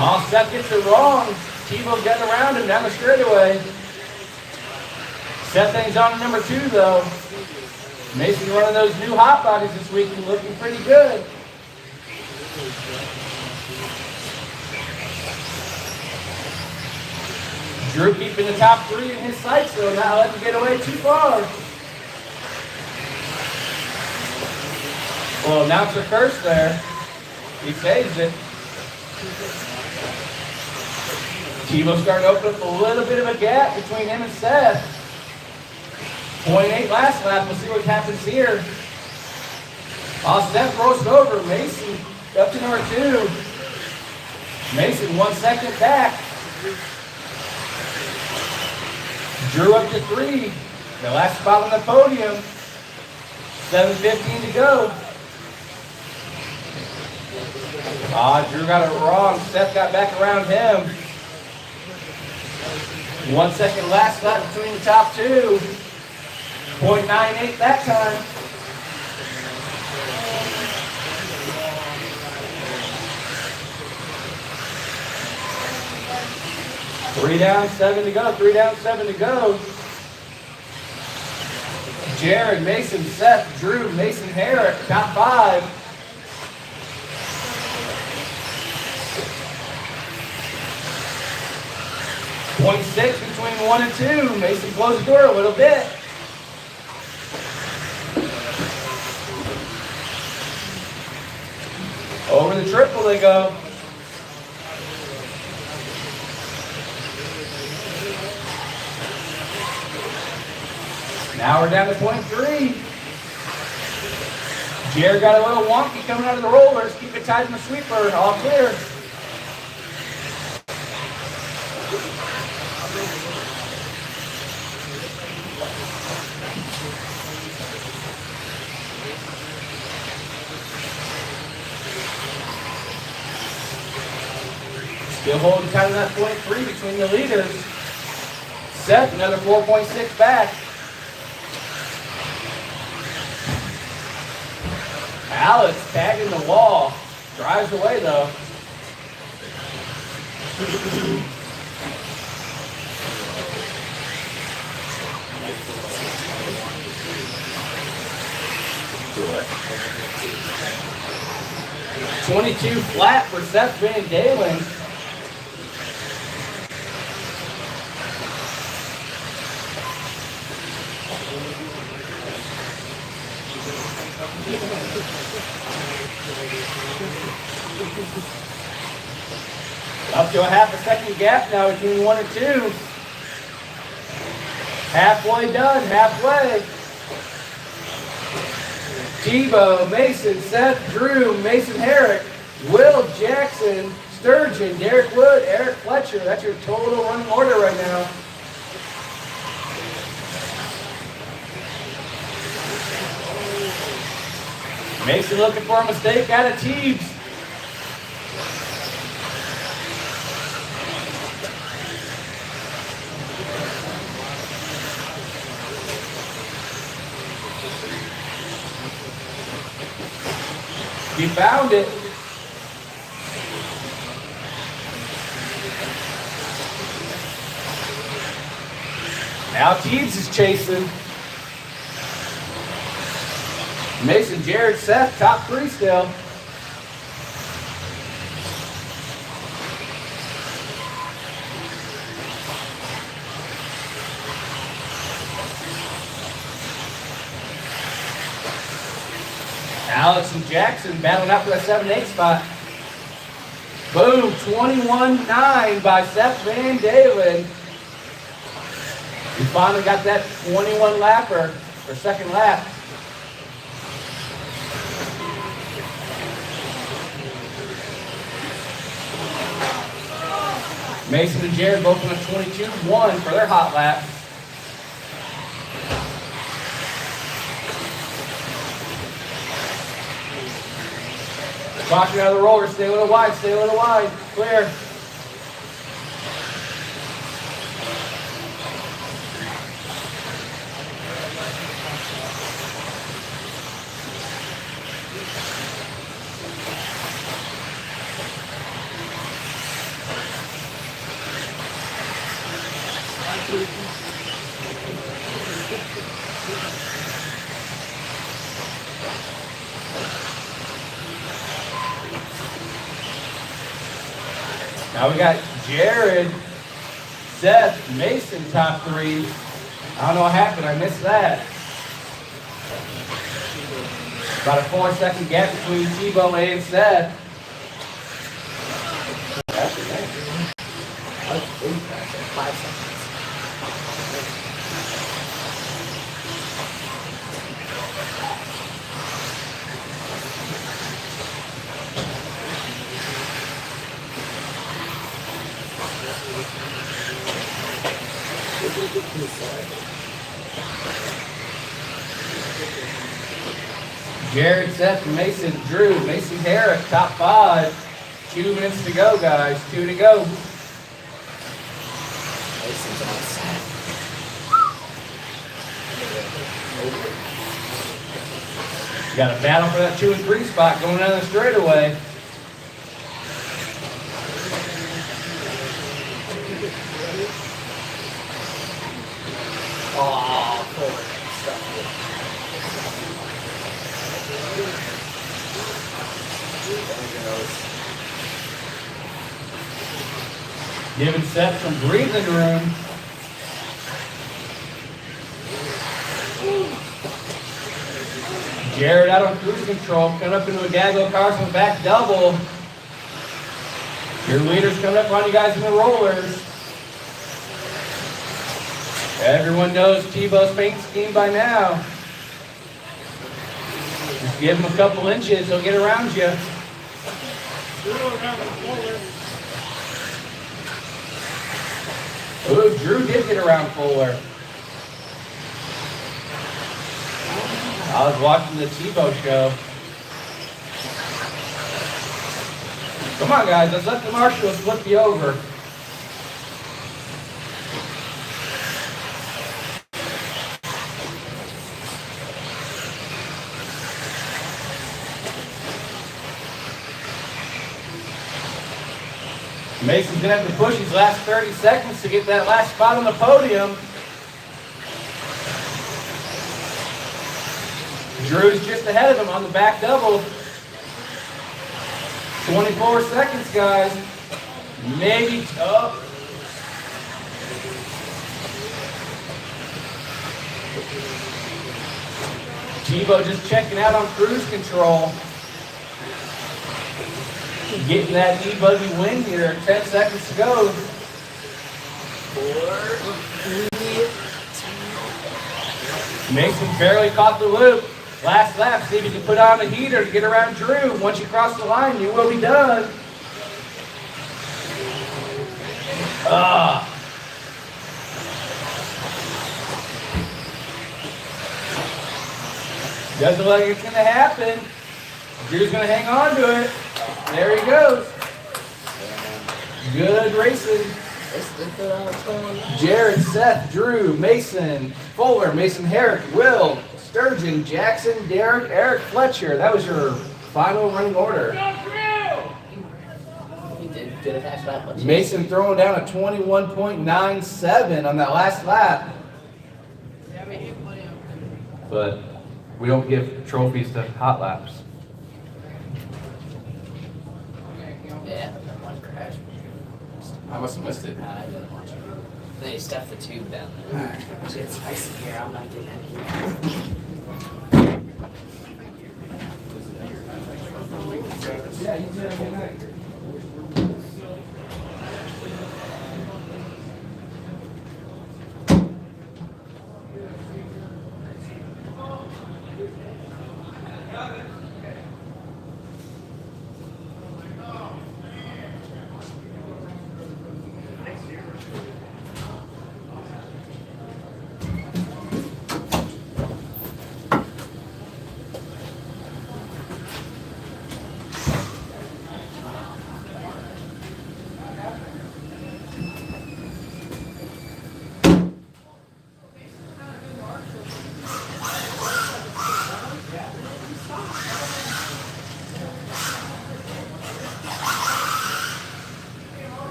Oh, Seth gets it wrong. Chivo getting around him down the straightaway. Seth hangs on to number 2 though. Mason running those new hot bodies this week and looking pretty good. Drew keeping the top 3 in his sights though, not letting him get away too far. Well, announcer curse there. He saves it. Chivo's starting to open up a little bit of a gap between him and Seth. 0.8 last lap. We'll see what happens here. Seth roast over. Mason up to number 2. Mason 1 second back. Drew up to 3. The last spot on the podium. 7:15 to go. Drew got it wrong. Seth got back around him. 1 second last lap between the top 2. 0.98 that time. Three down, 7 to go. 3 down, 7 to go. Jared, Mason, Seth, Drew, Mason, Herrick, top 5. .6 between 1 and 2. Mason closed the door a little bit. Over the triple they go. Now we're down to .3. Jared got a little wonky coming out of the rollers. Keep it tight in the sweeper. All clear. Still holding tight on that .3 between the leaders. Seth, another 4.6 back. Alex tagging the wall. Drives away though. .22 flat for Seth Van Dalen. Up to a half a second gap now between 1 and 2. Halfway done, halfway. Tebow, Mason, Seth, Drew, Mason Herrick, Will Jackson, Sturgeon, Derek Wood, Eric Fletcher. That's your total running order right now. Mason looking for a mistake out of Teebs. He found it. Now Teebs is chasing. Mason, Jared, Seth, top 3 still. Alex and Jackson battling out for that 7-8 spot. Boom, 21-9 by Seth Van Dalen. He finally got that 21 lapper, or second lap. Mason and Jared both on a 22-1 for their hot lap. Caution out of the roller, stay a little wide, clear. Now we got Jared, Seth, Mason top three. I don't know what happened, I missed that. About a 4-second gap between Tebow and Seth. I was 5 seconds. Jared, Seth, Mason, Drew, Mason Herrick, top 5. 2 minutes to go, guys. 2 to go. Mason's on set. You got a battle for that 2 and 3 spot going down the straightaway. Oh, forward. Stuff. Giving Seth some breathing room. Jared out on cruise control, coming up into a Gaggle Carson back double. Your leader's coming up on you guys in the rollers. Everyone knows Tebow's paint scheme by now. Just give him a couple inches, he'll get around you. Ooh, Drew did get around Fuller. I was watching the Tebow show. Come on, guys, let's let the marshals flip you over. Mason's gonna have to push his last 30 seconds to get that last spot on the podium. Drew's just ahead of him on the back double. 24 seconds, guys. Maybe, oh. Tebow just checking out on cruise control. Getting that E-buggy win here. 10 seconds to go. 4, 3, Mason barely caught the loop. Last lap, see if you can put on a heater to get around Drew. Once you cross the line, you will be done. Doesn't look like it's going to happen. Drew's going to hang on to it. There he goes. Good racing. Jared, Seth, Drew, Mason, Fuller, Mason Herrick, Will, Sturgeon, Jackson, Derek, Eric Fletcher. That was your final running order. He did a fast lap. Mason throwing down a 21.97 on that last lap. But we don't give trophies to hot laps. Yeah, that one crash. I must have missed it. I didn't watch it. Then you stuff the tube down there. It's spicy here. I'm not getting any here. Yeah, you did a good night.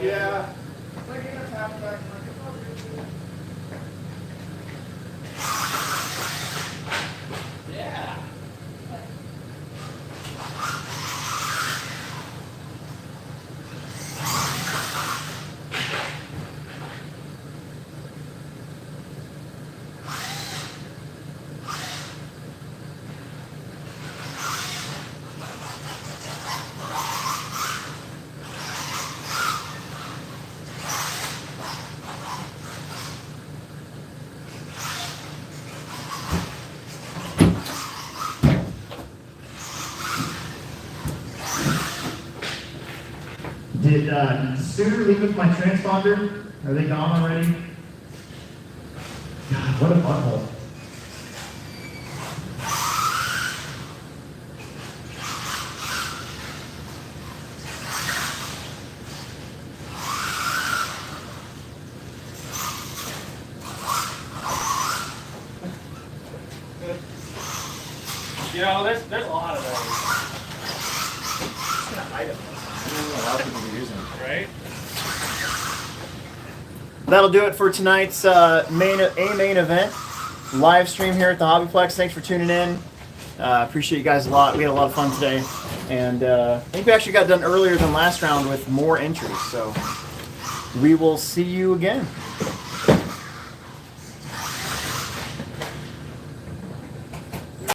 Yeah. Yeah. Did Sooner leave with my transponder? Are they gone already? God, what a butthole. You know, there's a lot of those. Right? That'll do it for tonight's main event live stream here at the Hobbyplex. Thanks for tuning in. Appreciate you guys a lot. We had a lot of fun today, and I think we actually got done earlier than last round with more entries. So we will see you again.